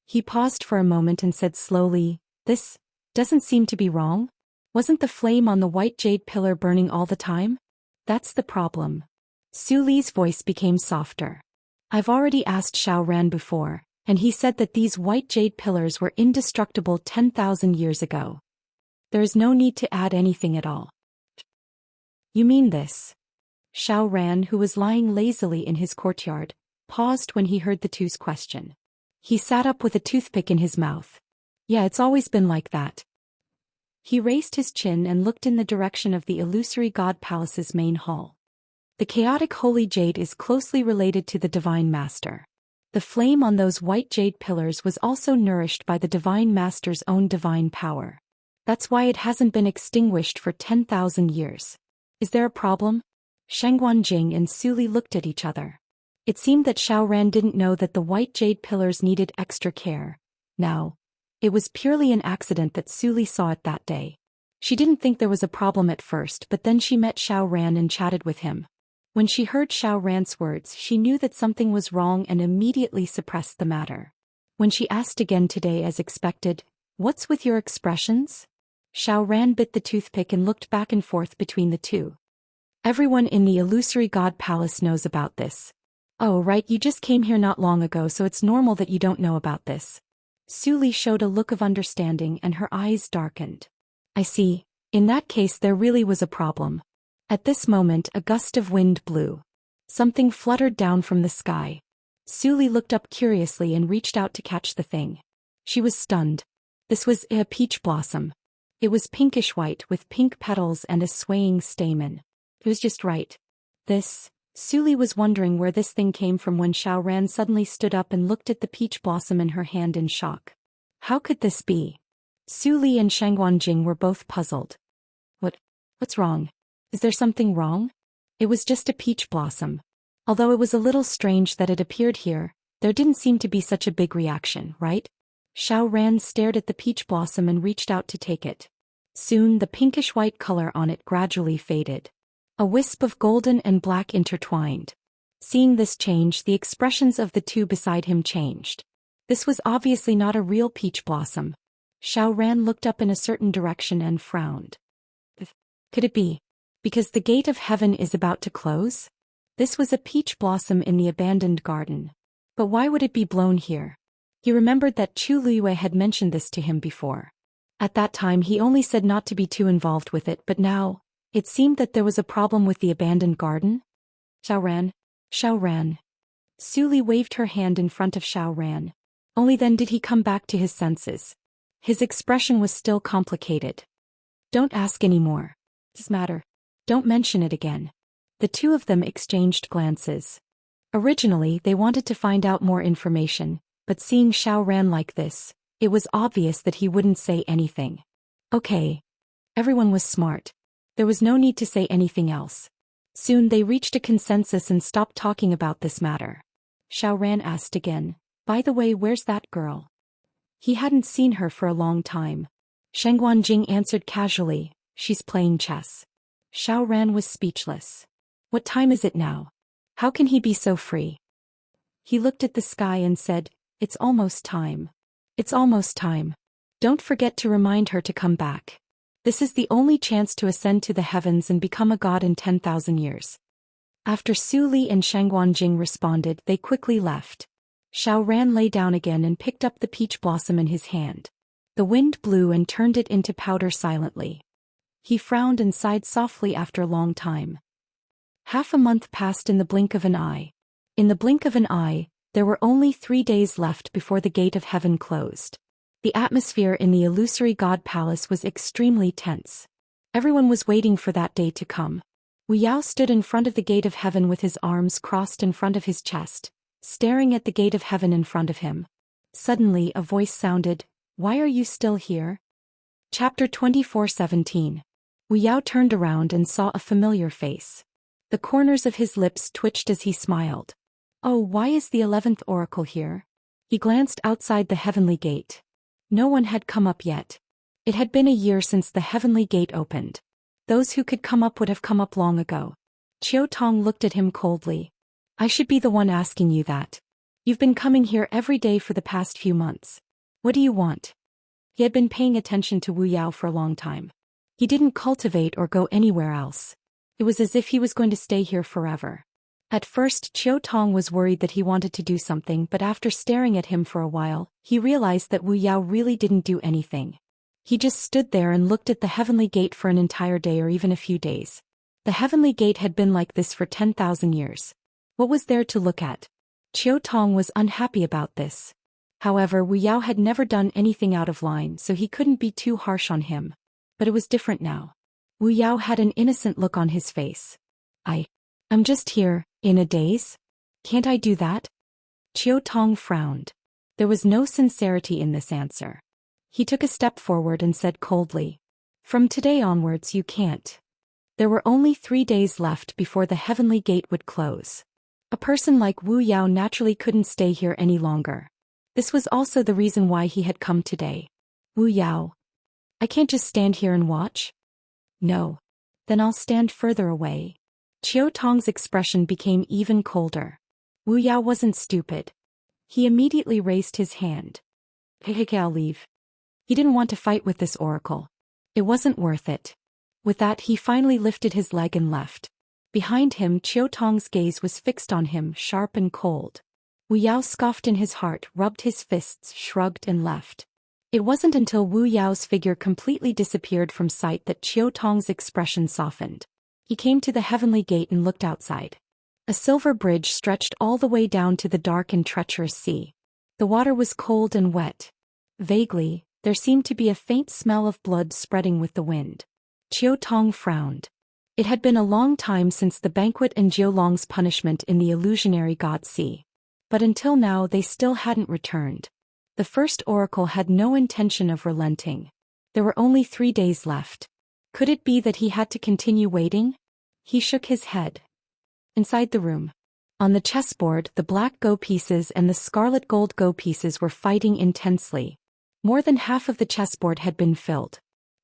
He paused for a moment and said slowly, "This doesn't seem to be wrong. Wasn't the flame on the white jade pillar burning all the time? That's the problem." Su Li's voice became softer. "I've already asked Xiao Ran before, and he said that these white jade pillars were indestructible 10,000 years ago. There is no need to add anything at all." "You mean this?" Xiao Ran, who was lying lazily in his courtyard, paused when he heard the two's question. He sat up with a toothpick in his mouth. "Yeah, it's always been like that." He raised his chin and looked in the direction of the illusory god palace's main hall. "The chaotic holy jade is closely related to the divine master. The flame on those white jade pillars was also nourished by the divine master's own divine power. That's why it hasn't been extinguished for 10,000 years. Is there a problem?" Sheng Wanjing and Su Li looked at each other. It seemed that Xiao Ran didn't know that the white jade pillars needed extra care. Now, it was purely an accident that Su Li saw it that day. She didn't think there was a problem at first, but then she met Xiao Ran and chatted with him. When she heard Xiao Ran's words, she knew that something was wrong and immediately suppressed the matter. When she asked again today as expected, "What's with your expressions?" Xiao Ran bit the toothpick and looked back and forth between the two. "Everyone in the illusory god palace knows about this." "Oh right, you just came here not long ago, so it's normal that you don't know about this." Su Li showed a look of understanding and her eyes darkened. "I see. In that case there really was a problem." At this moment a gust of wind blew. Something fluttered down from the sky. Su Li looked up curiously and reached out to catch the thing. She was stunned. This was a peach blossom. It was pinkish white with pink petals and a swaying stamen. It was just right. Su Li was wondering where this thing came from when Xiao Ran suddenly stood up and looked at the peach blossom in her hand in shock. How could this be? Su Li and Sheng Wanjing were both puzzled. What's wrong? Is there something wrong? It was just a peach blossom. Although it was a little strange that it appeared here, there didn't seem to be such a big reaction, right? Xiaoran stared at the peach blossom and reached out to take it. Soon the pinkish-white color on it gradually faded. A wisp of golden and black intertwined. Seeing this change, the expressions of the two beside him changed. This was obviously not a real peach blossom. Xiaoran looked up in a certain direction and frowned. Could it be because the gate of heaven is about to close? This was a peach blossom in the abandoned garden. But why would it be blown here? He remembered that Chu Liyue had mentioned this to him before. At that time he only said not to be too involved with it, but now, it seemed that there was a problem with the abandoned garden. Xiaoran. Su Li waved her hand in front of Xiaoran. Only then did he come back to his senses. His expression was still complicated. Don't ask any more. This matter. Don't mention it again. The two of them exchanged glances. Originally they wanted to find out more information, but seeing Xiaoran like this, it was obvious that he wouldn't say anything. Okay. Everyone was smart. There was no need to say anything else. Soon they reached a consensus and stopped talking about this matter. Xiaoran asked again, by the way, where's that girl? He hadn't seen her for a long time. Shengguanjing answered casually, she's playing chess. Xiaoran was speechless. What time is it now? How can he be so free? He looked at the sky and said, it's almost time. It's almost time. Don't forget to remind her to come back. This is the only chance to ascend to the heavens and become a god in 10,000 years. After Su Li and Shengguanjing responded, they quickly left. Xiaoran lay down again and picked up the peach blossom in his hand. The wind blew and turned it into powder silently. He frowned and sighed softly after a long time. Half a month passed in the blink of an eye. In the blink of an eye, there were only 3 days left before the gate of heaven closed. The atmosphere in the illusory god palace was extremely tense. Everyone was waiting for that day to come. Wu Yao stood in front of the gate of heaven with his arms crossed in front of his chest, staring at the gate of heaven in front of him. Suddenly a voice sounded, "Why are you still here?" Chapter 24:17. Wu Yao turned around and saw a familiar face. The corners of his lips twitched as he smiled. Oh, why is the 11th oracle here? He glanced outside the heavenly gate. No one had come up yet. It had been a year since the heavenly gate opened. Those who could come up would have come up long ago. Qiu Tong looked at him coldly. I should be the one asking you that. You've been coming here every day for the past few months. What do you want? He had been paying attention to Wu Yao for a long time. He didn't cultivate or go anywhere else. It was as if he was going to stay here forever. At first Qiu Tong was worried that he wanted to do something, but after staring at him for a while, he realized that Wu Yao really didn't do anything. He just stood there and looked at the heavenly gate for an entire day or even a few days. The heavenly gate had been like this for 10,000 years. What was there to look at? Qiu Tong was unhappy about this. However, Wu Yao had never done anything out of line, so he couldn't be too harsh on him. But it was different now. Wu Yao had an innocent look on his face. I'm just here, in a daze? Can't I do that? Qiu Tong frowned. There was no sincerity in this answer. He took a step forward and said coldly, from today onwards you can't. There were only 3 days left before the heavenly gate would close. A person like Wu Yao naturally couldn't stay here any longer. This was also the reason why he had come today. Wu Yao. I can't just stand here and watch? No. Then I'll stand further away. Qiu Tong's expression became even colder. Wu Yao wasn't stupid. He immediately raised his hand. I'll leave. He didn't want to fight with this oracle. It wasn't worth it. With that he finally lifted his leg and left. Behind him Qiu Tong's gaze was fixed on him, sharp and cold. Wu Yao scoffed in his heart, rubbed his fists, shrugged and left. It wasn't until Wu Yao's figure completely disappeared from sight that Qiu Tong's expression softened. He came to the heavenly gate and looked outside. A silver bridge stretched all the way down to the dark and treacherous sea. The water was cold and wet. Vaguely, there seemed to be a faint smell of blood spreading with the wind. Qiu Tong frowned. It had been a long time since the banquet and Jiulong's punishment in the illusionary god sea. But until now they still hadn't returned. The first oracle had no intention of relenting. There were only 3 days left. Could it be that he had to continue waiting? He shook his head. Inside the room. On the chessboard, the black go pieces and the scarlet gold go pieces were fighting intensely. More than half of the chessboard had been filled.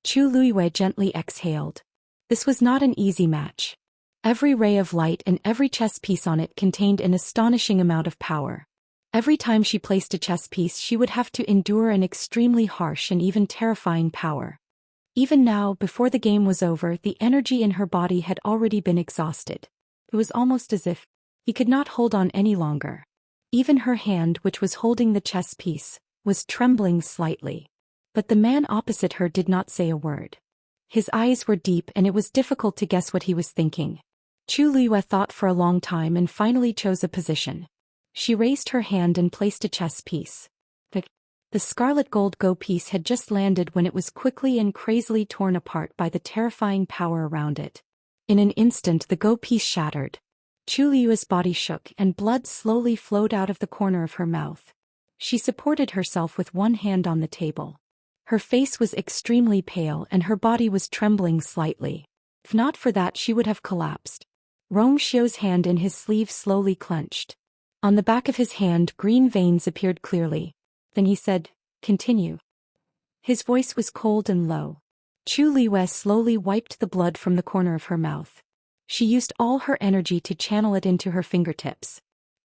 Chu Luiwei gently exhaled. This was not an easy match. Every ray of light and every chess piece on it contained an astonishing amount of power. Every time she placed a chess piece, she would have to endure an extremely harsh and even terrifying power. Even now, before the game was over, the energy in her body had already been exhausted. It was almost as if he could not hold on any longer. Even her hand, which was holding the chess piece, was trembling slightly. But the man opposite her did not say a word. His eyes were deep and it was difficult to guess what he was thinking. Chu Luiwei thought for a long time and finally chose a position. She raised her hand and placed a chess piece. The scarlet gold go piece had just landed when it was quickly and crazily torn apart by the terrifying power around it. In an instant the go piece shattered. Chu Luiwei's body shook and blood slowly flowed out of the corner of her mouth. She supported herself with one hand on the table. Her face was extremely pale and her body was trembling slightly. If not for that, she would have collapsed. Rong Xiu's hand in his sleeve slowly clenched. On the back of his hand, green veins appeared clearly. Then he said, "Continue." His voice was cold and low. Chu Luiwei slowly wiped the blood from the corner of her mouth. She used all her energy to channel it into her fingertips.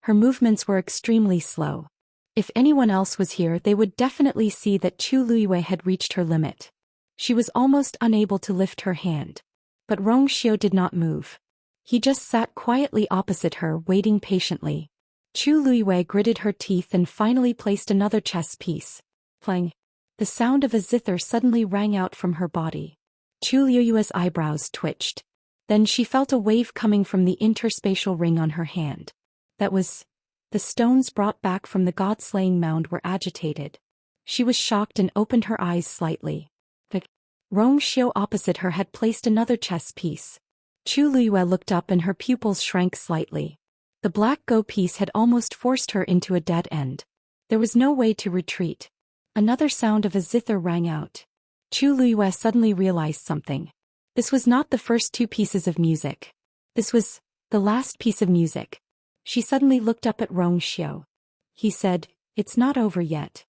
Her movements were extremely slow. If anyone else was here, they would definitely see that Chu Luiwei had reached her limit. She was almost unable to lift her hand. But Rong Xiu did not move. He just sat quietly opposite her, waiting patiently. Chu Luiwei gritted her teeth and finally placed another chess piece. Plang. The sound of a zither suddenly rang out from her body. Chu Luiwei's eyebrows twitched. Then she felt a wave coming from the interspatial ring on her hand. That was... The stones brought back from the god-slaying mound were agitated. She was shocked and opened her eyes slightly. The Rong Xiu opposite her had placed another chess piece. Chu Luiwei looked up and her pupils shrank slightly. The black go piece had almost forced her into a dead end. There was no way to retreat. Another sound of a zither rang out. Chu Luiwei suddenly realized something. This was not the first two pieces of music. This was the last piece of music. She suddenly looked up at Rong Xiu. He said, "It's not over yet."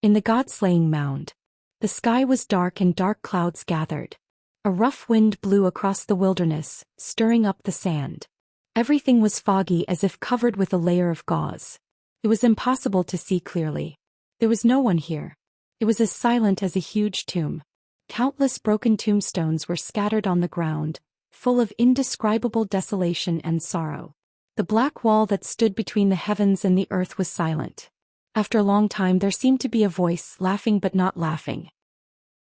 In the god-slaying mound. The sky was dark and dark clouds gathered. A rough wind blew across the wilderness, stirring up the sand. Everything was foggy as if covered with a layer of gauze. It was impossible to see clearly. There was no one here. It was as silent as a huge tomb. Countless broken tombstones were scattered on the ground, full of indescribable desolation and sorrow. The black wall that stood between the heavens and the earth was silent. After a long time there seemed to be a voice, laughing but not laughing.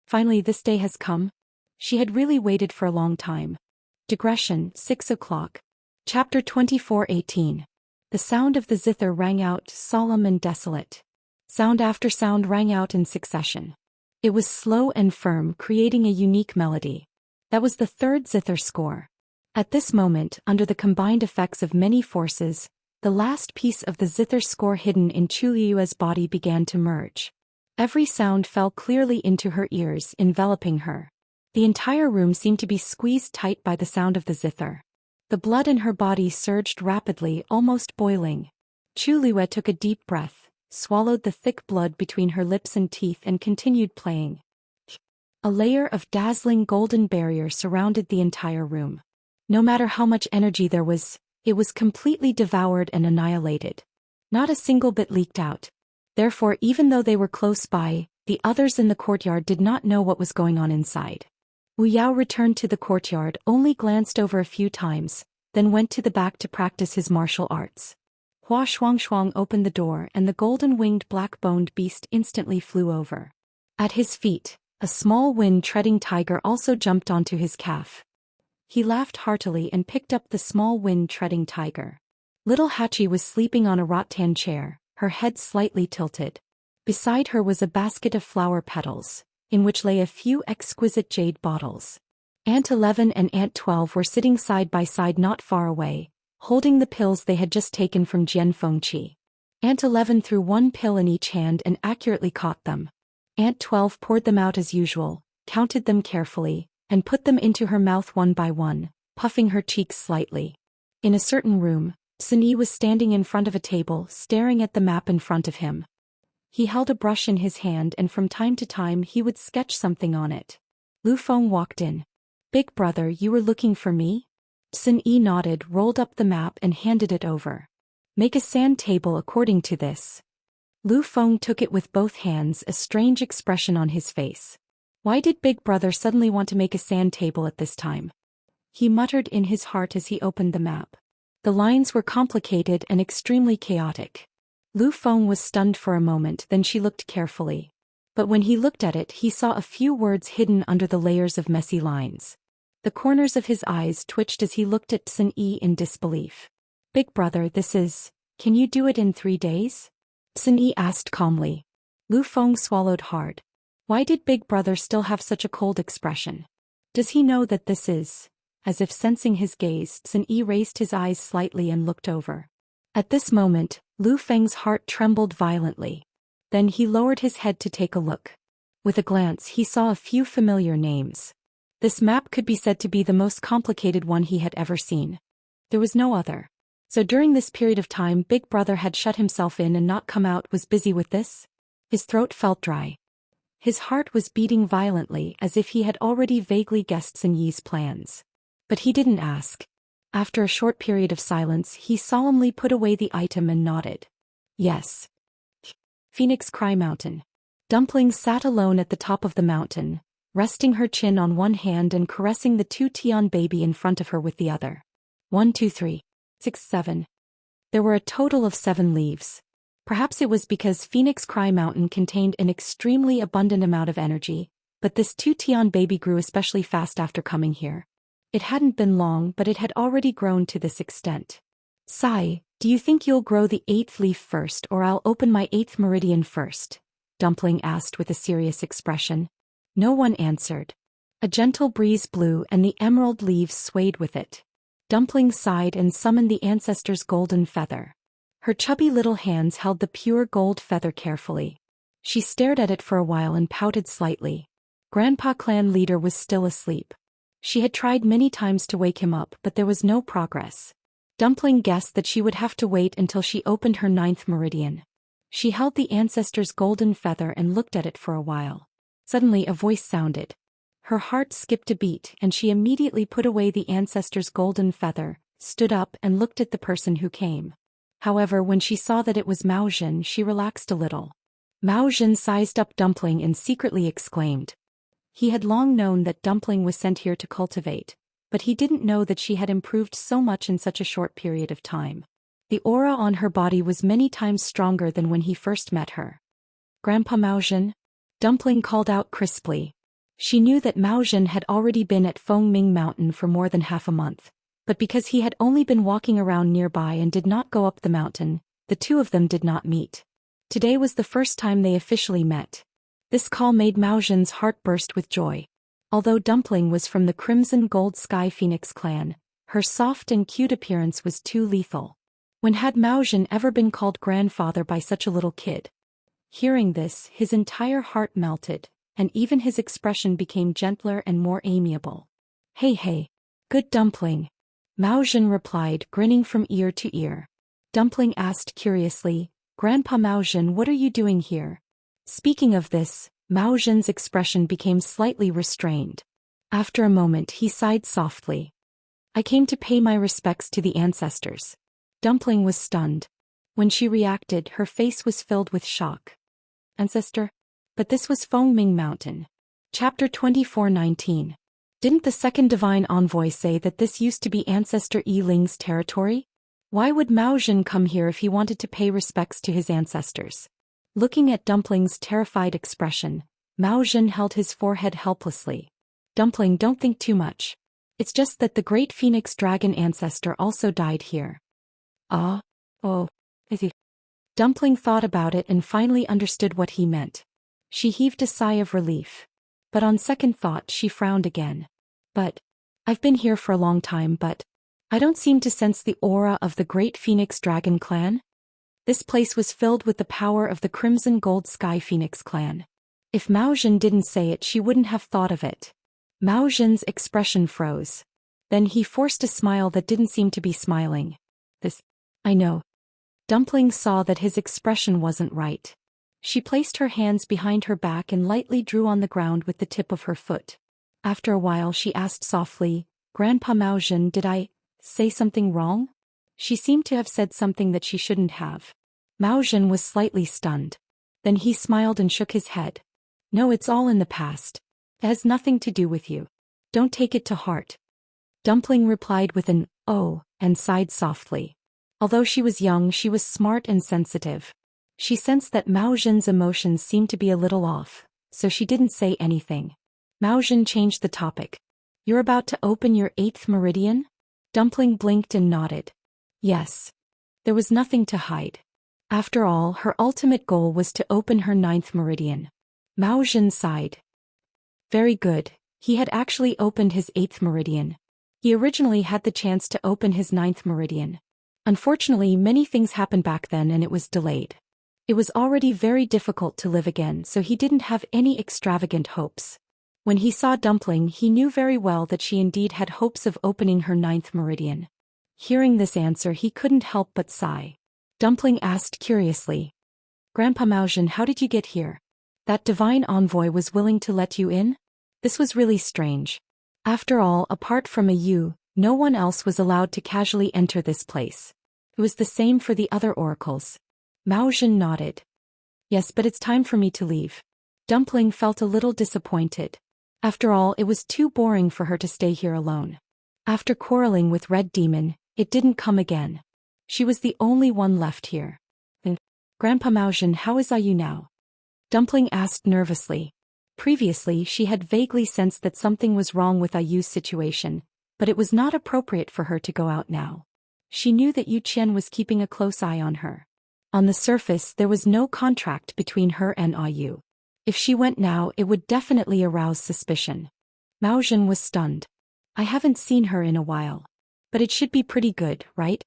Finally this day has come. She had really waited for a long time. Digression, 6 o'clock. Chapter 24:18. The sound of the zither rang out, solemn and desolate. Sound after sound rang out in succession. It was slow and firm, creating a unique melody. That was the third zither score. At this moment, under the combined effects of many forces, the last piece of the zither score hidden in Chu Luiwei's body began to merge. Every sound fell clearly into her ears, enveloping her. The entire room seemed to be squeezed tight by the sound of the zither. The blood in her body surged rapidly, almost boiling. Chu Luiwei took a deep breath, swallowed the thick blood between her lips and teeth and continued playing. A layer of dazzling golden barrier surrounded the entire room. No matter how much energy there was, it was completely devoured and annihilated. Not a single bit leaked out. Therefore, even though they were close by, the others in the courtyard did not know what was going on inside. Wu Yao returned to the courtyard, only glanced over a few times, then went to the back to practice his martial arts. Hua Shuangshuang opened the door and the golden-winged black-boned beast instantly flew over. At his feet, a small wind-treading tiger also jumped onto his calf. He laughed heartily and picked up the small wind-treading tiger. Little Hachi was sleeping on a rattan chair, her head slightly tilted. Beside her was a basket of flower petals, in which lay a few exquisite jade bottles. Aunt 11 and Aunt 12 were sitting side by side not far away, holding the pills they had just taken from Jian Fengqi. Aunt 11 threw one pill in each hand and accurately caught them. Aunt 12 poured them out as usual, counted them carefully, and put them into her mouth one by one, puffing her cheeks slightly. In a certain room, Sunyi was standing in front of a table, staring at the map in front of him. He held a brush in his hand and from time to time he would sketch something on it. Lu Feng walked in. "Big brother, you were looking for me?" Sunyi nodded, rolled up the map and handed it over. "Make a sand table according to this." Lu Feng took it with both hands, a strange expression on his face. Why did Big Brother suddenly want to make a sand table at this time? He muttered in his heart as he opened the map. The lines were complicated and extremely chaotic. Lu Feng was stunned for a moment, then she looked carefully. But when he looked at it, he saw a few words hidden under the layers of messy lines. The corners of his eyes twitched as he looked at Sunyi in disbelief. "Big brother, can you do it in 3 days?" Sunyi asked calmly. Lu Feng swallowed hard. Why did Big Brother still have such a cold expression? Does he know that this is? As if sensing his gaze, Sunyi raised his eyes slightly and looked over. At this moment, Lu Feng's heart trembled violently. Then he lowered his head to take a look. With a glance he saw a few familiar names. This map could be said to be the most complicated one he had ever seen. There was no other. So during this period of time Big Brother had shut himself in and not come out, was busy with this? His throat felt dry. His heart was beating violently as if he had already vaguely guessed Sunyi's plans. But he didn't ask. After a short period of silence he solemnly put away the item and nodded. Yes. Phoenix Cry Mountain. Dumpling sat alone at the top of the mountain, resting her chin on one hand and caressing the 2 Tian baby in front of her with the other. 1, 2, 3, 6, 7. There were a total of 7 leaves. Perhaps it was because Phoenix Cry Mountain contained an extremely abundant amount of energy, but this 2 Tian baby grew especially fast after coming here. It hadn't been long, but it had already grown to this extent. "Sai, do you think you'll grow the 8th leaf first or I'll open my 8th meridian first?" Dumpling asked with a serious expression. No one answered. A gentle breeze blew and the emerald leaves swayed with it. Dumpling sighed and summoned the ancestor's golden feather. Her chubby little hands held the pure gold feather carefully. She stared at it for a while and pouted slightly. Grandpa clan leader was still asleep. She had tried many times to wake him up, but there was no progress. Dumpling guessed that she would have to wait until she opened her 9th meridian. She held the ancestor's golden feather and looked at it for a while. Suddenly a voice sounded. Her heart skipped a beat and she immediately put away the ancestor's golden feather, stood up and looked at the person who came. However, when she saw that it was Mao Zhen, she relaxed a little. Mao Zhen sized up Dumpling and secretly exclaimed. He had long known that Dumpling was sent here to cultivate, but he didn't know that she had improved so much in such a short period of time. The aura on her body was many times stronger than when he first met her. "Grandpa Mao Zhen?" Dumpling called out crisply. She knew that Mao Zhen had already been at Fengming Mountain for more than half a month, but because he had only been walking around nearby and did not go up the mountain, the two of them did not meet. Today was the first time they officially met. This call made Mao Zhen's heart burst with joy. Although Dumpling was from the Crimson Gold Sky Phoenix clan, her soft and cute appearance was too lethal. When had Mao Zhen ever been called grandfather by such a little kid? Hearing this, his entire heart melted, and even his expression became gentler and more amiable. Hey, good Dumpling," Mao Zhen replied, grinning from ear to ear. Dumpling asked curiously, "Grandpa Mao Zhen, what are you doing here?" Speaking of this, Mao Zhen's expression became slightly restrained. After a moment he sighed softly. "I came to pay my respects to the ancestors." Dumpling was stunned. When she reacted, her face was filled with shock. "Ancestor? But this was Fengming Mountain." Chapter 24:19. Didn't the second divine envoy say that this used to be Ancestor Yi Ling's territory? Why would Mao Zhen come here if he wanted to pay respects to his ancestors? Looking at Dumpling's terrified expression, Mao Zhen held his forehead helplessly. "Dumpling, don't think too much. It's just that the great phoenix dragon ancestor also died here." "Ah? Oh, is he?" Dumpling thought about it and finally understood what he meant. She heaved a sigh of relief. But on second thought she frowned again. "But I've been here for a long time, but I don't seem to sense the aura of the great Phoenix Dragon clan." This place was filled with the power of the Crimson Gold Sky Phoenix clan. If Mao Zhen didn't say it, she wouldn't have thought of it. Mao Zhen's expression froze. Then he forced a smile that didn't seem to be smiling. I know. Dumpling saw that his expression wasn't right. She placed her hands behind her back and lightly drew on the ground with the tip of her foot. After a while she asked softly, Grandpa Mao Zhen, did I say something wrong? She seemed to have said something that she shouldn't have. Mao Zhen was slightly stunned. Then he smiled and shook his head. No, it's all in the past. It has nothing to do with you. Don't take it to heart. Dumpling replied with an, oh, and sighed softly. Although she was young, she was smart and sensitive. She sensed that Mao Zhen's emotions seemed to be a little off, so she didn't say anything. Mao Zhen changed the topic. You're about to open your 8th meridian? Dumpling blinked and nodded. Yes. There was nothing to hide. After all, her ultimate goal was to open her 9th meridian. Mao Zhen sighed. Very good, he had actually opened his 8th meridian. He originally had the chance to open his 9th meridian. Unfortunately, many things happened back then and it was delayed. It was already very difficult to live again, so he didn't have any extravagant hopes. When he saw Dumpling, he knew very well that she indeed had hopes of opening her 9th meridian. Hearing this answer, he couldn't help but sigh. Dumpling asked curiously, Grandpa Mao Zhen, how did you get here? That divine envoy was willing to let you in? This was really strange. After all, apart from you, no one else was allowed to casually enter this place. It was the same for the other oracles. Mao Zhen nodded. Yes, but it's time for me to leave. Dumpling felt a little disappointed. After all, it was too boring for her to stay here alone. After quarreling with Red Demon, it didn't come again. She was the only one left here. Grandpa Mao Zhen, how is Ayu now? Dumpling asked nervously. Previously, she had vaguely sensed that something was wrong with Ayu's situation, but it was not appropriate for her to go out now. She knew that Yu Qian was keeping a close eye on her. On the surface, there was no contract between her and Ayu. If she went now, it would definitely arouse suspicion. Mao Zhen was stunned. I haven't seen her in a while. But it should be pretty good, right?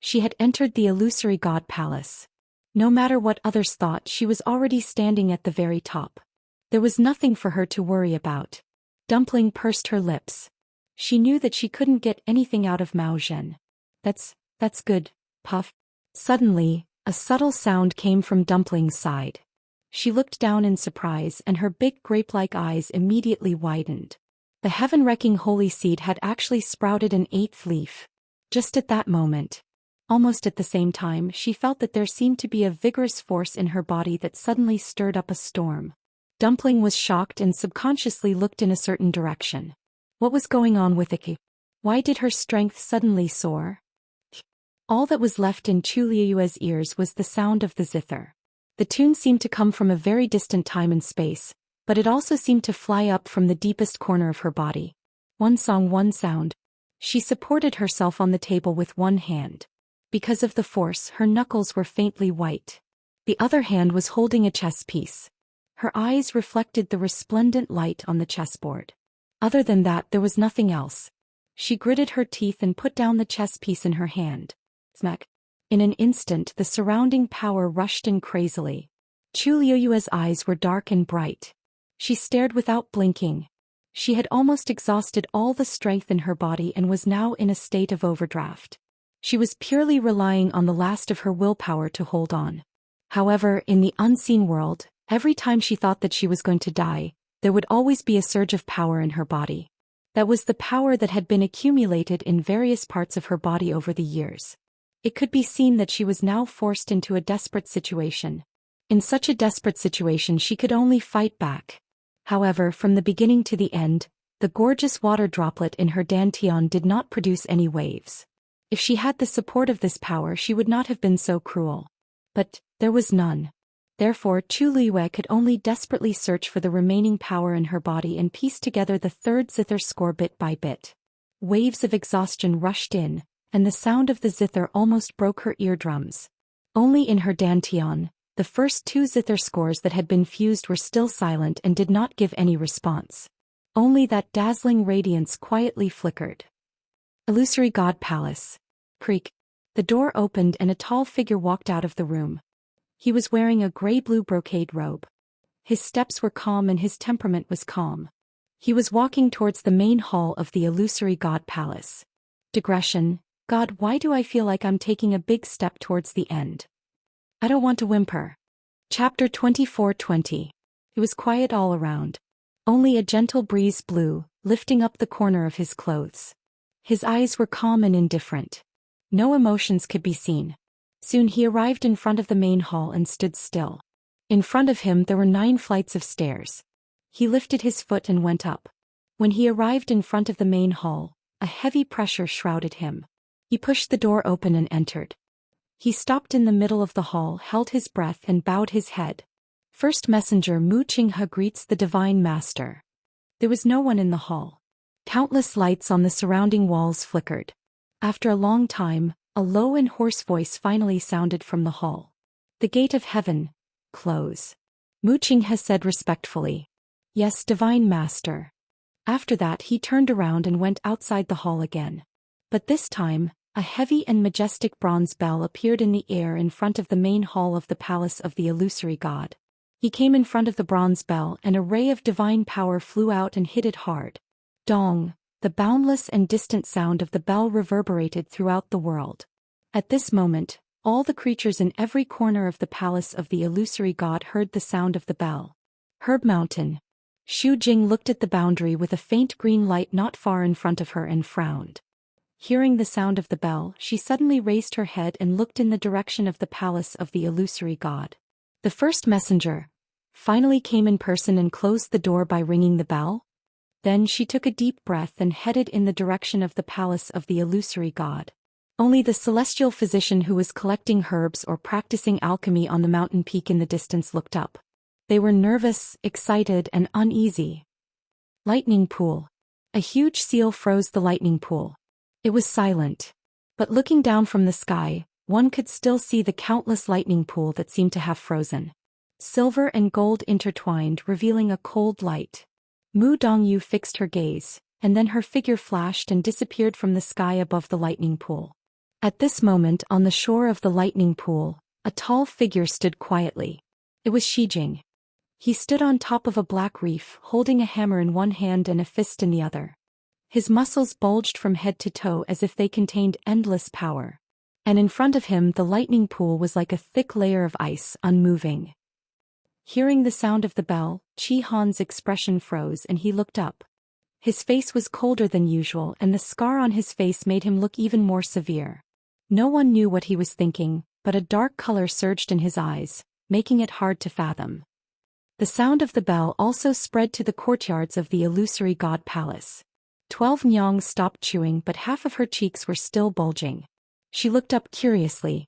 She had entered the illusory god palace. No matter what others thought, she was already standing at the very top. There was nothing for her to worry about. Dumpling pursed her lips. She knew that she couldn't get anything out of Mao Zhen. That's good, puff. Suddenly, a subtle sound came from Dumpling's side. She looked down in surprise and her big grape-like eyes immediately widened. The heaven-wrecking holy seed had actually sprouted an 8th leaf. Just at that moment, almost at the same time, she felt that there seemed to be a vigorous force in her body that suddenly stirred up a storm. Dumpling was shocked and subconsciously looked in a certain direction. What was going on with Iki? Why did her strength suddenly soar? All that was left in Chu Liuyue's ears was the sound of the zither. The tune seemed to come from a very distant time and space, but it also seemed to fly up from the deepest corner of her body. One song, one sound. She supported herself on the table with one hand. Because of the force, her knuckles were faintly white. The other hand was holding a chess piece. Her eyes reflected the resplendent light on the chessboard. Other than that, there was nothing else. She gritted her teeth and put down the chess piece in her hand. Smack. In an instant, the surrounding power rushed in crazily. Chu Liuyue's eyes were dark and bright. She stared without blinking. She had almost exhausted all the strength in her body and was now in a state of overdraft. She was purely relying on the last of her willpower to hold on. However, in the unseen world, every time she thought that she was going to die, there would always be a surge of power in her body. That was the power that had been accumulated in various parts of her body over the years. It could be seen that she was now forced into a desperate situation. In such a desperate situation, she could only fight back. However, from the beginning to the end, the gorgeous water droplet in her dantian did not produce any waves. If she had the support of this power, she would not have been so cruel. But there was none. Therefore, Chu Liyue could only desperately search for the remaining power in her body and piece together the third zither score bit by bit. Waves of exhaustion rushed in, and the sound of the zither almost broke her eardrums. Only in her dantian, the first 2 zither scores that had been fused were still silent and did not give any response. Only that dazzling radiance quietly flickered. Illusory God Palace. Creak. The door opened and a tall figure walked out of the room. He was wearing a gray-blue brocade robe. His steps were calm and his temperament was calm. He was walking towards the main hall of the illusory god palace. Digression. God, why do I feel like I'm taking a big step towards the end? I don't want to whimper. Chapter 24:20. It was quiet all around. Only a gentle breeze blew, lifting up the corner of his clothes. His eyes were calm and indifferent. No emotions could be seen. Soon he arrived in front of the main hall and stood still. In front of him there were 9 flights of stairs. He lifted his foot and went up. When he arrived in front of the main hall, a heavy pressure shrouded him. He pushed the door open and entered. He stopped in the middle of the hall, held his breath and bowed his head. First messenger Mu Qinghe greets the Divine Master. There was no one in the hall. Countless lights on the surrounding walls flickered. After a long time, a low and hoarse voice finally sounded from the hall. The gate of heaven, close. Mu Qinghe said respectfully. Yes, Divine Master. After that he turned around and went outside the hall again. But this time, a heavy and majestic bronze bell appeared in the air in front of the main hall of the palace of the illusory god. He came in front of the bronze bell and a ray of divine power flew out and hit it hard. Dong, the boundless and distant sound of the bell reverberated throughout the world. At this moment, all the creatures in every corner of the palace of the illusory god heard the sound of the bell. Herb Mountain. Xu Jing looked at the boundary with a faint green light not far in front of her and frowned. Hearing the sound of the bell, she suddenly raised her head and looked in the direction of the palace of the illusory god. The first messenger finally came in person and closed the door by ringing the bell. Then she took a deep breath and headed in the direction of the palace of the illusory god. Only the celestial physician who was collecting herbs or practicing alchemy on the mountain peak in the distance looked up. They were nervous, excited, and uneasy. Lightning pool. A huge seal froze the lightning pool. It was silent. But looking down from the sky, one could still see the countless lightning pool that seemed to have frozen. Silver and gold intertwined, revealing a cold light. Mu Dongyu fixed her gaze, and then her figure flashed and disappeared from the sky above the lightning pool. At this moment, on the shore of the lightning pool, a tall figure stood quietly. It was Xijing. He stood on top of a black reef, holding a hammer in one hand and a fist in the other. His muscles bulged from head to toe as if they contained endless power. And in front of him the lightning pool was like a thick layer of ice, unmoving. Hearing the sound of the bell, Qi Han's expression froze and he looked up. His face was colder than usual and the scar on his face made him look even more severe. No one knew what he was thinking, but a dark color surged in his eyes, making it hard to fathom. The sound of the bell also spread to the courtyards of the illusory god palace. 12 Nyang stopped chewing but half of her cheeks were still bulging. She looked up curiously.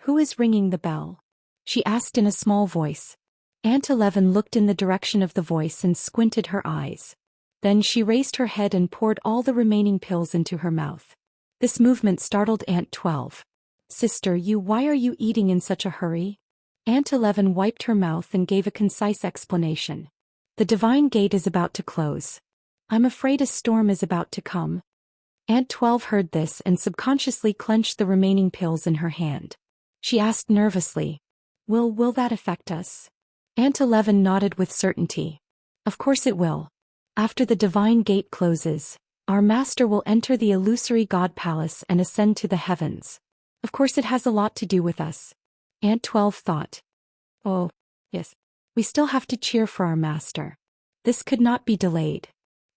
Who is ringing the bell? She asked in a small voice. Aunt 11 looked in the direction of the voice and squinted her eyes. Then she raised her head and poured all the remaining pills into her mouth. This movement startled Aunt 12. Sister, why are you eating in such a hurry? Aunt 11 wiped her mouth and gave a concise explanation. The divine gate is about to close. I'm afraid a storm is about to come. Aunt 12 heard this and subconsciously clenched the remaining pills in her hand. She asked nervously, Will that affect us? Aunt 11 nodded with certainty. Of course it will. After the divine gate closes, our master will enter the illusory god palace and ascend to the heavens. Of course it has a lot to do with us. Aunt 12 thought. Oh, yes. We still have to cheer for our master. This could not be delayed.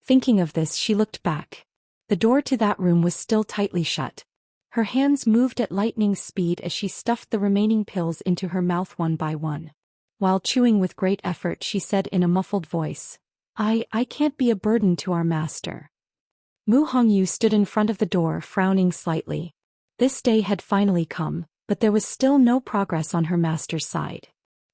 Thinking of this, she looked back. The door to that room was still tightly shut. Her hands moved at lightning speed as she stuffed the remaining pills into her mouth one by one. While chewing with great effort, she said in a muffled voice, I can't be a burden to our master. Mu Hongyu stood in front of the door, frowning slightly. This day had finally come, but there was still no progress on her master's side.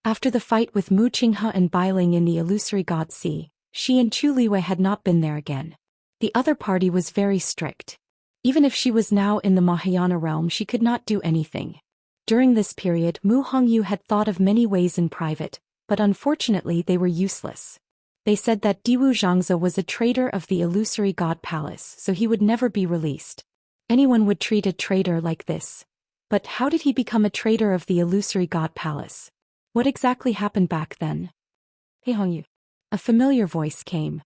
After the fight with Mu Qinghe and Bailing in the illusory god sea, she and Chu Liwei had not been there again. The other party was very strict. Even if she was now in the Mahayana realm, she could not do anything. During this period, Mu Hongyu had thought of many ways in private, but unfortunately they were useless. They said that Diwu Zhangze was a traitor of the illusory god palace, so he would never be released. Anyone would treat a traitor like this. But how did he become a traitor of the illusory god palace? What exactly happened back then? Hey Hongyu. A familiar voice came.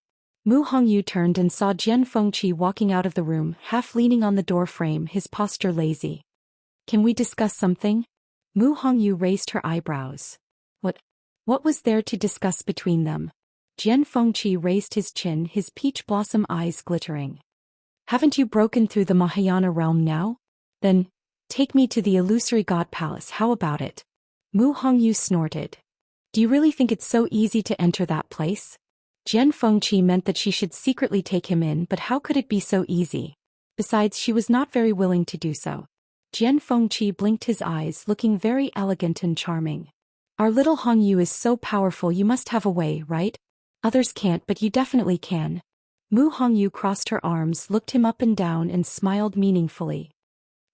Mu Hongyu turned and saw Jian Fengqi walking out of the room, half leaning on the door frame, his posture lazy. Can we discuss something? Mu Hongyu raised her eyebrows. What was there to discuss between them? Jian Fengqi raised his chin, his peach blossom eyes glittering. Haven't you broken through the Mahayana realm now? Then, take me to the illusory god palace, how about it? Mu Hongyu snorted. Do you really think it's so easy to enter that place? Jian Fengqi meant that she should secretly take him in, but how could it be so easy? Besides, she was not very willing to do so. Jian Fengqi blinked his eyes, looking very elegant and charming. Our little Hongyu is so powerful, you must have a way, right? Others can't, but you definitely can. Mu Hongyu crossed her arms, looked him up and down and smiled meaningfully.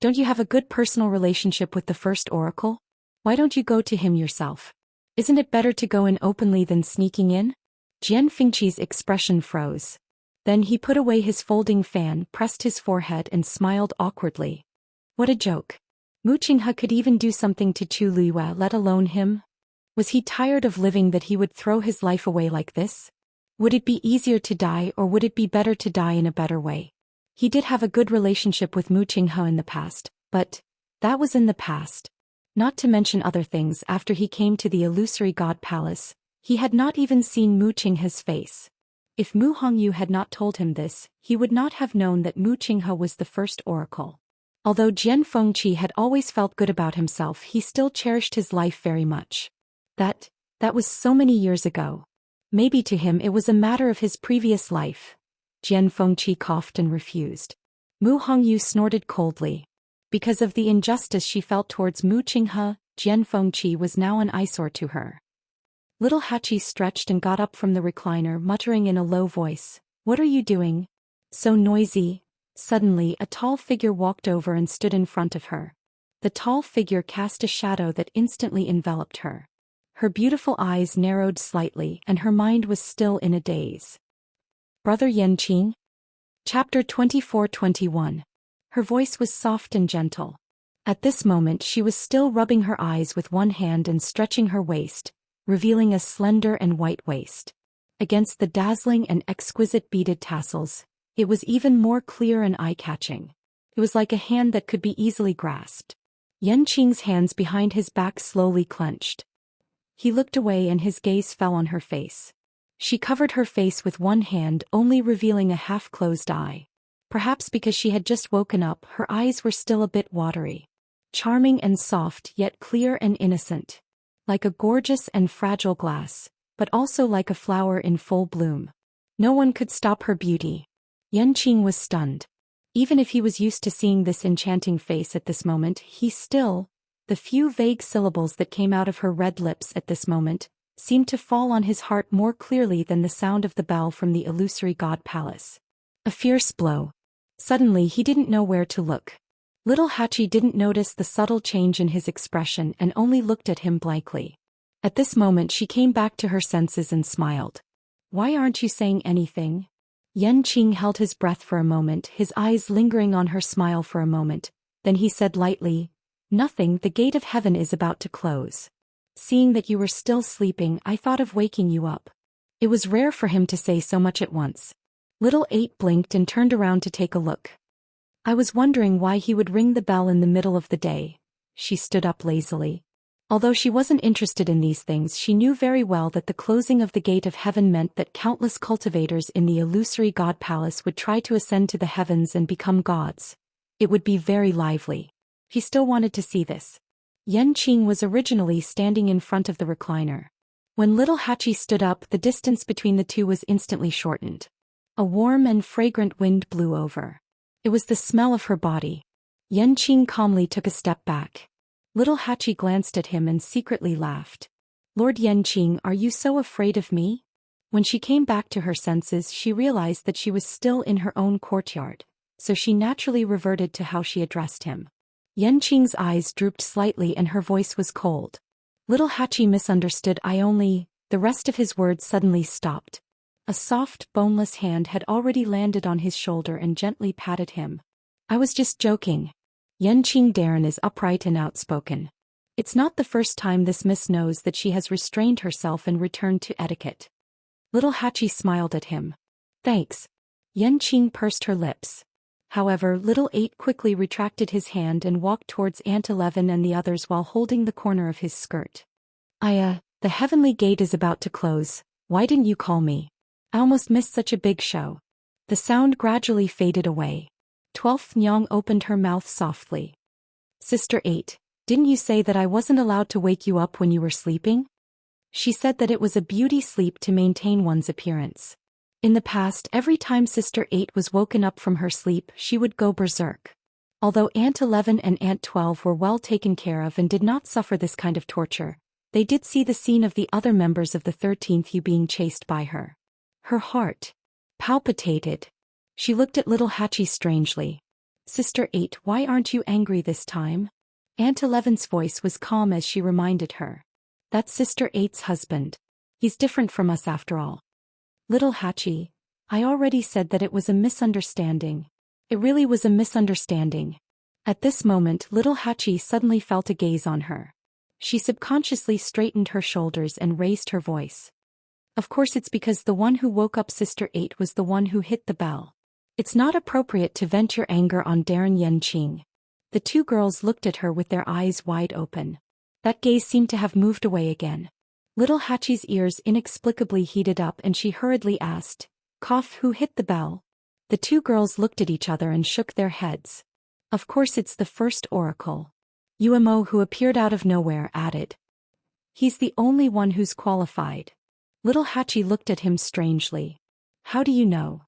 Don't you have a good personal relationship with the first oracle? Why don't you go to him yourself? Isn't it better to go in openly than sneaking in? Jian Fengqi's expression froze. Then he put away his folding fan, pressed his forehead and smiled awkwardly. What a joke. Mu Qinghe could even do something to Chu Luiyue, let alone him? Was he tired of living that he would throw his life away like this? Would it be easier to die, or would it be better to die in a better way? He did have a good relationship with Mu Qinghe in the past, but that was in the past. Not to mention other things, after he came to the illusory god palace, he had not even seen Mu Qinghe's face. If Mu Hongyu had not told him this, he would not have known that Mu Qinghe was the first oracle. Although Jian Fengqi had always felt good about himself, he still cherished his life very much. That was so many years ago. Maybe to him it was a matter of his previous life. Jian Fengqi coughed and refused. Mu Hongyu snorted coldly. Because of the injustice she felt towards Mu Qinghe, Jian Fengqi was now an eyesore to her. Little Hachi stretched and got up from the recliner, muttering in a low voice, "What are you doing? So noisy." Suddenly, a tall figure walked over and stood in front of her. The tall figure cast a shadow that instantly enveloped her. Her beautiful eyes narrowed slightly, and her mind was still in a daze. Brother Yanqing? Chapter 24-21. Her voice was soft and gentle. At this moment she was still rubbing her eyes with one hand and stretching her waist, revealing a slender and white waist. Against the dazzling and exquisite beaded tassels, it was even more clear and eye-catching. It was like a hand that could be easily grasped. Yanqing's hands behind his back slowly clenched. He looked away and his gaze fell on her face. She covered her face with one hand, only revealing a half-closed eye. Perhaps because she had just woken up, her eyes were still a bit watery. Charming and soft, yet clear and innocent. Like a gorgeous and fragile glass, but also like a flower in full bloom. No one could stop her beauty. Yanqing was stunned. Even if he was used to seeing this enchanting face at this moment, the few vague syllables that came out of her red lips at this moment seemed to fall on his heart more clearly than the sound of the bell from the illusory god palace. A fierce blow. Suddenly he didn't know where to look. Little Hachi didn't notice the subtle change in his expression and only looked at him blankly. At this moment she came back to her senses and smiled. "Why aren't you saying anything?" Yanqing held his breath for a moment, his eyes lingering on her smile for a moment. Then he said lightly, "Nothing, the gate of heaven is about to close. Seeing that you were still sleeping, I thought of waking you up." It was rare for him to say so much at once. Little 8 blinked and turned around to take a look. "I was wondering why he would ring the bell in the middle of the day." She stood up lazily. Although she wasn't interested in these things, she knew very well that the closing of the gate of heaven meant that countless cultivators in the illusory god palace would try to ascend to the heavens and become gods. It would be very lively. He still wanted to see this. Yanqing was originally standing in front of the recliner. When little Hachi stood up, the distance between the two was instantly shortened. A warm and fragrant wind blew over. It was the smell of her body. Yanqing calmly took a step back. Little Hachi glanced at him and secretly laughed. "Lord Yanqing, are you so afraid of me?" When she came back to her senses, she realized that she was still in her own courtyard, so she naturally reverted to how she addressed him. Yanqing's eyes drooped slightly and her voice was cold. Little Hachi misunderstood. The rest of his words suddenly stopped. A soft, boneless hand had already landed on his shoulder and gently patted him. "I was just joking." Yanqing Darren is upright and outspoken. It's not the first time this miss knows that she has restrained herself and returned to etiquette. Little Hachi smiled at him. Thanks. Yanqing pursed her lips. However, little 8 quickly retracted his hand and walked towards Aunt 11 and the others while holding the corner of his skirt. The heavenly gate is about to close. Why didn't you call me? I almost missed such a big show. The sound gradually faded away. 12th Nyang opened her mouth softly. Sister 8, didn't you say that I wasn't allowed to wake you up when you were sleeping? She said that it was a beauty sleep to maintain one's appearance. In the past, every time Sister 8 was woken up from her sleep, she would go berserk. Although Aunt 11 and Aunt 12 were well taken care of and did not suffer this kind of torture, they did see the scene of the other members of the 13th U being chased by her. Her heart palpitated. She looked at little Hachi strangely. Sister 8, why aren't you angry this time? Aunt 11's voice was calm as she reminded her. That's Sister 8's husband. He's different from us after all. Little Hachi, I already said that it was a misunderstanding. It really was a misunderstanding. At this moment, little Hachi suddenly felt a gaze on her. She subconsciously straightened her shoulders and raised her voice. Of course it's because the one who woke up Sister 8 was the one who hit the bell. It's not appropriate to vent your anger on Darren Yanqing. The two girls looked at her with their eyes wide open. That gaze seemed to have moved away again. Little Hachi's ears inexplicably heated up and she hurriedly asked, "Cough, who hit the bell?" The two girls looked at each other and shook their heads. Of course it's the first oracle. Umo, who appeared out of nowhere, added. He's the only one who's qualified. Little Hachi looked at him strangely. How do you know?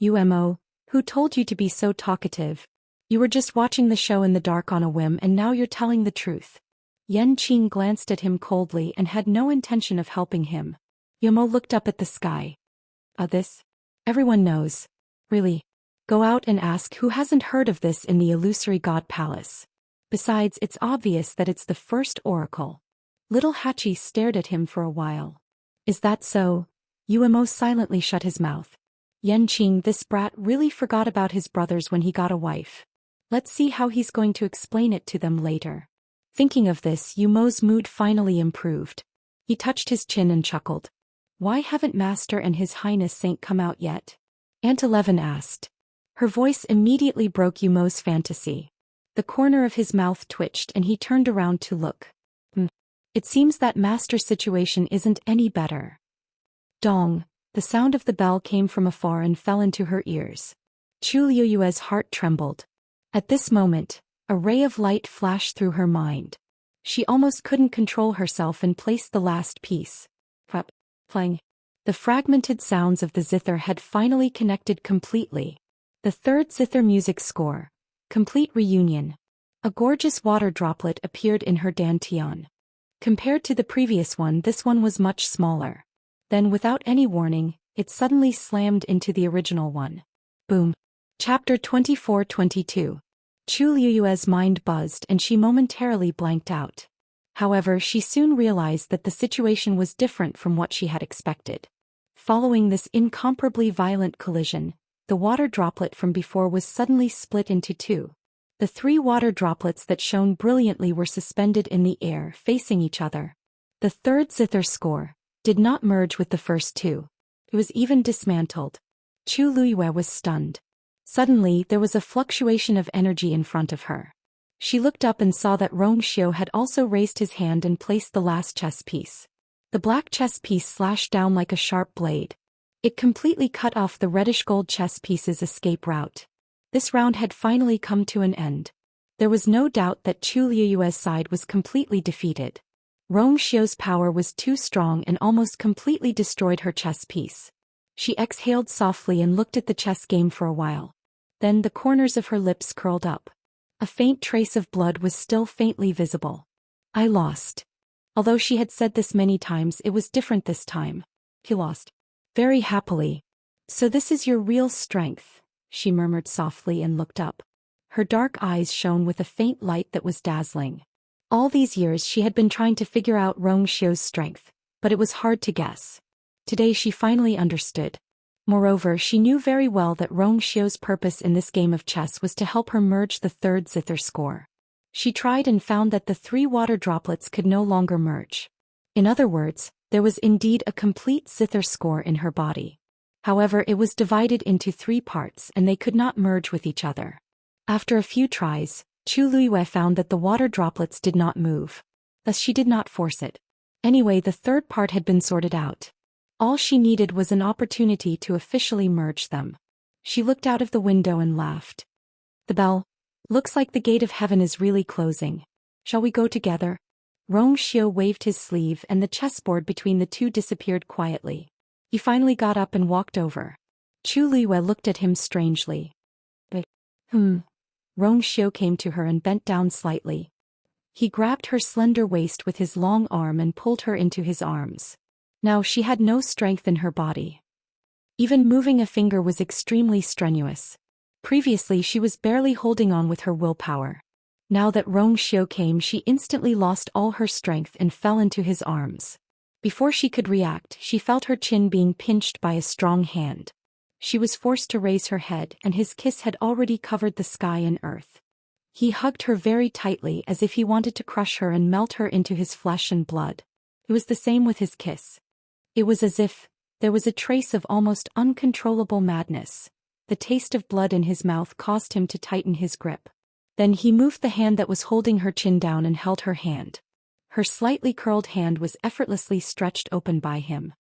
Umo, who told you to be so talkative? You were just watching the show in the dark on a whim and now you're telling the truth. Yanqing glanced at him coldly and had no intention of helping him. Umo looked up at the sky. This? Everyone knows. Really? Go out and ask who hasn't heard of this in the illusory god palace. Besides, it's obvious that it's the first oracle. Little Hachi stared at him for a while. Is that so? Uemo silently shut his mouth. Yanqing, this brat really forgot about his brothers when he got a wife. Let's see how he's going to explain it to them later. Thinking of this, Umo's mood finally improved. He touched his chin and chuckled. Why haven't Master and His Highness Saint come out yet? Aunt 11 asked. Her voice immediately broke Umo's fantasy. The corner of his mouth twitched and he turned around to look. It seems that Master's situation isn't any better. Dong, the sound of the bell came from afar and fell into her ears. Chu Liuyue's heart trembled. At this moment, a ray of light flashed through her mind. She almost couldn't control herself and placed the last piece. Playing. The fragmented sounds of the zither had finally connected completely. The third zither music score. Complete reunion. A gorgeous water droplet appeared in her dantian. Compared to the previous one, this one was much smaller. Then, without any warning, it suddenly slammed into the original one. Boom. Chapter 24-22. Chu Liuyue's mind buzzed and she momentarily blanked out. However, she soon realized that the situation was different from what she had expected. Following this incomparably violent collision, the water droplet from before was suddenly split into two. The three water droplets that shone brilliantly were suspended in the air, facing each other. The third zither score did not merge with the first two. It was even dismantled. Chu Liyue was stunned. Suddenly, there was a fluctuation of energy in front of her. She looked up and saw that Rongxiu had also raised his hand and placed the last chess piece. The black chess piece slashed down like a sharp blade. It completely cut off the reddish-gold chess piece's escape route. This round had finally come to an end. There was no doubt that Chu Liyue's side was completely defeated. Rongxiu's power was too strong and almost completely destroyed her chess piece. She exhaled softly and looked at the chess game for a while. Then the corners of her lips curled up. A faint trace of blood was still faintly visible. I lost. Although she had said this many times, it was different this time. He lost. Very happily. So this is your real strength, she murmured softly and looked up. Her dark eyes shone with a faint light that was dazzling. All these years she had been trying to figure out Rongxiu's strength, but it was hard to guess. Today she finally understood. Moreover, she knew very well that Rongxiu's purpose in this game of chess was to help her merge the third zither score. She tried and found that the three water droplets could no longer merge. In other words, there was indeed a complete zither score in her body. However, it was divided into 3 parts and they could not merge with each other. After a few tries, Chu Luiyue found that the water droplets did not move. Thus she did not force it. Anyway, the 3rd part had been sorted out. All she needed was an opportunity to officially merge them. She looked out of the window and laughed. The bell. Looks like the gate of heaven is really closing. Shall we go together? Rong Xiu waved his sleeve and the chessboard between the two disappeared quietly. He finally got up and walked over. Chu Luiyue looked at him strangely. But, Rong Xiu came to her and bent down slightly. He grabbed her slender waist with his long arm and pulled her into his arms. Now she had no strength in her body. Even moving a finger was extremely strenuous. Previously she was barely holding on with her willpower. Now that Rong Xiu came, she instantly lost all her strength and fell into his arms. Before she could react, she felt her chin being pinched by a strong hand. She was forced to raise her head and his kiss had already covered the sky and earth. He hugged her very tightly as if he wanted to crush her and melt her into his flesh and blood. It was the same with his kiss. It was as if there was a trace of almost uncontrollable madness. The taste of blood in his mouth caused him to tighten his grip. Then he moved the hand that was holding her chin down and held her hand. Her slightly curled hand was effortlessly stretched open by him.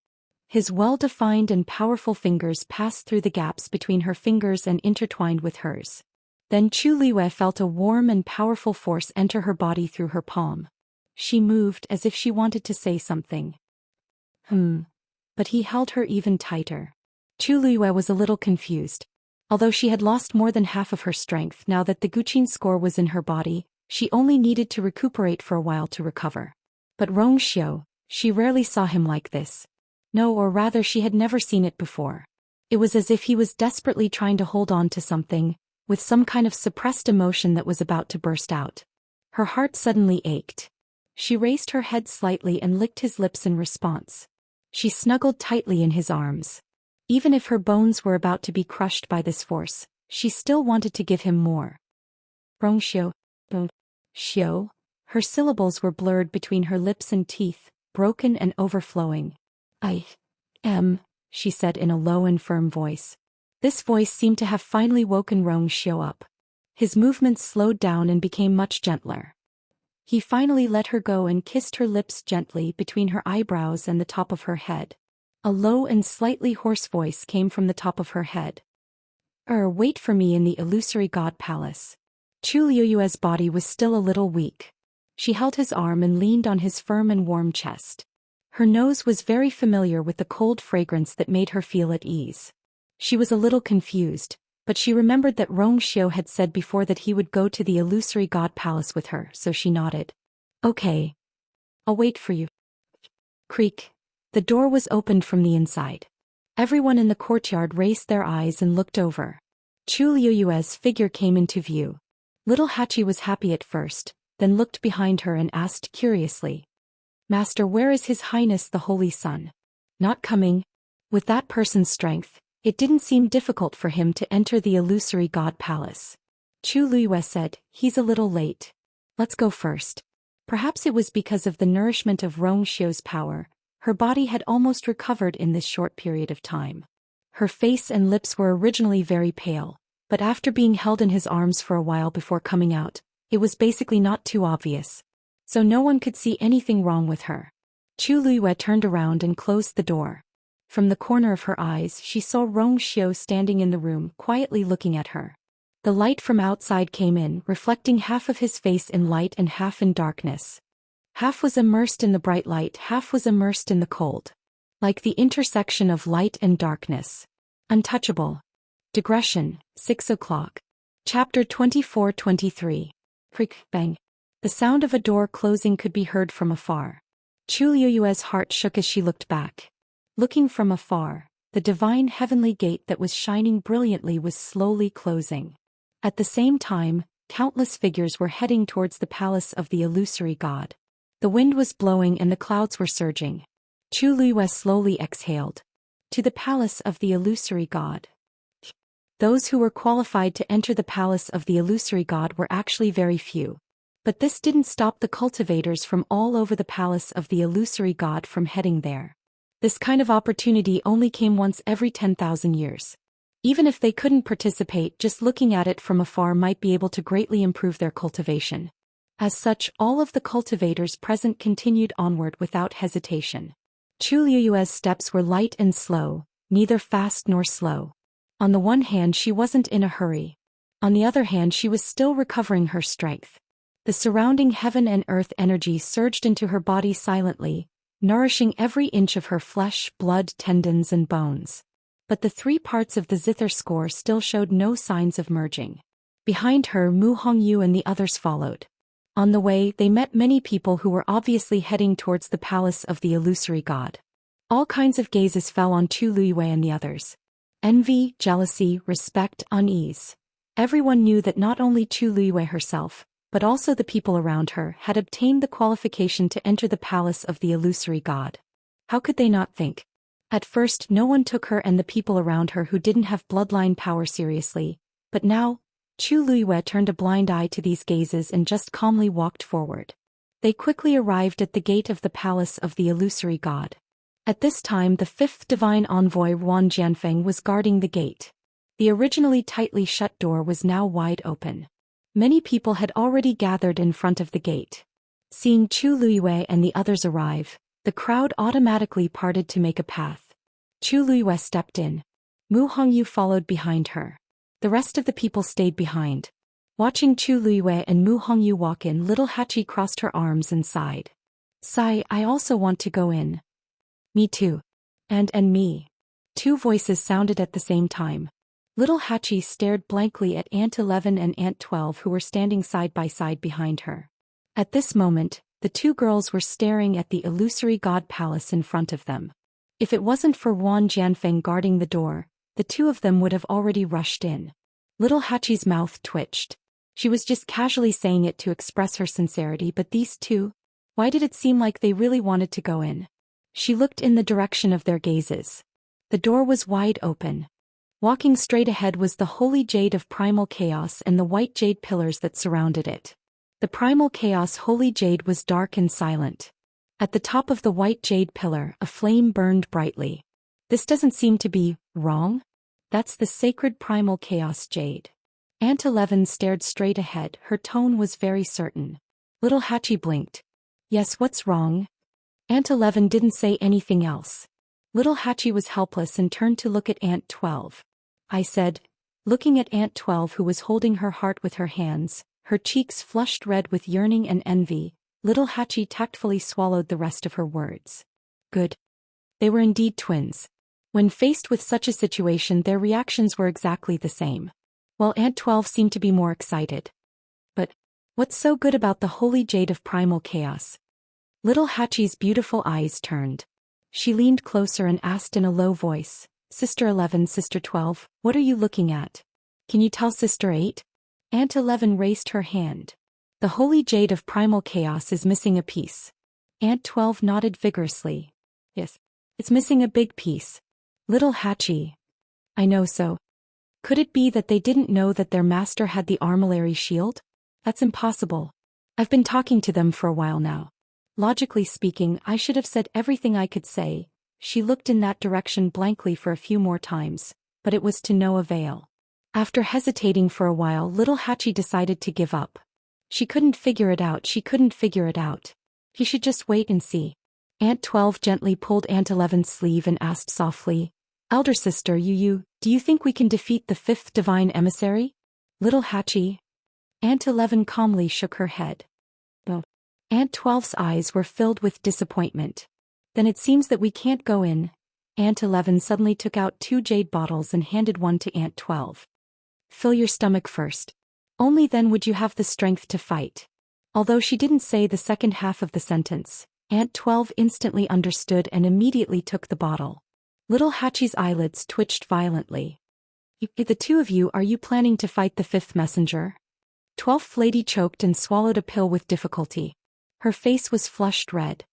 His well-defined and powerful fingers passed through the gaps between her fingers and intertwined with hers. Then Chu Luiyue felt a warm and powerful force enter her body through her palm. She moved as if she wanted to say something. But he held her even tighter. Chu Luiyue was a little confused. Although she had lost more than half of her strength now that the Guqin score was in her body, she only needed to recuperate for a while to recover. But Rong Xiu, she rarely saw him like this. No, or rather she had never seen it before. It was as if he was desperately trying to hold on to something, with some kind of suppressed emotion that was about to burst out. Her heart suddenly ached. She raised her head slightly and licked his lips in response. She snuggled tightly in his arms. Even if her bones were about to be crushed by this force, she still wanted to give him more. Rong Xiu. Xiu. Her syllables were blurred between her lips and teeth, broken and overflowing. I am, she said in a low and firm voice. This voice seemed to have finally woken Rong Xiu up. His movements slowed down and became much gentler. He finally let her go and kissed her lips gently between her eyebrows and the top of her head. A low and slightly hoarse voice came from the top of her head. Wait for me in the illusory god palace. Chu Luiyue's body was still a little weak. She held his arm and leaned on his firm and warm chest. Her nose was very familiar with the cold fragrance that made her feel at ease. She was a little confused, but she remembered that Rong Xiu had said before that he would go to the illusory god palace with her, so she nodded. Okay. I'll wait for you. Creak. The door was opened from the inside. Everyone in the courtyard raised their eyes and looked over. Chu Luiyue's figure came into view. Little Hachi was happy at first, then looked behind her and asked curiously. Master, where is His Highness the Holy Sun? Not coming? With that person's strength, it didn't seem difficult for him to enter the illusory god palace. Chu Luiyue said, he's a little late. Let's go first. Perhaps it was because of the nourishment of Rong Xiu's power. Her body had almost recovered in this short period of time. Her face and lips were originally very pale, but after being held in his arms for a while before coming out, it was basically not too obvious. So no one could see anything wrong with her. Chu Luiyue turned around and closed the door. From the corner of her eyes she saw Rong Xiu standing in the room, quietly looking at her. The light from outside came in, reflecting half of his face in light and half in darkness. Half was immersed in the bright light, half was immersed in the cold. Like the intersection of light and darkness. Untouchable. Digression, 6 o'clock. Chapter 24-23. Prick, bang. The sound of a door closing could be heard from afar. Chu Luiyue's heart shook as she looked back. Looking from afar, the divine heavenly gate that was shining brilliantly was slowly closing. At the same time, countless figures were heading towards the palace of the illusory god. The wind was blowing and the clouds were surging. Chu Luiyue slowly exhaled. To the palace of the illusory god. Those who were qualified to enter the palace of the illusory god were actually very few. But this didn't stop the cultivators from all over the palace of the illusory god from heading there. This kind of opportunity only came once every 10,000 years. Even if they couldn't participate, just looking at it from afar might be able to greatly improve their cultivation. As such, all of the cultivators present continued onward without hesitation. Chu Liyue's steps were light and slow, neither fast nor slow. On the one hand, she wasn't in a hurry. On the other hand, she was still recovering her strength. The surrounding heaven and earth energy surged into her body silently, nourishing every inch of her flesh, blood, tendons, and bones. But the 3 parts of the zither score still showed no signs of merging. Behind her, Mu Hongyu and the others followed. On the way, they met many people who were obviously heading towards the palace of the illusory god. All kinds of gazes fell on Chu Liyue and the others. Envy, jealousy, respect, unease. Everyone knew that not only Chu Liyue herself, but also the people around her, had obtained the qualification to enter the palace of the illusory god. How could they not think? At first, no one took her and the people around her who didn't have bloodline power seriously, but now, Chu Liyue turned a blind eye to these gazes and just calmly walked forward. They quickly arrived at the gate of the palace of the illusory god. At this time, the 5th divine envoy Wan Jianfeng was guarding the gate. The originally tightly shut door was now wide open. Many people had already gathered in front of the gate. Seeing Chu Liyue and the others arrive, the crowd automatically parted to make a path. Chu Liyue stepped in. Mu Hongyu followed behind her. The rest of the people stayed behind. Watching Chu Liyue and Mu Hongyu walk in, little Hachi crossed her arms and sighed. Sigh, I also want to go in. Me too. And me. 2 voices sounded at the same time. Little Hachi stared blankly at Aunt 11 and Aunt 12 who were standing side by side behind her. At this moment, the 2 girls were staring at the illusory god palace in front of them. If it wasn't for Wan Jianfeng guarding the door, the 2 of them would have already rushed in. Little Hachi's mouth twitched. She was just casually saying it to express her sincerity, but these 2? Why did it seem like they really wanted to go in? She looked in the direction of their gazes. The door was wide open. Walking straight ahead was the holy jade of primal chaos and the white jade pillars that surrounded it. The primal chaos holy jade was dark and silent. At the top of the white jade pillar, a flame burned brightly. This doesn't seem to be wrong? That's the sacred primal chaos jade. Aunt 11 stared straight ahead, her tone was very certain. Little Hachi blinked. Yes, what's wrong? Aunt 11 didn't say anything else. Little Hachi was helpless and turned to look at Aunt 12. I said, looking at Aunt 12 who was holding her heart with her hands, her cheeks flushed red with yearning and envy, little Hachi tactfully swallowed the rest of her words. Good. They were indeed twins. When faced with such a situation, their reactions were exactly the same. While Aunt 12 seemed to be more excited. But what's so good about the holy jade of primal chaos? Little Hachi's beautiful eyes turned. She leaned closer and asked in a low voice, Sister 11, Sister 12, what are you looking at? Can you tell Sister 8? Aunt 11 raised her hand. The holy jade of primal chaos is missing a piece. Aunt 12 nodded vigorously. Yes, it's missing a big piece. Little Hachi. I know so. Could it be that they didn't know that their master had the armillary shield? That's impossible. I've been talking to them for a while now. Logically speaking, I should have said everything I could say. She looked in that direction blankly for a few more times, but it was to no avail. After hesitating for a while, little Hachi decided to give up. She couldn't figure it out. He should just wait and see. Aunt 12 gently pulled Aunt 11's sleeve and asked softly, Elder sister, do you think we can defeat the 5th divine emissary? Little Hachi. Aunt 11 calmly shook her head. Oh. Aunt 12's eyes were filled with disappointment. Then it seems that we can't go in. Aunt 11 suddenly took out 2 jade bottles and handed one to Aunt 12. Fill your stomach first. Only then would you have the strength to fight. Although she didn't say the second half of the sentence, Aunt 12 instantly understood and immediately took the bottle. Little Hachi's eyelids twitched violently. The 2 of you, are you planning to fight the 5th messenger? 12th lady choked and swallowed a pill with difficulty. Her face was flushed red.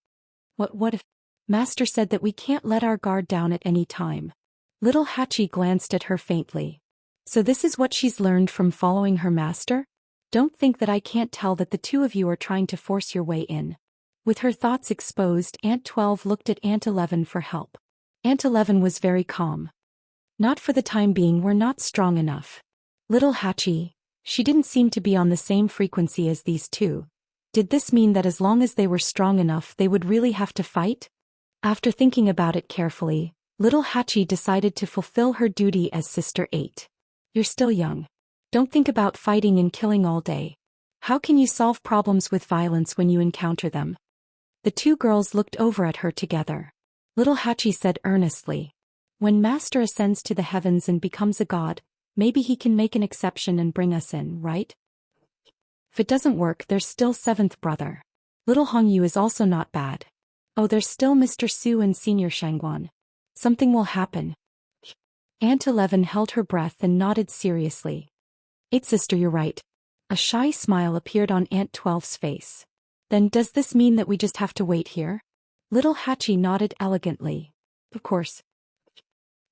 What if? Master said that we can't let our guard down at any time. Little Hachi glanced at her faintly. So this is what she's learned from following her master? Don't think that I can't tell that the 2 of you are trying to force your way in. With her thoughts exposed, Aunt 12 looked at Aunt 11 for help. Aunt 11 was very calm. Not for the time being, we're not strong enough. Little Hachi, she didn't seem to be on the same frequency as these two. Did this mean that as long as they were strong enough they would really have to fight? After thinking about it carefully, little Hachi decided to fulfill her duty as Sister 8. You're still young. Don't think about fighting and killing all day. How can you solve problems with violence when you encounter them? The two girls looked over at her together. Little Hachi said earnestly, when Master ascends to the heavens and becomes a god, maybe he can make an exception and bring us in, right? If it doesn't work, there's still 7th brother. Little Hongyu is also not bad. Oh, there's still Mr. Su and Senior Shangguan. Something will happen. Aunt 11 held her breath and nodded seriously. 8 sister, you're right. A shy smile appeared on Aunt 12's face. Then does this mean that we just have to wait here? Little Hachi nodded elegantly. Of course.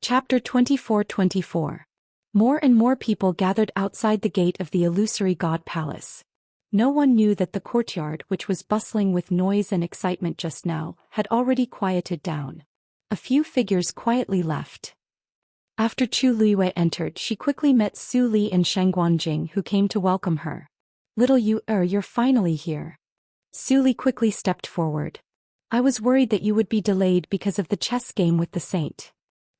Chapter 24. More and more people gathered outside the gate of the illusory god palace. No one knew that the courtyard, which was bustling with noise and excitement just now, had already quieted down. A few figures quietly left. After Chu Liwei entered, she quickly met Su Li and Shangguan Jing, who came to welcome her. Little you're finally here. Su Li quickly stepped forward. I was worried that you would be delayed because of the chess game with the saint.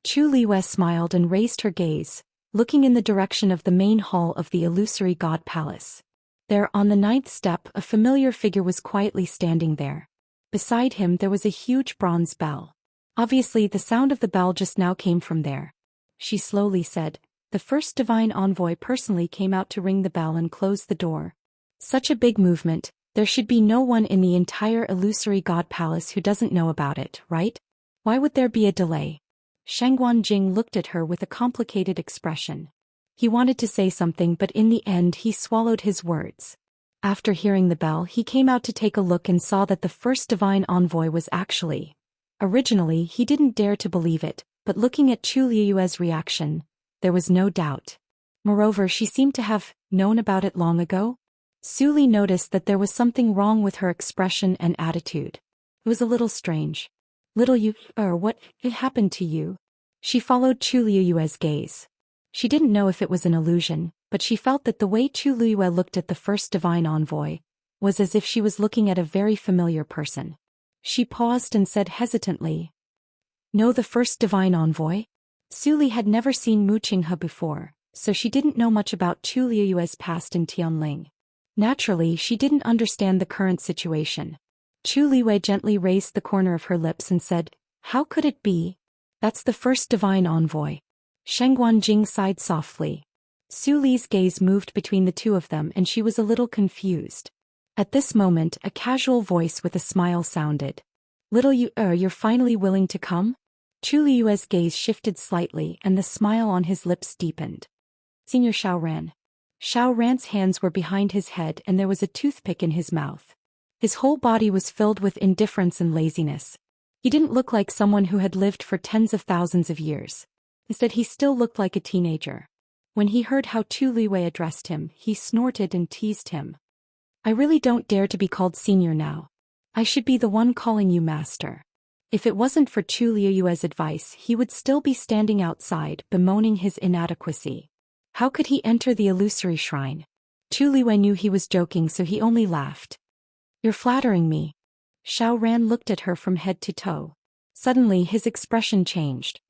Chu Liwei smiled and raised her gaze, looking in the direction of the main hall of the illusory god palace. There, on the 9th step, a familiar figure was quietly standing there. Beside him there was a huge bronze bell. Obviously the sound of the bell just now came from there. She slowly said, the first divine envoy personally came out to ring the bell and close the door. Such a big movement. There should be no one in the entire illusory god palace who doesn't know about it, right? Why would there be a delay? Shangguan Jing looked at her with a complicated expression. He wanted to say something, but in the end he swallowed his words. After hearing the bell, he came out to take a look and saw that the first divine envoy was actually. Originally he didn't dare to believe it, but looking at Chu Liyue's reaction, there was no doubt. Moreover, she seemed to have known about it long ago. Su Li noticed that there was something wrong with her expression and attitude. It was a little strange. Little what happened to you? She followed Chu Liyue's gaze. She didn't know if it was an illusion, but she felt that the way Chu Liyue looked at the first divine envoy was as if she was looking at a very familiar person. She paused and said hesitantly, "No, the first divine envoy?" Su Li had never seen Mu Qinghe before, so she didn't know much about Chu Liyue's past in Tianling. Naturally, she didn't understand the current situation. Chu Liwei gently raised the corner of her lips and said, "How could it be? That's the first divine envoy." Shangguan Jing sighed softly. Su Li's gaze moved between the two of them and she was a little confused. At this moment, a casual voice with a smile sounded. "Little you're finally willing to come?" Chu Liyue's gaze shifted slightly and the smile on his lips deepened. "Senior Xiaoran." Xiaoran's hands were behind his head and there was a toothpick in his mouth. His whole body was filled with indifference and laziness. He didn't look like someone who had lived for tens of thousands of years. Instead, he still looked like a teenager. When he heard how Tu Liwei addressed him, he snorted and teased him. "I really don't dare to be called senior now. I should be the one calling you master." If it wasn't for Chu Liyue's advice, he would still be standing outside, bemoaning his inadequacy. How could he enter the illusory shrine? Chu Liwei knew he was joking, so he only laughed. "You're flattering me." Xiaoran looked at her from head to toe. Suddenly his expression changed.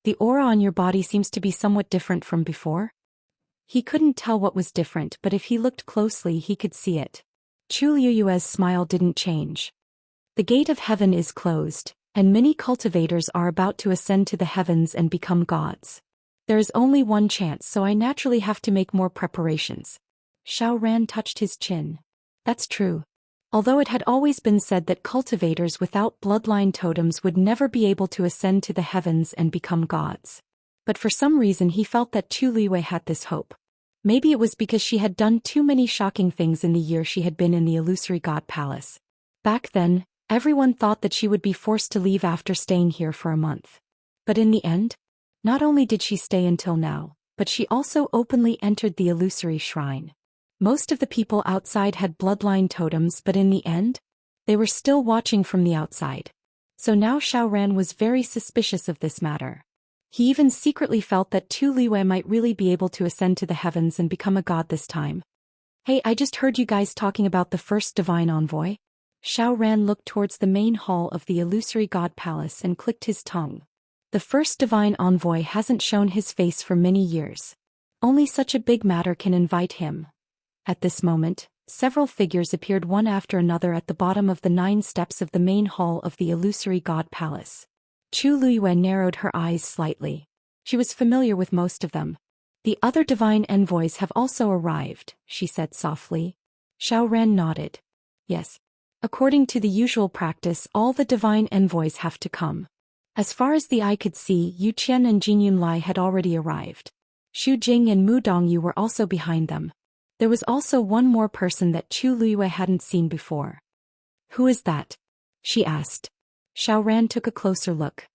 The aura on your body seems to be somewhat different from before." He couldn't tell what was different, but if he looked closely he could see it. Chu Liyue's smile didn't change. "The gate of heaven is closed, and many cultivators are about to ascend to the heavens and become gods. There is only one chance, so I naturally have to make more preparations." Xiaoran touched his chin. That's true. Although it had always been said that cultivators without bloodline totems would never be able to ascend to the heavens and become gods. But for some reason he felt that Chu Liwei had this hope. Maybe it was because she had done too many shocking things in the year she had been in the illusory god palace. Back then, everyone thought that she would be forced to leave after staying here for a month. But in the end, not only did she stay until now, but she also openly entered the illusory shrine. Most of the people outside had bloodline totems, but in the end, They were still watching from the outside. So now Xiaoran was very suspicious of this matter. He even secretly felt that Tu Liwei might really be able to ascend to the heavens and become a god this time. Hey, I just heard you guys talking about the first divine envoy. Xiaoran looked towards the main hall of the illusory god palace and clicked his tongue. The first divine envoy hasn't shown his face for many years. Only such a big matter can invite him. At this moment, several figures appeared one after another at the bottom of the 9 steps of the main hall of the illusory god palace. Chu Luiyuan narrowed her eyes slightly. She was familiar with most of them. The other divine envoys have also arrived, she said softly. Xiaoran nodded. Yes. According to the usual practice, all the divine envoys have to come. As far as the eye could see, Yu Qian and Jin Yunlai had already arrived. Xu Jing and Mu Dongyu were also behind them. There was also one more person that Chu Luiyue hadn't seen before. Who is that? She asked. Xiaoran took a closer look.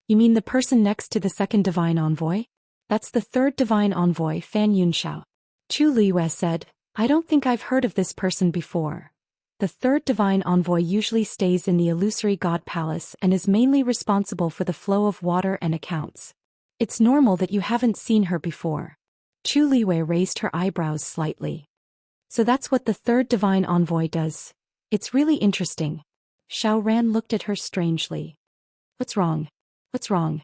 You mean the person next to the second divine envoy? That's the third divine envoy, Fan Yunxiao. Chu Luiyue said, I don't think I've heard of this person before. The third divine envoy usually stays in the illusory god palace and is mainly responsible for the flow of water and accounts. It's normal that you haven't seen her before. Chu Liwei raised her eyebrows slightly. So that's what the third divine envoy does. It's really interesting. Xiaoran looked at her strangely. What's wrong? What's wrong?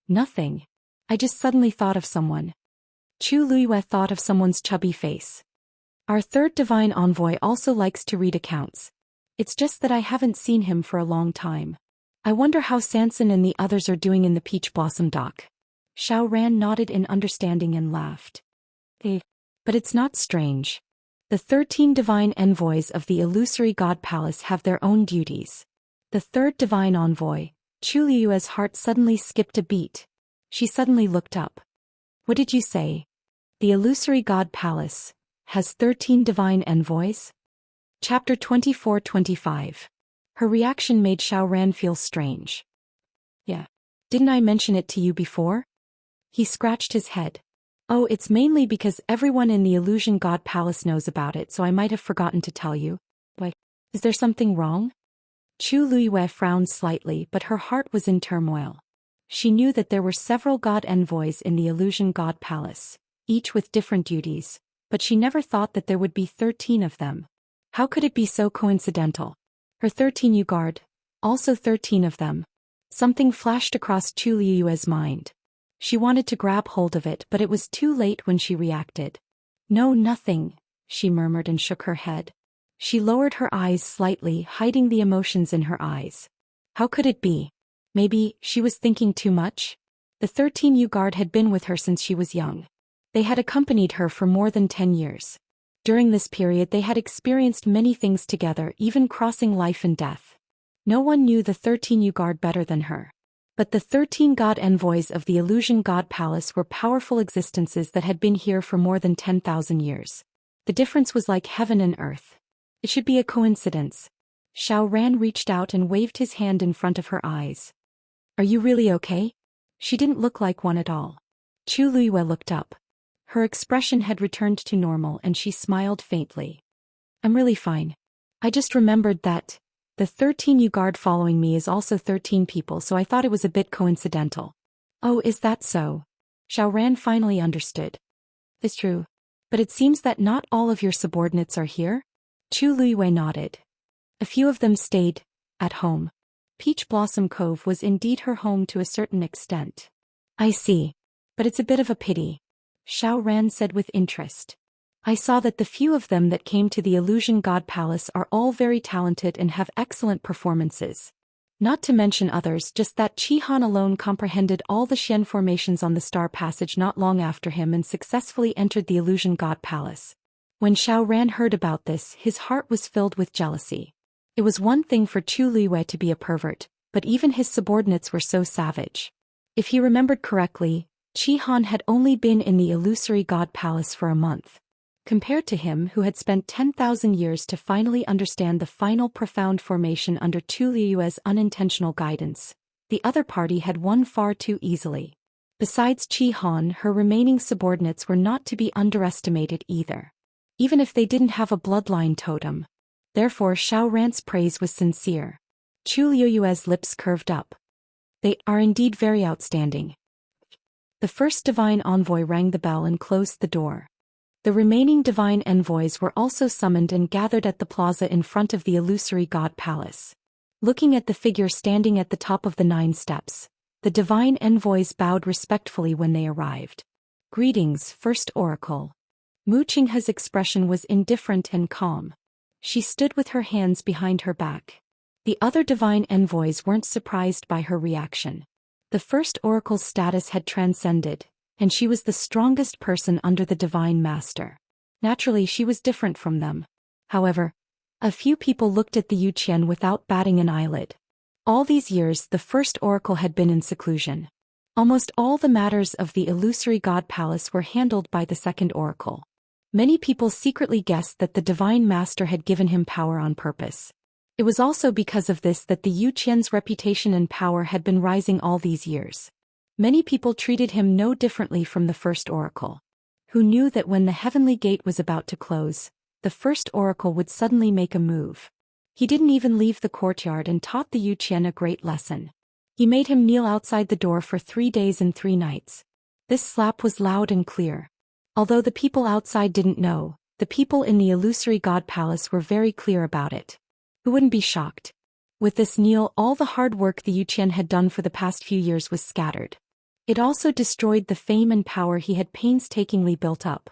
Nothing. I just suddenly thought of someone. Chu Luiyue thought of someone's chubby face. Our third divine envoy also likes to read accounts. It's just that I haven't seen him for a long time. I wonder how Sanson and the others are doing in the Peach Blossom dock. Xiaoran nodded in understanding and laughed. But it's not strange. The 13 divine envoys of the illusory god palace have their own duties. The third divine envoy, Chu Liue's heart suddenly skipped a beat. She suddenly looked up. What did you say? The illusory god palace has 13 divine envoys? Chapter 24-25. Her reaction made Xiaoran feel strange. Yeah. Didn't I mention it to you before? He scratched his head. Oh, it's mainly because everyone in the illusion god palace knows about it, so I might have forgotten to tell you. Why, is there something wrong? Chu Luiyue frowned slightly, but her heart was in turmoil. She knew that there were several god envoys in the illusion god palace, each with different duties, but she never thought that there would be 13 of them. How could it be so coincidental? Her 13 U-guard, also 13 of them. Something flashed across Chu Liue's mind. She wanted to grab hold of it, but it was too late when she reacted. No, nothing, she murmured and shook her head. She lowered her eyes slightly, hiding the emotions in her eyes. How could it be? Maybe she was thinking too much? The 13 U-guard had been with her since she was young. They had accompanied her for more than 10 years. During this period they had experienced many things together, even crossing life and death. No one knew the 13 U-guard better than her. But the 13 god envoys of the illusion god palace were powerful existences that had been here for more than 10,000 years. The difference was like heaven and earth. It should be a coincidence. Xiaoran reached out and waved his hand in front of her eyes. Are you really okay? She didn't look like one at all. Chu Luiyue looked up. Her expression had returned to normal and she smiled faintly. I'm really fine. I just remembered that the 13 U-guard following me is also 13 people, so I thought it was a bit coincidental. Oh, is that so? Xiaoran finally understood. It's true. But it seems that not all of your subordinates are here? Chu Luiyue nodded. A few of them stayed at home. Peach Blossom Cove was indeed her home to a certain extent. I see. But it's a bit of a pity. Xiaoran said with interest. I saw that the few of them that came to the Illusion God Palace are all very talented and have excellent performances. Not to mention others, just that Qi Han alone comprehended all the Xian formations on the Star Passage not long after him and successfully entered the Illusion God Palace. When Xiaoran heard about this, his heart was filled with jealousy. It was one thing for Chu Liwei to be a pervert, but even his subordinates were so savage. If he remembered correctly, Qi Han had only been in the illusory God Palace for a month. Compared to him who had spent 10,000 years to finally understand the final profound formation under Chu Liue's unintentional guidance, the other party had won far too easily. Besides Qi Han, her remaining subordinates were not to be underestimated either. Even if they didn't have a bloodline totem, Therefore Xiao Ran's praise was sincere. Chu Liuyue's lips curved up. They are indeed very outstanding. The first divine envoy rang the bell and closed the door. The remaining divine envoys were also summoned and gathered at the plaza in front of the illusory god palace. Looking at the figure standing at the top of the 9 steps, the divine envoys bowed respectfully when they arrived. Greetings, First Oracle. Mu Qinghe's expression was indifferent and calm. She stood with her hands behind her back. The other divine envoys weren't surprised by her reaction. The First Oracle's status had transcended, and she was the strongest person under the Divine Master. Naturally, she was different from them. However, a few people looked at the Zhou Xian without batting an eyelid. All these years, the First Oracle had been in seclusion. Almost all the matters of the illusory god palace were handled by the Second Oracle. Many people secretly guessed that the Divine Master had given him power on purpose. It was also because of this that the Zhou Xian's reputation and power had been rising all these years. Many people treated him no differently from the First Oracle, who knew that when the heavenly gate was about to close, the First Oracle would suddenly make a move. He didn't even leave the courtyard and taught the Zhou Xian a great lesson. He made him kneel outside the door for 3 days and 3 nights. This slap was loud and clear. Although the people outside didn't know, the people in the illusory god palace were very clear about it. Who wouldn't be shocked? With this kneel, all the hard work the Zhou Xian had done for the past few years was scattered. It also destroyed the fame and power he had painstakingly built up.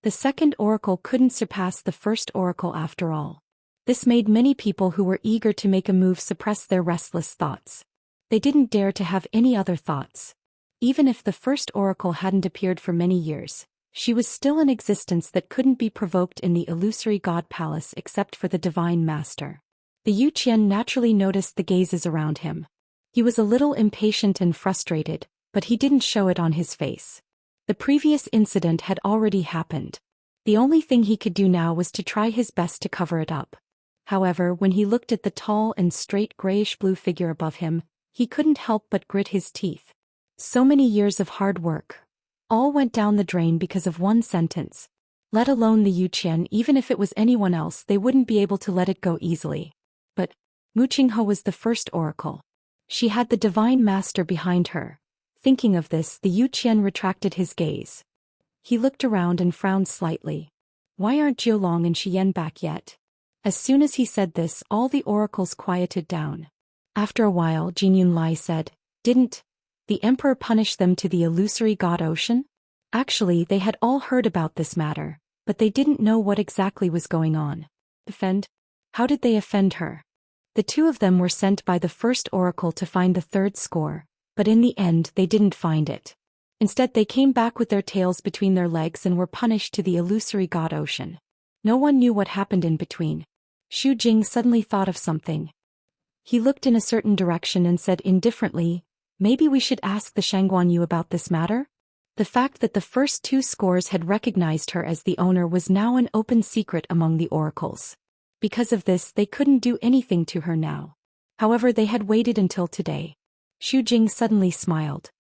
The Second Oracle couldn't surpass the First Oracle after all. This made many people who were eager to make a move suppress their restless thoughts. They didn't dare to have any other thoughts. Even if the First Oracle hadn't appeared for many years, she was still an existence that couldn't be provoked in the illusory god palace except for the Divine Master. The Zhou Xian naturally noticed the gazes around him. He was a little impatient and frustrated, but he didn't show it on his face. The previous incident had already happened. The only thing he could do now was to try his best to cover it up. However, when he looked at the tall and straight grayish-blue figure above him, he couldn't help but grit his teeth. So many years of hard work, all went down the drain because of one sentence. Let alone the Zhou Xian, even if it was anyone else, they wouldn't be able to let it go easily. But Mu Qinghe was the First Oracle. She had the Divine Master behind her. Thinking of this, the Zhou Xian retracted his gaze. He looked around and frowned slightly. Why aren't Jiulong and Xian back yet? As soon as he said this, all the oracles quieted down. After a while, Jin Yunlai said, Didn't the Emperor punish them to the illusory god ocean? Actually, they had all heard about this matter, but they didn't know what exactly was going on. Offend? How did they offend her? The 2 of them were sent by the First Oracle to find the 3rd score, but in the end they didn't find it. Instead they came back with their tails between their legs and were punished to the illusory god ocean. No one knew what happened in between. Xu Jing suddenly thought of something. He looked in a certain direction and said indifferently, Maybe we should ask the Shangguan Yu about this matter? The fact that the first 2 scores had recognized her as the owner was now an open secret among the oracles. Because of this, they couldn't do anything to her now. However, they had waited until today. Xu Jing suddenly smiled.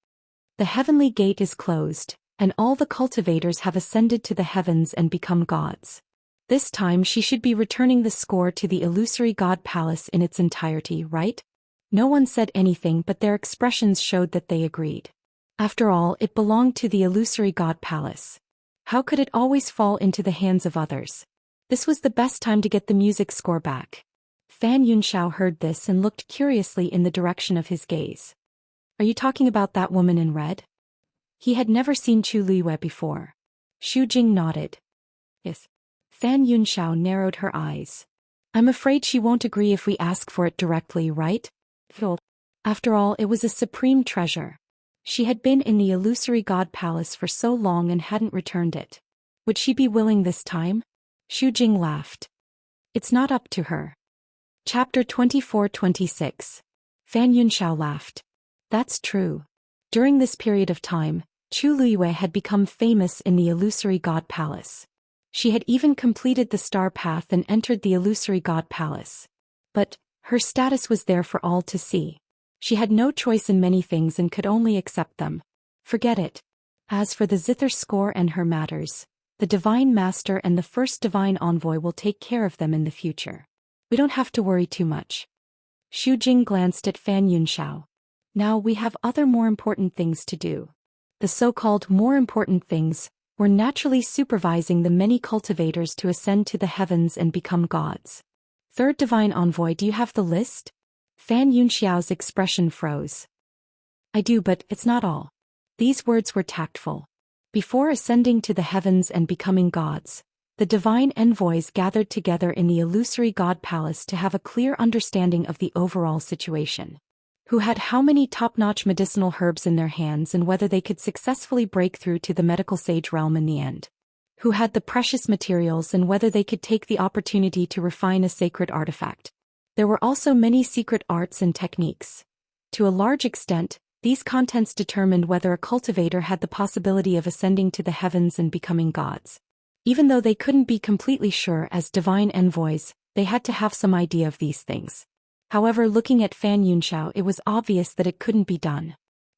The heavenly gate is closed, and all the cultivators have ascended to the heavens and become gods. This time she should be returning the score to the illusory god palace in its entirety, right? No one said anything, but their expressions showed that they agreed. After all, it belonged to the illusory god palace. How could it always fall into the hands of others? This was the best time to get the music score back. Fan Yunxiao heard this and looked curiously in the direction of his gaze. Are you talking about that woman in red? He had never seen Chu Liyue before. Xu Jing nodded. Yes. Fan Yunxiao narrowed her eyes. I'm afraid she won't agree if we ask for it directly, right? After all, it was a supreme treasure. She had been in the illusory god palace for so long and hadn't returned it. Would she be willing this time? Xu Jing laughed. It's not up to her. Chapter 24-26. Fan Yunxiao laughed. That's true. During this period of time, Chu Liyue had become famous in the illusory god palace. She had even completed the star path and entered the illusory god palace. But her status was there for all to see. She had no choice in many things and could only accept them. Forget it. As for the zither score and her matters, the Divine Master and the first Divine Envoy will take care of them in the future. We don't have to worry too much. Xu Jing glanced at Fan Yunxiao. Now we have other more important things to do. The so-called more important things were naturally supervising the many cultivators to ascend to the heavens and become gods. Third Divine Envoy, do you have the list? Fan Yunxiao's expression froze. I do, but it's not all. These words were tactful. Before ascending to the heavens and becoming gods, the divine envoys gathered together in the illusory god palace to have a clear understanding of the overall situation. Who had how many top-notch medicinal herbs in their hands and whether they could successfully break through to the medical sage realm in the end. Who had the precious materials and whether they could take the opportunity to refine a sacred artifact. There were also many secret arts and techniques. To a large extent, these contents determined whether a cultivator had the possibility of ascending to the heavens and becoming gods. Even though they couldn't be completely sure as divine envoys, they had to have some idea of these things. However, looking at Fan Yunxiao, it was obvious that it couldn't be done.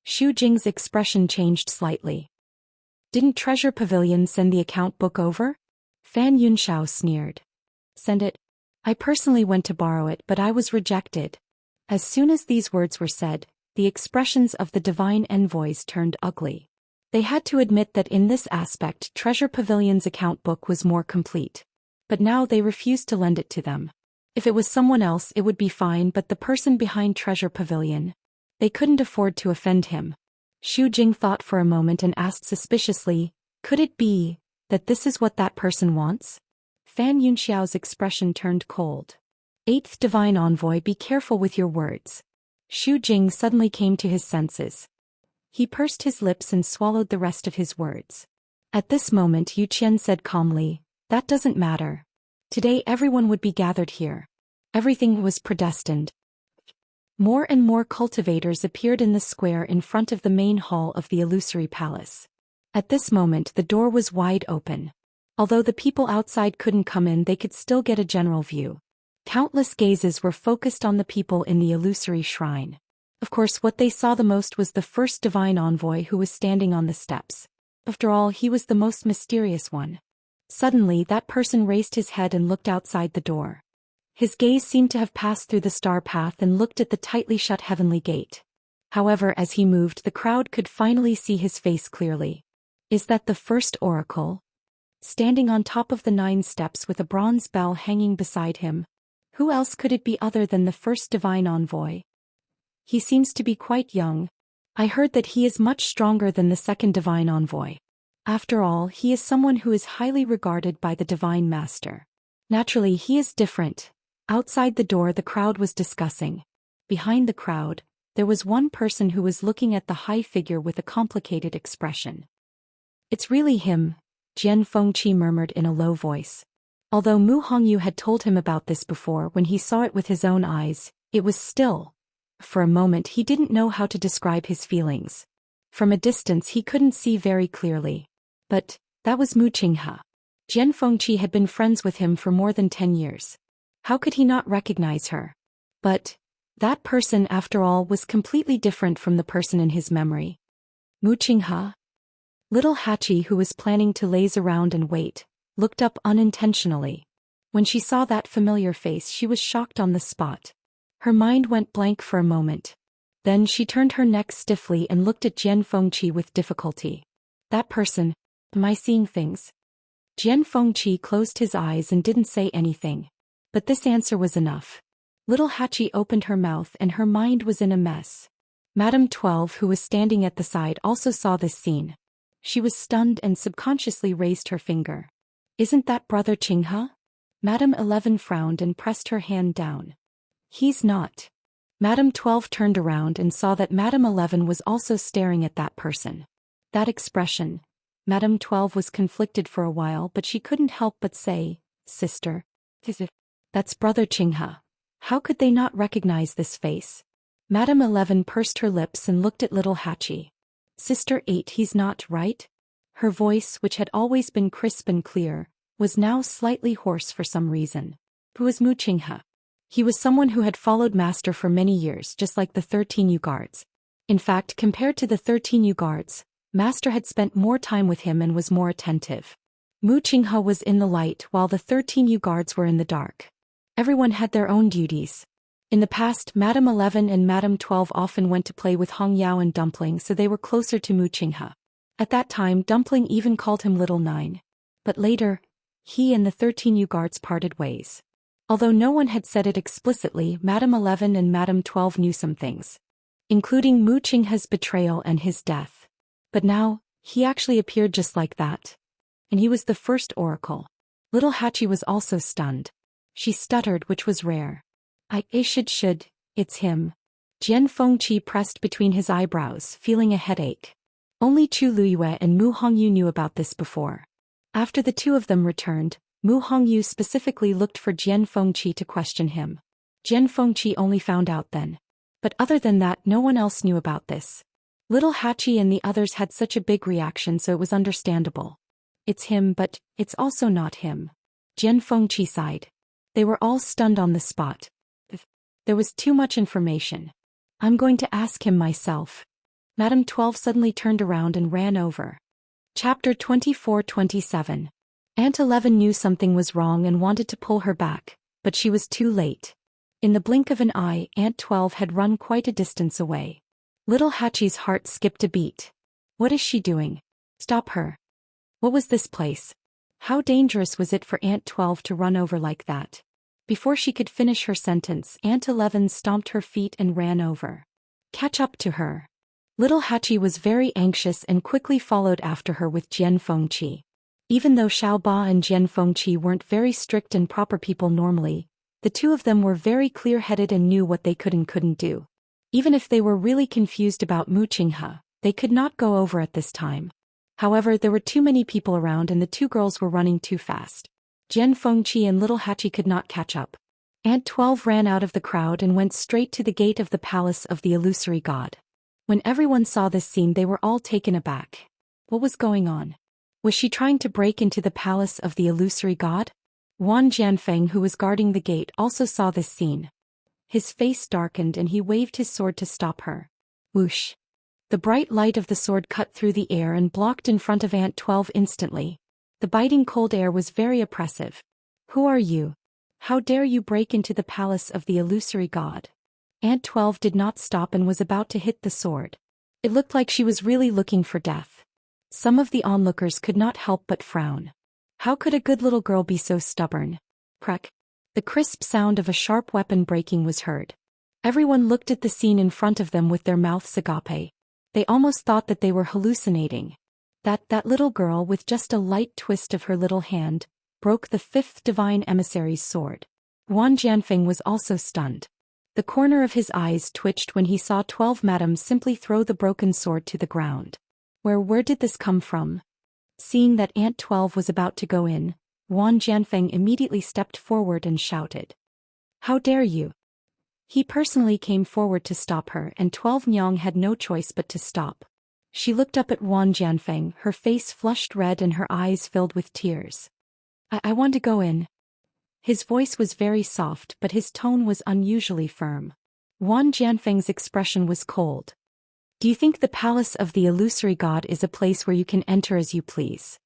Xu Jing's expression changed slightly. Didn't Treasure Pavilion send the account book over? Fan Yunxiao sneered. Send it? I personally went to borrow it, but I was rejected. As soon as these words were said, the expressions of the divine envoys turned ugly. They had to admit that in this aspect Treasure Pavilion's account book was more complete. But now they refused to lend it to them. If it was someone else it would be fine, but the person behind Treasure Pavilion, they couldn't afford to offend him. Xu Jing thought for a moment and asked suspiciously, could it be that this is what that person wants? Fan Yunxiao's expression turned cold. Eighth Divine Envoy, be careful with your words. Xu Jing suddenly came to his senses. He pursed his lips and swallowed the rest of his words. At this moment Yu Qian said calmly, that doesn't matter. Today everyone would be gathered here. Everything was predestined. More and more cultivators appeared in the square in front of the main hall of the illusory palace. At this moment the door was wide open. Although the people outside couldn't come in, they could still get a general view. Countless gazes were focused on the people in the illusory shrine. Of course, what they saw the most was the first divine envoy who was standing on the steps. After all, he was the most mysterious one. Suddenly, that person raised his head and looked outside the door. His gaze seemed to have passed through the star path and looked at the tightly shut heavenly gate. However, as he moved, the crowd could finally see his face clearly. Is that the first oracle? Standing on top of the 9 steps with a bronze bell hanging beside him. Who else could it be other than the first divine envoy? He seems to be quite young. I heard that he is much stronger than the second divine envoy. After all, he is someone who is highly regarded by the divine master. Naturally, he is different. Outside the door the crowd was discussing. Behind the crowd, there was one person who was looking at the high figure with a complicated expression. It's really him, Jian Fengqi murmured in a low voice. Although Mu Hongyu had told him about this before when he saw it with his own eyes, it was still. For a moment he didn't know how to describe his feelings. From a distance he couldn't see very clearly. But that was Mu Qinghe. Jian Fengqi had been friends with him for more than 10 years. How could he not recognize her? But that person, after all, was completely different from the person in his memory. Mu Qinghe? Little Hachi, who was planning to laze around and wait, looked up unintentionally. When she saw that familiar face she was shocked on the spot. Her mind went blank for a moment. Then she turned her neck stiffly and looked at Jian Fengqi with difficulty. That person, am I seeing things? Jian Fengqi closed his eyes and didn't say anything. But this answer was enough. Little Hachi opened her mouth and her mind was in a mess. Madame 12, who was standing at the side, also saw this scene. She was stunned and subconsciously raised her finger. Isn't that Brother Qinghe? Madame 11 frowned and pressed her hand down. He's not. Madame 12 turned around and saw that Madame 11 was also staring at that person. That expression. Madame 12 was conflicted for a while, but she couldn't help but say, Sister. That's Brother Qinghe. How could they not recognize this face? Madame 11 pursed her lips and looked at little Hachi. Sister 8, he's not, right? Her voice, which had always been crisp and clear, was now slightly hoarse for some reason. Who is Mu Qinghe? He was someone who had followed Master for many years, just like the 13 Yu guards. In fact, compared to the 13 Yu guards, Master had spent more time with him and was more attentive. Mu Qinghe was in the light while the 13 Yu guards were in the dark. Everyone had their own duties. In the past, Madame 11 and Madame 12 often went to play with Hong Yao and Dumpling, so they were closer to Mu Qinghe. At that time, Dumpling even called him Little Nine. But later, he and the 13 Yu guards parted ways. Although no one had said it explicitly, Madame 11 and Madame 12 knew some things, including Mu Qinghe's betrayal and his death. But now, he actually appeared just like that. And he was the first oracle. Little Hachi was also stunned. She stuttered, which was rare. It's him. Jian Fengqi pressed between his eyebrows, feeling a headache. Only Chu Luyue and Mu Hongyu knew about this before. After the two of them returned, Mu Hongyu specifically looked for Jian Fengqi to question him. Jian Fengqi only found out then. But other than that, no one else knew about this. Little Hachi and the others had such a big reaction, so it was understandable. It's him, but it's also not him. Jian Fengqi sighed. They were all stunned on the spot. There was too much information. I'm going to ask him myself. Madame 12 suddenly turned around and ran over. Chapter 24-27. Aunt 11 knew something was wrong and wanted to pull her back, but she was too late. In the blink of an eye, Aunt 12 had run quite a distance away. Little Hachi's heart skipped a beat. What is she doing? Stop her. What was this place? How dangerous was it for Aunt 12 to run over like that? Before she could finish her sentence, Aunt 11 stomped her feet and ran over. Catch up to her. Little Hachi was very anxious and quickly followed after her with Jian Fengqi. Even though Xiao Ba and Jian Fengqi weren't very strict and proper people normally, the two of them were very clear-headed and knew what they could and couldn't do. Even if they were really confused about Mu Qinghe, they could not go over at this time. However, there were too many people around and the two girls were running too fast. Jian Fengqi and Little Hachi could not catch up. Aunt 12 ran out of the crowd and went straight to the gate of the palace of the illusory god. When everyone saw this scene, they were all taken aback. What was going on? Was she trying to break into the palace of the illusory god? Wan Jianfeng, who was guarding the gate, also saw this scene. His face darkened and he waved his sword to stop her. Whoosh! The bright light of the sword cut through the air and blocked in front of Aunt 12 instantly. The biting cold air was very oppressive. Who are you? How dare you break into the palace of the illusory god? Aunt 12 did not stop and was about to hit the sword. It looked like she was really looking for death. Some of the onlookers could not help but frown. How could a good little girl be so stubborn? Crack! The crisp sound of a sharp weapon breaking was heard. Everyone looked at the scene in front of them with their mouths agape. They almost thought that they were hallucinating. That little girl, with just a light twist of her little hand, broke the fifth divine emissary's sword. Wan Jianfeng was also stunned. The corner of his eyes twitched when he saw 12 madams simply throw the broken sword to the ground. Where did this come from? Seeing that Aunt 12 was about to go in, Wan Jianfeng immediately stepped forward and shouted. How dare you? He personally came forward to stop her, and 12 Nyang had no choice but to stop. She looked up at Wan Jianfeng, her face flushed red and her eyes filled with tears. I want to go in. His voice was very soft, but his tone was unusually firm. Wan Jianfeng's expression was cold. Do you think the palace of the illusory god is a place where you can enter as you please?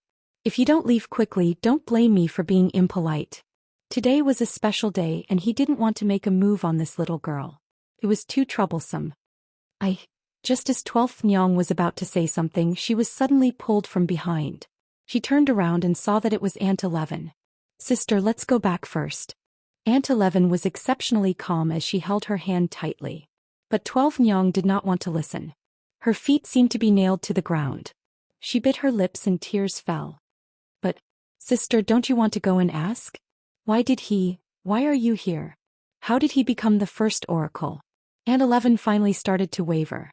If you don't leave quickly, don't blame me for being impolite. Today was a special day and he didn't want to make a move on this little girl. It was too troublesome. Just as 12th Nyang was about to say something, she was suddenly pulled from behind. She turned around and saw that it was Aunt 11. Sister, let's go back first. Aunt 11 was exceptionally calm as she held her hand tightly. But 12 Nyang did not want to listen. Her feet seemed to be nailed to the ground. She bit her lips and tears fell. But, sister, don't you want to go and ask? Why are you here? How did he become the first oracle? Aunt 11 finally started to waver.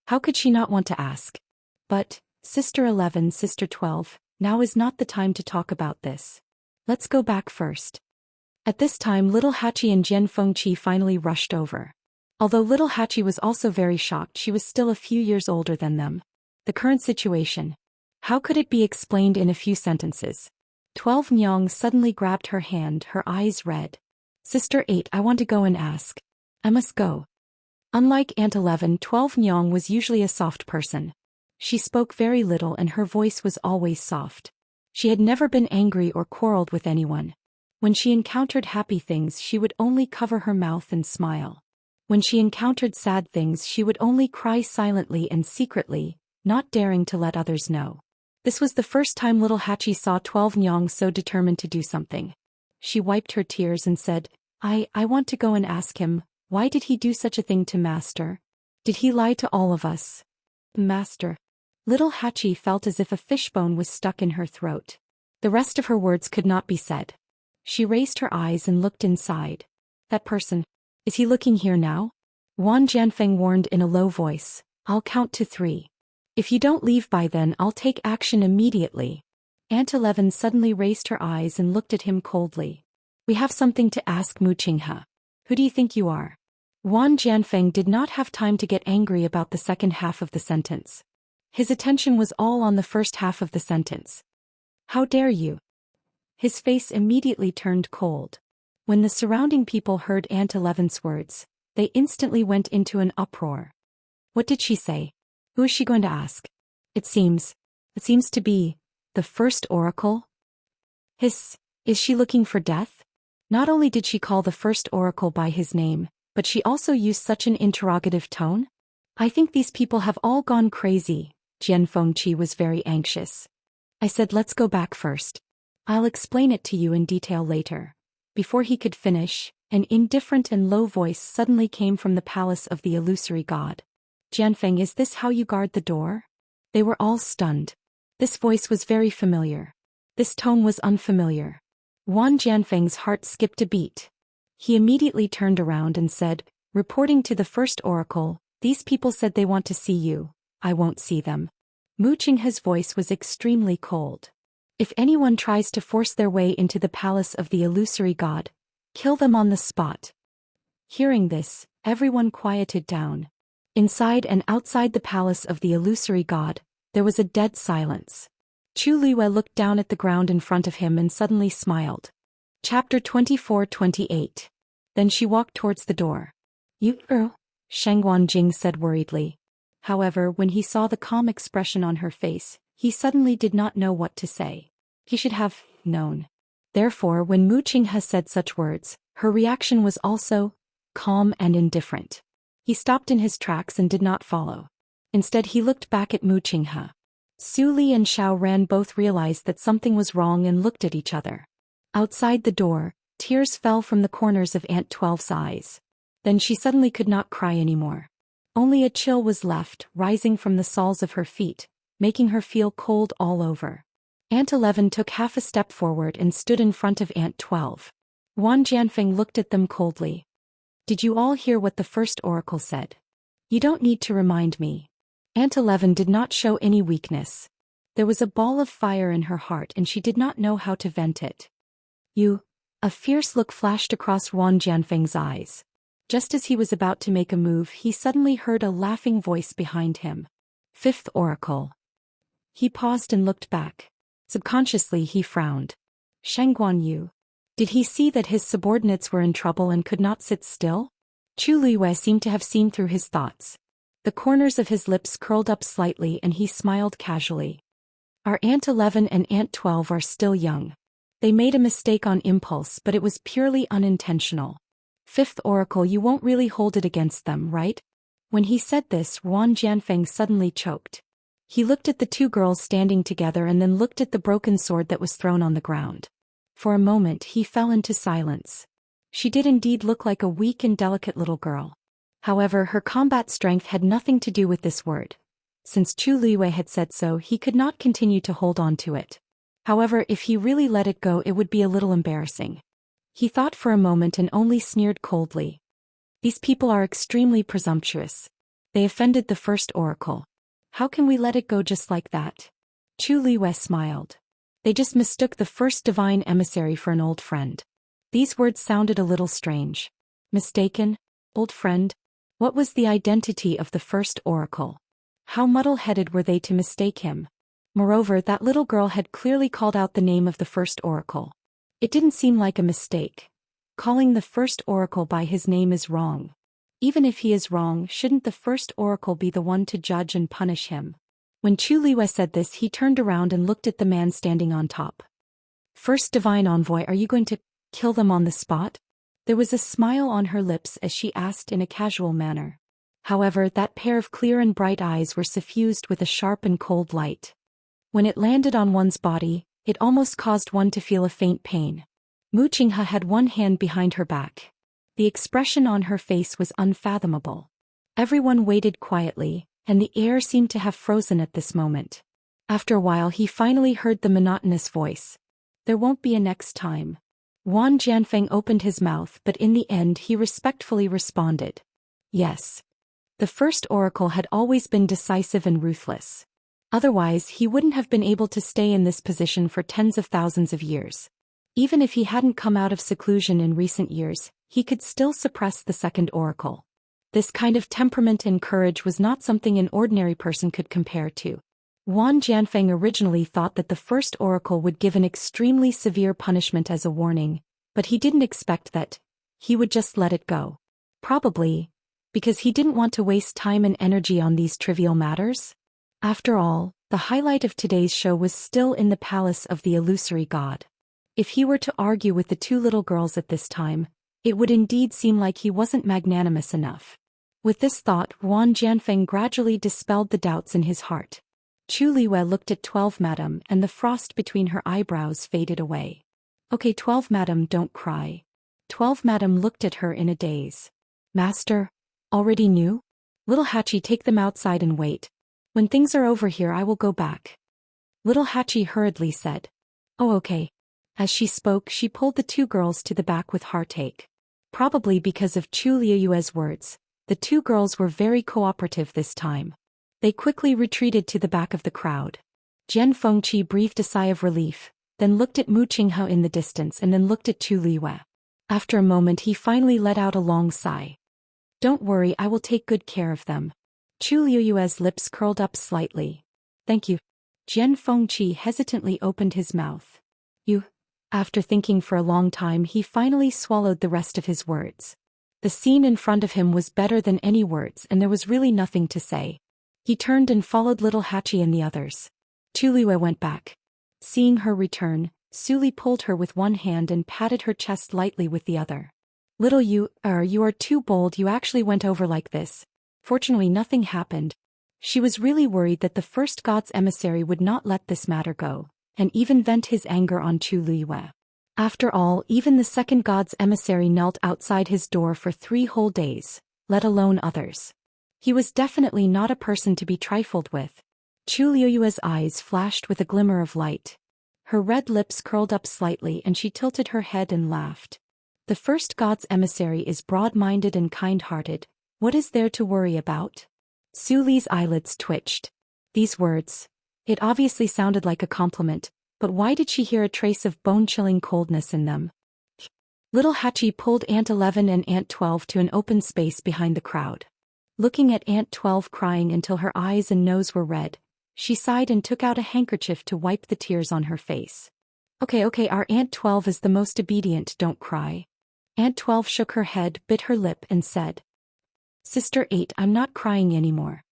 How could she not want to ask? But, Sister 11, Sister 12, now is not the time to talk about this. Let's go back first. At this time, Little Hachi and Jian Fengqi finally rushed over. Although Little Hachi was also very shocked, she was still a few years older than them. The current situation. How could it be explained in a few sentences? 12 Nyang suddenly grabbed her hand, her eyes red. Sister 8, I want to go and ask. I must go. Unlike Aunt 11, 12 Nyang was usually a soft person. She spoke very little and her voice was always soft. She had never been angry or quarreled with anyone. When she encountered happy things, she would only cover her mouth and smile. When she encountered sad things, she would only cry silently and secretly, not daring to let others know. This was the first time little Hachi saw 12 Nyang so determined to do something. She wiped her tears and said, I want to go and ask him, why did he do such a thing to Master? Did he lie to all of us? Master. Little Hachi felt as if a fishbone was stuck in her throat. The rest of her words could not be said. She raised her eyes and looked inside. That person. Is he looking here now? Wan Jianfeng warned in a low voice. I'll count to 3. If you don't leave by then, I'll take action immediately. Aunt 11 suddenly raised her eyes and looked at him coldly. We have something to ask Mu Qinghe. Who do you think you are? Wan Jianfeng did not have time to get angry about the second half of the sentence. His attention was all on the first half of the sentence. How dare you? His face immediately turned cold. When the surrounding people heard Aunt 11's words, they instantly went into an uproar. What did she say? Who is she going to ask? It seems to be the first oracle. Is she looking for death? Not only did she call the first oracle by his name, but she also used such an interrogative tone. I think these people have all gone crazy. Jian Fengqi was very anxious. I said, let's go back first. I'll explain it to you in detail later. Before he could finish, an indifferent and low voice suddenly came from the palace of the illusory god. Jianfeng, is this how you guard the door? They were all stunned. This voice was very familiar. This tone was unfamiliar. Wan Jianfeng's heart skipped a beat. He immediately turned around and said, reporting to the first oracle, these people said they want to see you. I won't see them. Mu Qinghe's voice was extremely cold. If anyone tries to force their way into the palace of the illusory god, kill them on the spot. Hearing this, everyone quieted down. Inside and outside the palace of the illusory god, there was a dead silence. Chu Liwei looked down at the ground in front of him and suddenly smiled. Chapter 24-28. Then she walked towards the door. You, Sheng Wanjing said worriedly. However, when he saw the calm expression on her face, he suddenly did not know what to say. He should have known. Therefore, when Mu Qinghe said such words, her reaction was also calm and indifferent. He stopped in his tracks and did not follow. Instead, he looked back at Mu Qinghe. Su Li and Xiao Ran both realized that something was wrong and looked at each other. Outside the door, tears fell from the corners of Aunt 12's eyes. Then she suddenly could not cry anymore. Only a chill was left, rising from the soles of her feet, making her feel cold all over. Aunt 11 took half a step forward and stood in front of Aunt 12. Wan Jianfeng looked at them coldly. Did you all hear what the first oracle said? You don't need to remind me. Aunt 11 did not show any weakness. There was a ball of fire in her heart and she did not know how to vent it. A fierce look flashed across Wan Jianfeng's eyes. Just as he was about to make a move, he suddenly heard a laughing voice behind him. Fifth oracle. He paused and looked back. Subconsciously he frowned. Sheng Guanyu. Did he see that his subordinates were in trouble and could not sit still? Chu Liwei seemed to have seen through his thoughts. The corners of his lips curled up slightly and he smiled casually. Our Aunt 11 and Aunt 12 are still young. They made a mistake on impulse, but it was purely unintentional. Fifth oracle, you won't really hold it against them, right? When he said this, Wan Jianfeng suddenly choked. He looked at the two girls standing together and then looked at the broken sword that was thrown on the ground. For a moment he fell into silence. She did indeed look like a weak and delicate little girl. However, her combat strength had nothing to do with this word. Since Chu Liwei had said so, he could not continue to hold on to it. However, if he really let it go, it would be a little embarrassing. He thought for a moment and only sneered coldly. These people are extremely presumptuous. They offended the first oracle. How can we let it go just like that? Chu Liwei smiled. They just mistook the first divine emissary for an old friend. These words sounded a little strange. Mistaken? Old friend? What was the identity of the first oracle? How muddle-headed were they to mistake him? Moreover, that little girl had clearly called out the name of the first oracle. It didn't seem like a mistake. Calling the first oracle by his name is wrong. Even if he is wrong, shouldn't the first oracle be the one to judge and punish him? When Chu Liwei said this, he turned around and looked at the man standing on top. First divine envoy, are you going to Kill them on the spot? There was a smile on her lips as she asked in a casual manner. However, that pair of clear and bright eyes were suffused with a sharp and cold light. When it landed on one's body, it almost caused one to feel a faint pain. Mu Qinghe had one hand behind her back. The expression on her face was unfathomable. Everyone waited quietly, and the air seemed to have frozen at this moment. After a while he finally heard the monotonous voice. There won't be a next time. Wan Jianfeng opened his mouth, but in the end he respectfully responded. Yes. The first oracle had always been decisive and ruthless. Otherwise he wouldn't have been able to stay in this position for tens of thousands of years. Even if he hadn't come out of seclusion in recent years, he could still suppress the second oracle. This kind of temperament and courage was not something an ordinary person could compare to. Wan Jianfeng originally thought that the first oracle would give an extremely severe punishment as a warning, but he didn't expect that he would just let it go. Probably because he didn't want to waste time and energy on these trivial matters. After all, the highlight of today's show was still in the palace of the illusory god. If he were to argue with the two little girls at this time, it would indeed seem like he wasn't magnanimous enough. With this thought, Wan Jianfeng gradually dispelled the doubts in his heart. Chu Liwei looked at 12 Madam and the frost between her eyebrows faded away. Okay 12 Madam, don't cry. 12 Madam looked at her in a daze. Master? Already knew? Little Hachi, take them outside and wait. When things are over here I will go back. Little Hachi hurriedly said. Oh okay. As she spoke she pulled the two girls to the back with heartache. Probably because of Chu Liu's words, the two girls were very cooperative this time. They quickly retreated to the back of the crowd. Jian Fengqi breathed a sigh of relief, then looked at Mu Qinghe in the distance and then looked at Chu Liwei. After a moment he finally let out a long sigh. Don't worry, I will take good care of them. Chu Liu's lips curled up slightly. Thank you. Jian Fengqi hesitantly opened his mouth. You. After thinking for a long time he finally swallowed the rest of his words. The scene in front of him was better than any words and there was really nothing to say. He turned and followed little Hachi and the others. Chu Liwei went back. Seeing her return, Suli pulled her with one hand and patted her chest lightly with the other. Little you are too bold, you actually went over like this. Fortunately nothing happened. She was really worried that the first god's emissary would not let this matter go, and even vent his anger on Chu Liwei. After all, even the second god's emissary knelt outside his door for 3 whole days, let alone others. He was definitely not a person to be trifled with. Chu Liu's eyes flashed with a glimmer of light. Her red lips curled up slightly and she tilted her head and laughed. The first god's emissary is broad-minded and kind-hearted. What is there to worry about? Suli's eyelids twitched. These words. It obviously sounded like a compliment, but why did she hear a trace of bone-chilling coldness in them? Little Hachi pulled Aunt 11 and Aunt 12 to an open space behind the crowd. Looking at Aunt 12 crying until her eyes and nose were red, she sighed and took out a handkerchief to wipe the tears on her face. Okay, our Aunt 12 is the most obedient, don't cry. Aunt 12 shook her head, bit her lip and said. Sister 8, I'm not crying anymore.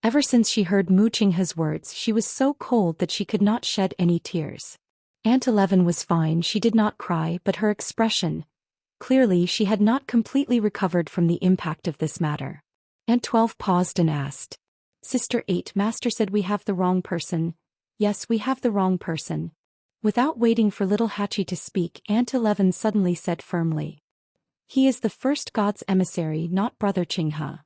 Ever since she heard Mu Qinghe's words she was so cold that she could not shed any tears. Aunt 11 was fine, she did not cry, but her expression. Clearly she had not completely recovered from the impact of this matter. Aunt 12 paused and asked. Sister 8, Master said we have the wrong person. Yes, we have the wrong person. Without waiting for little Hachi to speak, Aunt 11 suddenly said firmly. He is the first god's emissary, not Brother Qinghe.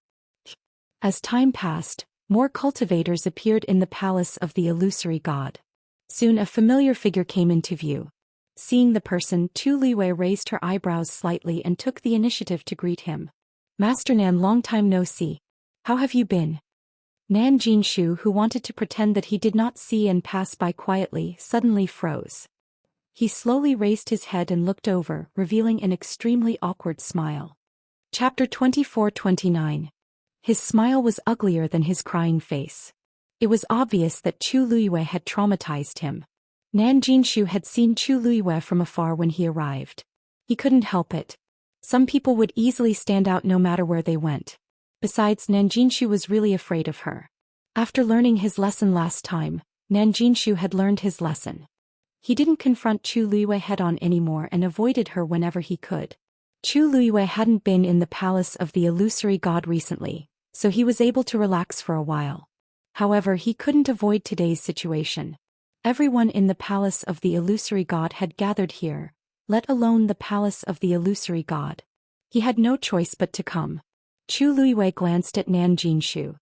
As time passed, more cultivators appeared in the palace of the illusory god. Soon a familiar figure came into view. Seeing the person, Chu Liwei raised her eyebrows slightly and took the initiative to greet him. Master Nan, long time no see. How have you been? Nan Jinshu, who wanted to pretend that he did not see and pass by quietly, suddenly froze. He slowly raised his head and looked over, revealing an extremely awkward smile. Chapter 24-29. His smile was uglier than his crying face. It was obvious that Chu Liwei had traumatized him. Nan Jinshu had seen Chu Liwei from afar when he arrived. He couldn't help it. Some people would easily stand out no matter where they went. Besides, Nan Jinshu was really afraid of her. After learning his lesson last time, Nan Jinshu had learned his lesson. He didn't confront Chu Luiwei head-on anymore and avoided her whenever he could. Chu Luiwei hadn't been in the palace of the illusory god recently, so he was able to relax for a while. However, he couldn't avoid today's situation. Everyone in the palace of the illusory god had gathered here, let alone the palace of the illusory god. He had no choice but to come. Chu Luiwei glanced at Nan Jinshu.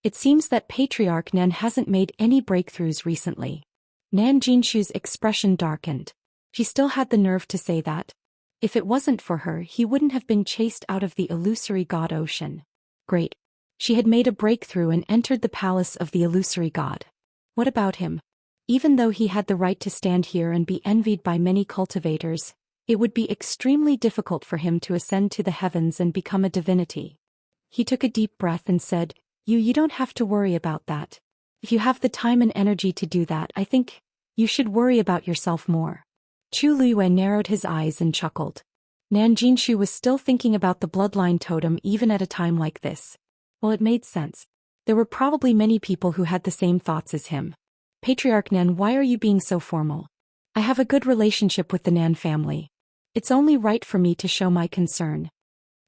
It seems that Patriarch Nan hasn't made any breakthroughs recently. Nan Jinshu's expression darkened. She still had the nerve to say that. If it wasn't for her, he wouldn't have been chased out of the illusory god ocean. Great. She had made a breakthrough and entered the palace of the illusory god. What about him? Even though he had the right to stand here and be envied by many cultivators, it would be extremely difficult for him to ascend to the heavens and become a divinity. He took a deep breath and said, You don't have to worry about that. If you have the time and energy to do that, I think you should worry about yourself more. Chu Luiwei narrowed his eyes and chuckled. Nan Jinshu was still thinking about the bloodline totem even at a time like this. Well, it made sense. There were probably many people who had the same thoughts as him. Patriarch Nan, why are you being so formal? I have a good relationship with the Nan family. It's only right for me to show my concern.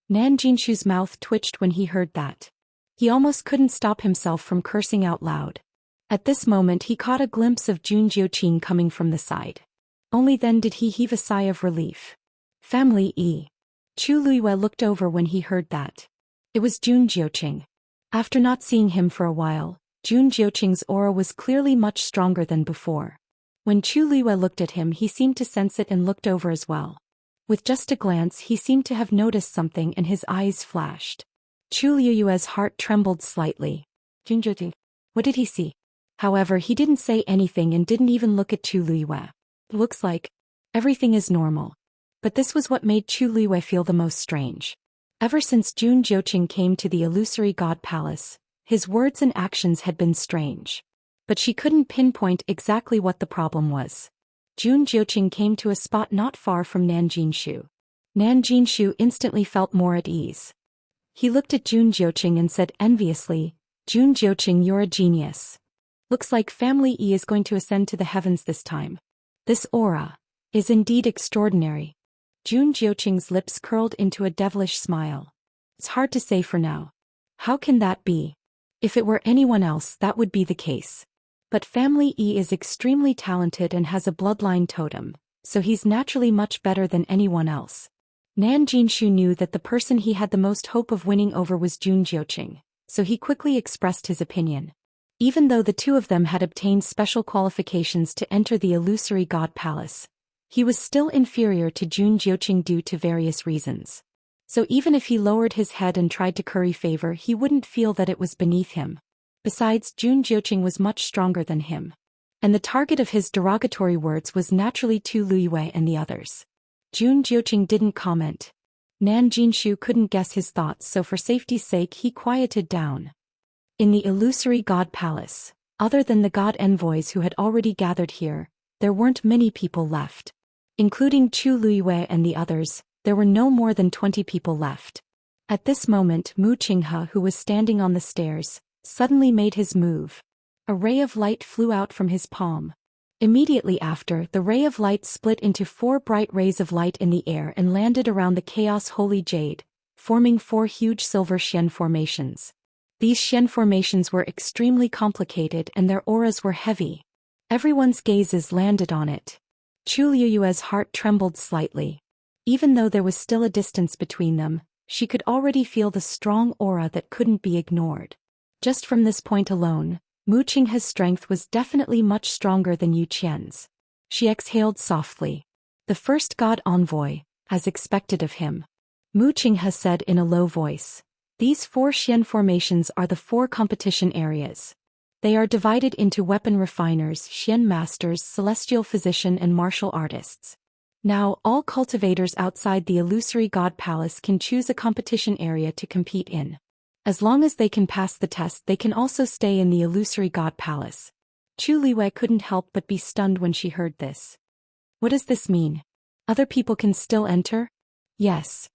Nan Jinshu's mouth twitched when he heard that. He almost couldn't stop himself from cursing out loud. At this moment he caught a glimpse of Jun Jiuqing coming from the side. Only then did he heave a sigh of relief. Family E. Chu Luiwei looked over when he heard that. It was Jun Jiuqing. After not seeing him for a while, Jun Jiuqing's aura was clearly much stronger than before. When Chu Luiwei looked at him, he seemed to sense it and looked over as well. With just a glance, he seemed to have noticed something and his eyes flashed. Chu Luiwei's heart trembled slightly. Jun Jiuqing. What did he see? However, he didn't say anything and didn't even look at Chu Luiwei. Looks like everything is normal. But this was what made Chu Luiwei feel the most strange. Ever since Jun Jiuqing came to the illusory god palace, his words and actions had been strange. But she couldn't pinpoint exactly what the problem was. Jun Jiuqing came to a spot not far from Nan Jinshu. Nan Jinshu instantly felt more at ease. He looked at Jun Jiuqing and said enviously, Jun Jiuqing, you're a genius. Looks like Family E is going to ascend to the heavens this time. This aura is indeed extraordinary. Jun Jiuqing's lips curled into a devilish smile. It's hard to say for now. How can that be? If it were anyone else, that would be the case. But Family E is extremely talented and has a bloodline totem, so he's naturally much better than anyone else. Nan Jinshu knew that the person he had the most hope of winning over was Jun Jiuqing, so he quickly expressed his opinion. Even though the two of them had obtained special qualifications to enter the illusory god palace, he was still inferior to Jun Jiuqing due to various reasons. So even if he lowered his head and tried to curry favor, he wouldn't feel that it was beneath him. Besides, Jun Jiuqing was much stronger than him. And the target of his derogatory words was naturally Chu Luiwei and the others. Jun Jiuqing didn't comment. Nan Jinshu couldn't guess his thoughts, so for safety's sake he quieted down. In the illusory god palace, other than the god envoys who had already gathered here, there weren't many people left. Including Chu Luiwei and the others, there were no more than 20 people left. At this moment, Mu Qinghe, who was standing on the stairs, suddenly made his move. A ray of light flew out from his palm. Immediately after, the ray of light split into 4 bright rays of light in the air and landed around the Chaos Holy Jade, forming 4 huge silver Xian formations. These Xian formations were extremely complicated and their auras were heavy. Everyone's gazes landed on it. Chu Luiwei's heart trembled slightly. Even though there was still a distance between them, she could already feel the strong aura that couldn't be ignored. Just from this point alone, Mu Qinghe's strength was definitely much stronger than Yu Qian's. She exhaled softly. The first god envoy, as expected of him. Mu Qinghe said in a low voice. These 4 Xian formations are the 4 competition areas. They are divided into weapon refiners, Xian masters, celestial physician and martial artists. Now, all cultivators outside the illusory god palace can choose a competition area to compete in. As long as they can pass the test, they can also stay in the illusory god palace. Chu Luiwei couldn't help but be stunned when she heard this. What does this mean? Other people can still enter? Yes.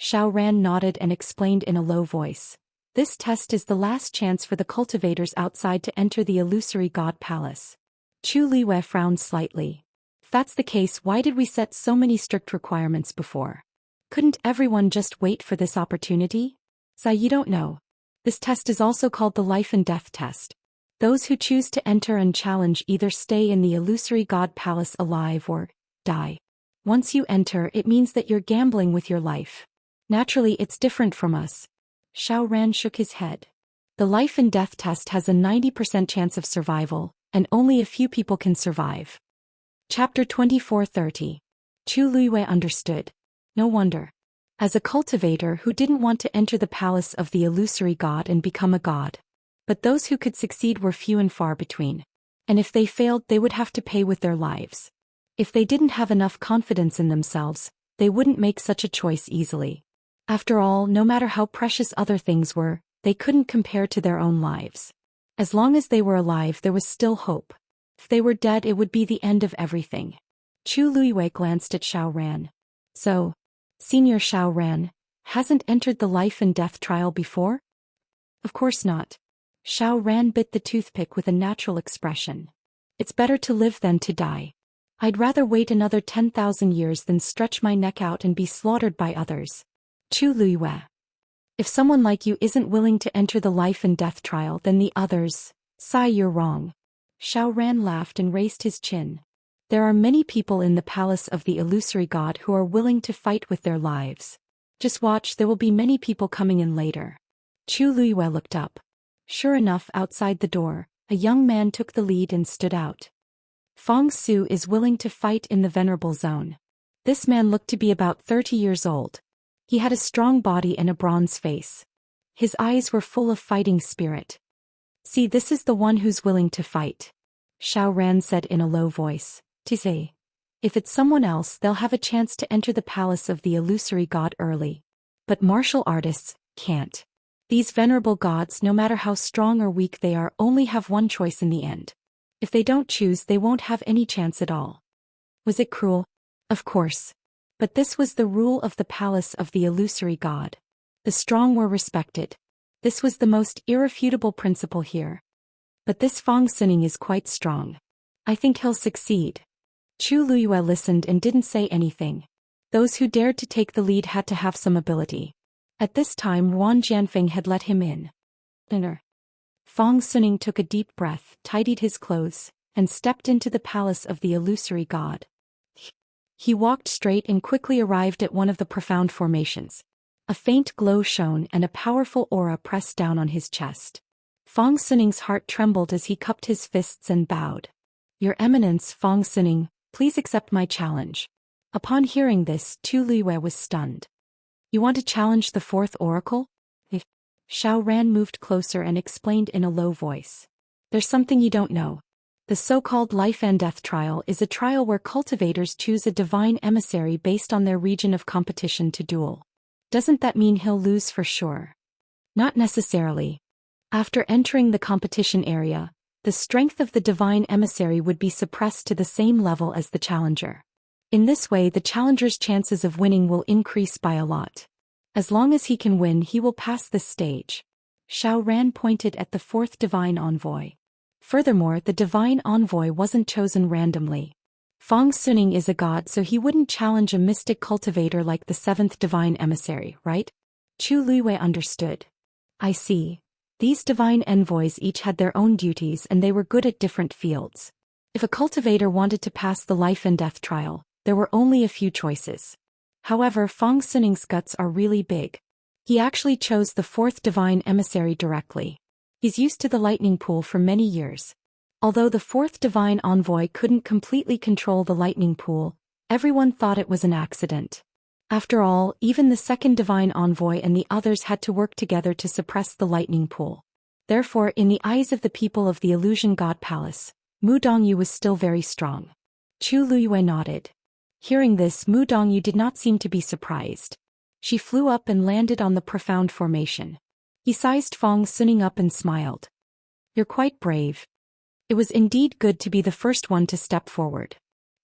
Xiao Ran nodded and explained in a low voice. This test is the last chance for the cultivators outside to enter the illusory god palace. Chu Luiwei frowned slightly. If that's the case, why did we set so many strict requirements before? Couldn't everyone just wait for this opportunity? Sai, you don't know. This test is also called the life and death test. Those who choose to enter and challenge either stay in the illusory god palace alive or die. Once you enter, it means that you're gambling with your life. Naturally, it's different from us. Xiao Ran shook his head. The life and death test has a 90% chance of survival, and only a few people can survive. Chapter 24:30. Chu Luiwei understood. No wonder. As a cultivator who didn't want to enter the palace of the illusory god and become a god. But those who could succeed were few and far between. And if they failed, they would have to pay with their lives. If they didn't have enough confidence in themselves, they wouldn't make such a choice easily. After all, no matter how precious other things were, they couldn't compare to their own lives. As long as they were alive, there was still hope. If they were dead, it would be the end of everything. Chu Luiwei glanced at Xiao Ran. So, Senior Xiao Ran hasn't entered the life and death trial before? Of course not. Xiao Ran bit the toothpick with a natural expression. It's better to live than to die. I'd rather wait another 10,000 years than stretch my neck out and be slaughtered by others. Chu Luiwei. If someone like you isn't willing to enter the life and death trial, then the others, Sai, you're wrong. Xiao Ran laughed and raised his chin. There are many people in the palace of the illusory god who are willing to fight with their lives. Just watch, there will be many people coming in later. Chu Luiwei looked up. Sure enough, outside the door, a young man took the lead and stood out. Fong Su is willing to fight in the venerable zone. This man looked to be about 30 years old. He had a strong body and a bronze face. His eyes were full of fighting spirit. See, this is the one who's willing to fight. Xiao Ran said in a low voice. To say, if it's someone else, they'll have a chance to enter the palace of the illusory god early. But martial artists can't. These venerable gods, no matter how strong or weak they are, only have one choice in the end. If they don't choose, they won't have any chance at all. Was it cruel? Of course. But this was the rule of the palace of the illusory god. The strong were respected. This was the most irrefutable principle here. But this Fong Suning is quite strong. I think he'll succeed. Chu Luiwei listened and didn't say anything. Those who dared to take the lead had to have some ability. At this time, Wan Jianfeng had let him in. Fong Suning took a deep breath, tidied his clothes, and stepped into the palace of the illusory god. He walked straight and quickly arrived at one of the profound formations. A faint glow shone and a powerful aura pressed down on his chest. Fong Suning's heart trembled as he cupped his fists and bowed. Your Eminence, Fong Suning, please accept my challenge. Upon hearing this, Chu Luiwei was stunned. You want to challenge the fourth oracle? Xiao Ran moved closer and explained in a low voice. There's something you don't know. The so-called life and death trial is a trial where cultivators choose a divine emissary based on their region of competition to duel. Doesn't that mean he'll lose for sure? Not necessarily. After entering the competition area, the strength of the divine emissary would be suppressed to the same level as the challenger. In this way, the challenger's chances of winning will increase by a lot. As long as he can win, he will pass this stage. Xiao Ran pointed at the fourth divine envoy. Furthermore, the divine envoy wasn't chosen randomly. Fong Suning is a god, so he wouldn't challenge a mystic cultivator like the seventh divine emissary, right? Chu Luiwei understood. I see. These divine envoys each had their own duties and they were good at different fields. If a cultivator wanted to pass the life and death trial, there were only a few choices. However, Fong Suning's guts are really big. He actually chose the fourth divine emissary directly. He's used to the lightning pool for many years. Although the fourth divine envoy couldn't completely control the lightning pool, everyone thought it was an accident. After all, even the second divine envoy and the others had to work together to suppress the lightning pool. Therefore, in the eyes of the people of the Illusion God Palace, Mu Dongyu was still very strong. Chu Luiwei nodded. Hearing this, Mu Dongyu did not seem to be surprised. She flew up and landed on the profound formation. He sized Fong Suning up and smiled. You're quite brave. It was indeed good to be the first one to step forward.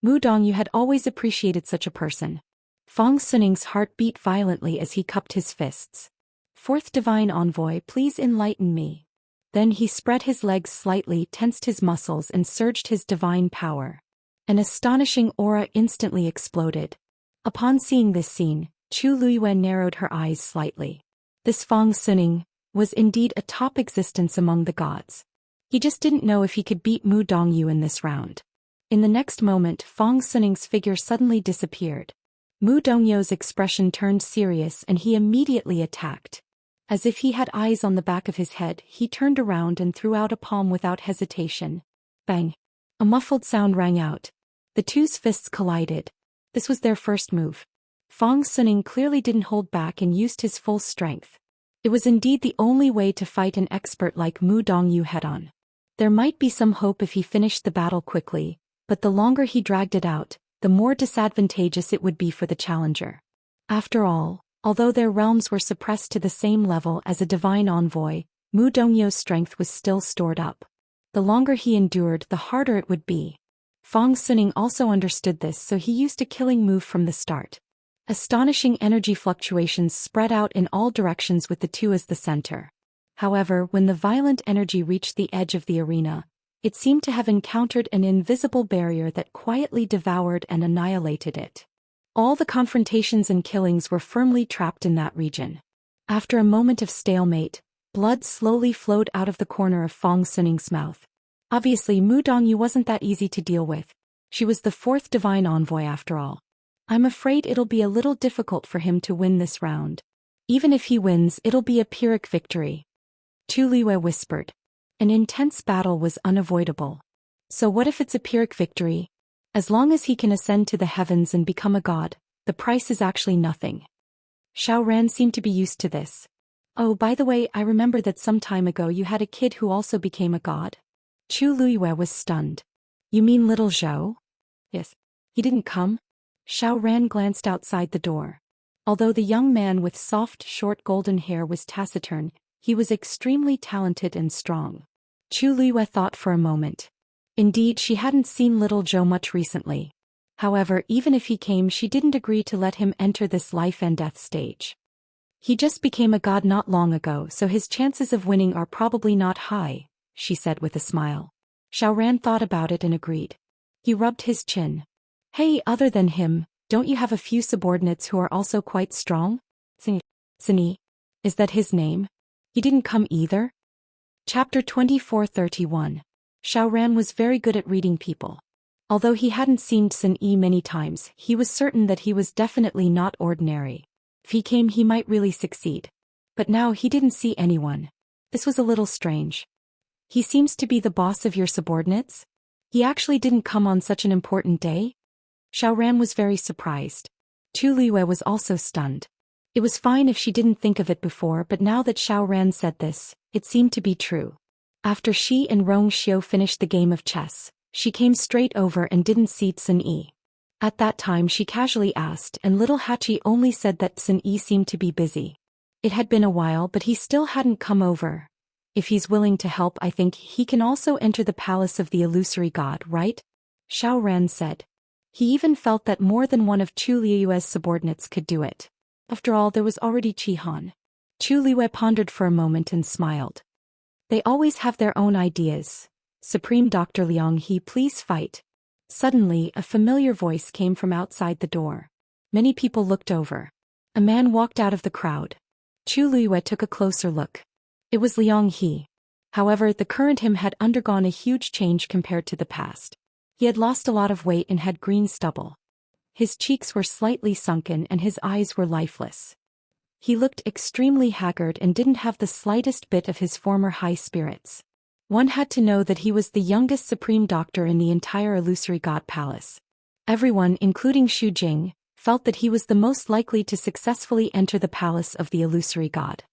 Mu Dongyu had always appreciated such a person. Fong Suning's heart beat violently as he cupped his fists. Fourth divine envoy, please enlighten me. Then he spread his legs slightly, tensed his muscles and surged his divine power. An astonishing aura instantly exploded. Upon seeing this scene, Chu Luiyue narrowed her eyes slightly. This Fang Suning was indeed a top existence among the gods. He just didn't know if he could beat Mu Dongyu in this round. In the next moment, Fang Suning's figure suddenly disappeared. Mu Dongyu's expression turned serious and he immediately attacked. As if he had eyes on the back of his head, he turned around and threw out a palm without hesitation. Bang! A muffled sound rang out. The two's fists collided. This was their first move. Fang Suning clearly didn't hold back and used his full strength. It was indeed the only way to fight an expert like Mu Dongyu head-on. There might be some hope if he finished the battle quickly, but the longer he dragged it out, the more disadvantageous it would be for the challenger. After all, although their realms were suppressed to the same level as a divine envoy, Mu Dongyu's strength was still stored up. The longer he endured, the harder it would be. Fang Suning also understood this, so he used a killing move from the start. Astonishing energy fluctuations spread out in all directions with the two as the center. However, when the violent energy reached the edge of the arena, it seemed to have encountered an invisible barrier that quietly devoured and annihilated it. All the confrontations and killings were firmly trapped in that region. After a moment of stalemate, blood slowly flowed out of the corner of Fang Suning's mouth. Obviously, Mu Dongyu wasn't that easy to deal with. She was the fourth divine envoy after all. I'm afraid it'll be a little difficult for him to win this round. Even if he wins, it'll be a Pyrrhic victory. Chu Luiyue whispered. An intense battle was unavoidable. So what if it's a Pyrrhic victory? As long as he can ascend to the heavens and become a god, the price is actually nothing. Xiao Ran seemed to be used to this. Oh, by the way, I remember that some time ago you had a kid who also became a god. Chu Luiyue was stunned. You mean little Zhou? Yes. He didn't come? Xiao Ran glanced outside the door. Although the young man with soft, short golden hair was taciturn, he was extremely talented and strong. Chu Luiyue thought for a moment. Indeed, she hadn't seen little Zhou much recently. However, even if he came, she didn't agree to let him enter this life and death stage. He just became a god not long ago, so his chances of winning are probably not high, she said with a smile. Xiao Ran thought about it and agreed. He rubbed his chin. Hey, other than him, don't you have a few subordinates who are also quite strong? Sini. Is that his name? He didn't come either? Chapter 24:31. Xiao Ran was very good at reading people. Although he hadn't seen Sun Yi many times, he was certain that he was definitely not ordinary. If he came, he might really succeed. But now he didn't see anyone. This was a little strange. He seems to be the boss of your subordinates? He actually didn't come on such an important day? Xiao Ran was very surprised. Chu Luiyue was also stunned. It was fine if she didn't think of it before, but now that Xiao Ran said this, it seemed to be true. After she and Rong Xiu finished the game of chess, she came straight over and didn't see Sun Yi. At that time she casually asked, and little Hachi only said that Sun Yi seemed to be busy. It had been a while, but he still hadn't come over. If he's willing to help, I think he can also enter the palace of the illusory god, right? Xiao Ran said. He even felt that more than one of Chu Luiyue's subordinates could do it. After all, there was already Qi Han. Chu Luiyue pondered for a moment and smiled. They always have their own ideas. Supreme Dr. Liang He, please fight. Suddenly, a familiar voice came from outside the door. Many people looked over. A man walked out of the crowd. Chu Luiyue took a closer look. It was Liang He. However, the current him had undergone a huge change compared to the past. He had lost a lot of weight and had green stubble. His cheeks were slightly sunken and his eyes were lifeless. He looked extremely haggard and didn't have the slightest bit of his former high spirits. One had to know that he was the youngest supreme doctor in the entire illusory god palace. Everyone, including Xu Jing, felt that he was the most likely to successfully enter the palace of the illusory god.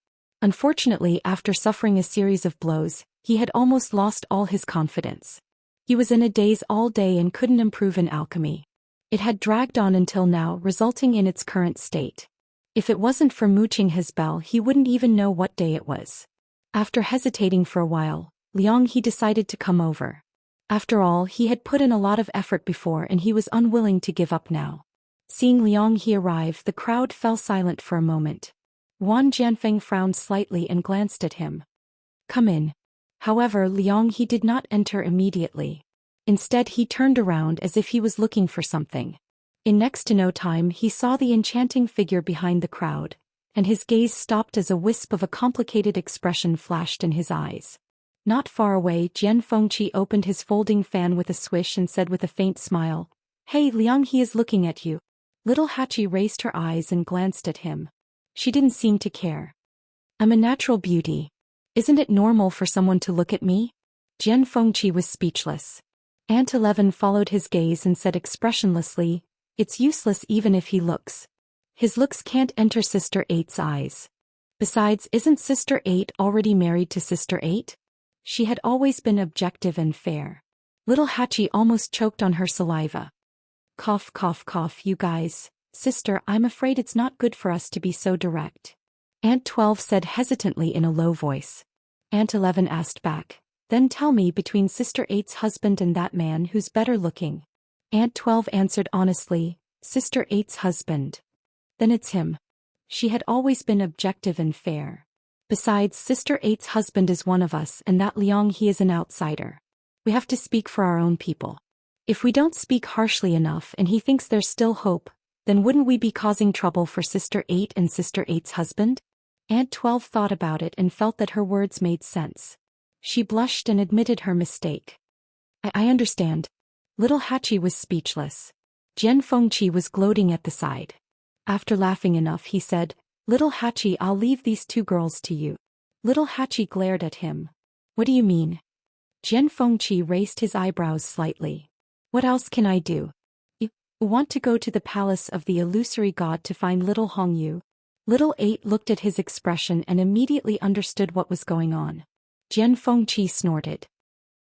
Unfortunately, after suffering a series of blows, he had almost lost all his confidence. He was in a daze all day and couldn't improve in alchemy. It had dragged on until now, resulting in its current state. If it wasn't for mooching his bell, he wouldn't even know what day it was. After hesitating for a while, Liang He decided to come over. After all, he had put in a lot of effort before and he was unwilling to give up now. Seeing Liang He arrive, the crowd fell silent for a moment. Wan Jianfeng frowned slightly and glanced at him. Come in. However, Liang He did not enter immediately. Instead he turned around as if he was looking for something. In next to no time he saw the enchanting figure behind the crowd, and his gaze stopped as a wisp of a complicated expression flashed in his eyes. Not far away, Jian Fengqi opened his folding fan with a swish and said with a faint smile, "Hey Liang, he is looking at you." Little Hachi raised her eyes and glanced at him. She didn't seem to care. "I'm a natural beauty. Isn't it normal for someone to look at me?" Jian Fengqi was speechless. Aunt 11 followed his gaze and said expressionlessly, "It's useless even if he looks. His looks can't enter Sister 8's eyes. Besides, isn't Sister 8 already married to Sister 8? She had always been objective and fair." Little Hachi almost choked on her saliva. "Cough cough cough, you guys. Sister, I'm afraid it's not good for us to be so direct," Aunt 12 said hesitantly in a low voice. Aunt 11 asked back, "Then tell me, between Sister 8's husband and that man, who's better looking?" Aunt 12 answered honestly, "Sister 8's husband." "Then it's him." She had always been objective and fair. "Besides, Sister 8's husband is one of us, and that Liang, he is an outsider. We have to speak for our own people. If we don't speak harshly enough and he thinks there's still hope, then wouldn't we be causing trouble for Sister 8 and Sister 8's husband?" Aunt 12 thought about it and felt that her words made sense. She blushed and admitted her mistake. I understand." Little Hachi was speechless. Jian Fengqi was gloating at the side. After laughing enough, he said, "Little Hachi, I'll leave these two girls to you." Little Hachi glared at him. "What do you mean?" Jian Fengqi raised his eyebrows slightly. "What else can I do?" "You want to go to the palace of the illusory god to find little Hongyu?" Little 8 looked at his expression and immediately understood what was going on. Jian Fengqi snorted.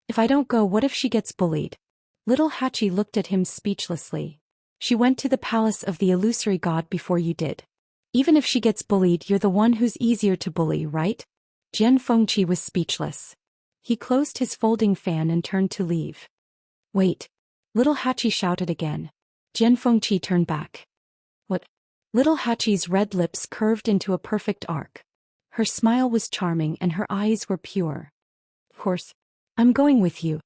"If I don't go, what if she gets bullied?" Little Hachi looked at him speechlessly. "She went to the palace of the illusory god before you did. Even if she gets bullied, you're the one who's easier to bully, right?" Jian Fengqi was speechless. He closed his folding fan and turned to leave. "Wait!" Little Hachi shouted again. Jian Fengqi turned back. "What?" Little Hachi's red lips curved into a perfect arc. Her smile was charming and her eyes were pure. "Of course. I'm going with you."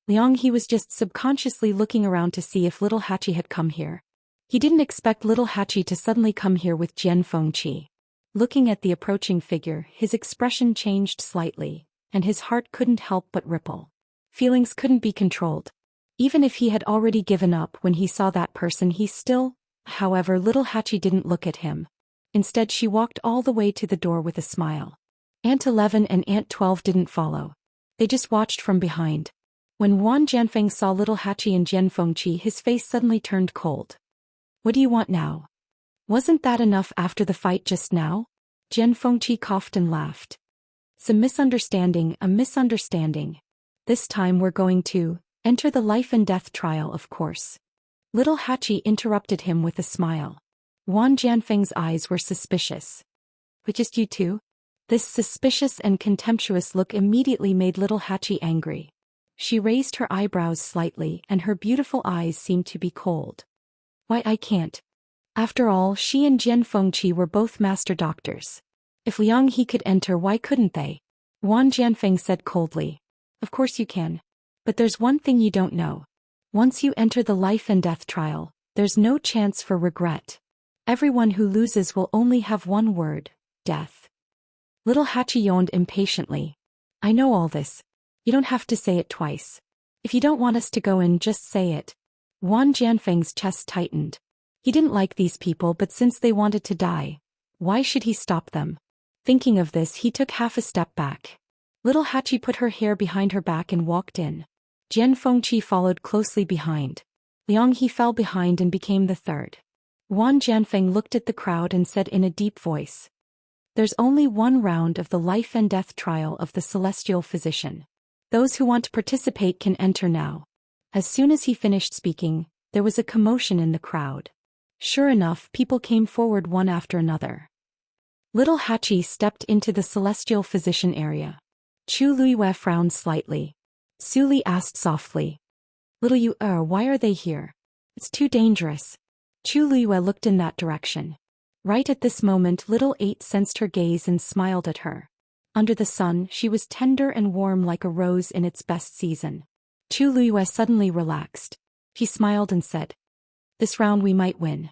Liang, he was just subconsciously looking around to see if Little Hachi had come here. He didn't expect Little Hachi to suddenly come here with Jian Fengqi. Looking at the approaching figure, his expression changed slightly, and his heart couldn't help but ripple. Feelings couldn't be controlled. Even if he had already given up when he saw that person, he still... However, Little Hachi didn't look at him. Instead, she walked all the way to the door with a smile. Aunt 11 and Aunt 12 didn't follow. They just watched from behind. When Wan Jianfeng saw Little Hachi and Jian Fengqi, his face suddenly turned cold. "What do you want now? Wasn't that enough after the fight just now?" Jian Fengqi coughed and laughed. "It's a misunderstanding, a misunderstanding. This time we're going to enter the life and death trial, of course." Little Hachi interrupted him with a smile. Wan Jianfeng's eyes were suspicious. "But just you two?" This suspicious and contemptuous look immediately made Little Hachi angry. She raised her eyebrows slightly and her beautiful eyes seemed to be cold. "Why, I can't." After all, she and Jian Fengqi were both master doctors. If Liang he could enter, why couldn't they? Wan Jianfeng said coldly. "Of course you can. But there's one thing you don't know. Once you enter the life and death trial, there's no chance for regret. Everyone who loses will only have one word: death." Little Hachi yawned impatiently. "I know all this. You don't have to say it twice. If you don't want us to go in, just say it." Wan Jianfeng's chest tightened. He didn't like these people, but since they wanted to die, why should he stop them? Thinking of this, he took half a step back. Little Hachi put her hair behind her back and walked in. Jian Fengqi followed closely behind. Liang he fell behind and became the third. Wan Jianfeng looked at the crowd and said in a deep voice, "There's only one round of the life and death trial of the celestial physician. Those who want to participate can enter now." As soon as he finished speaking, there was a commotion in the crowd. Sure enough, people came forward one after another. Little Hachi stepped into the celestial physician area. Chu Luiyue frowned slightly. Su Li asked softly, "Little Yu, why are they here? It's too dangerous." Chu Luiyue looked in that direction. Right at this moment, Little 8 sensed her gaze and smiled at her. Under the sun, she was tender and warm like a rose in its best season. Chu Luiyue suddenly relaxed. He smiled and said, "This round we might win."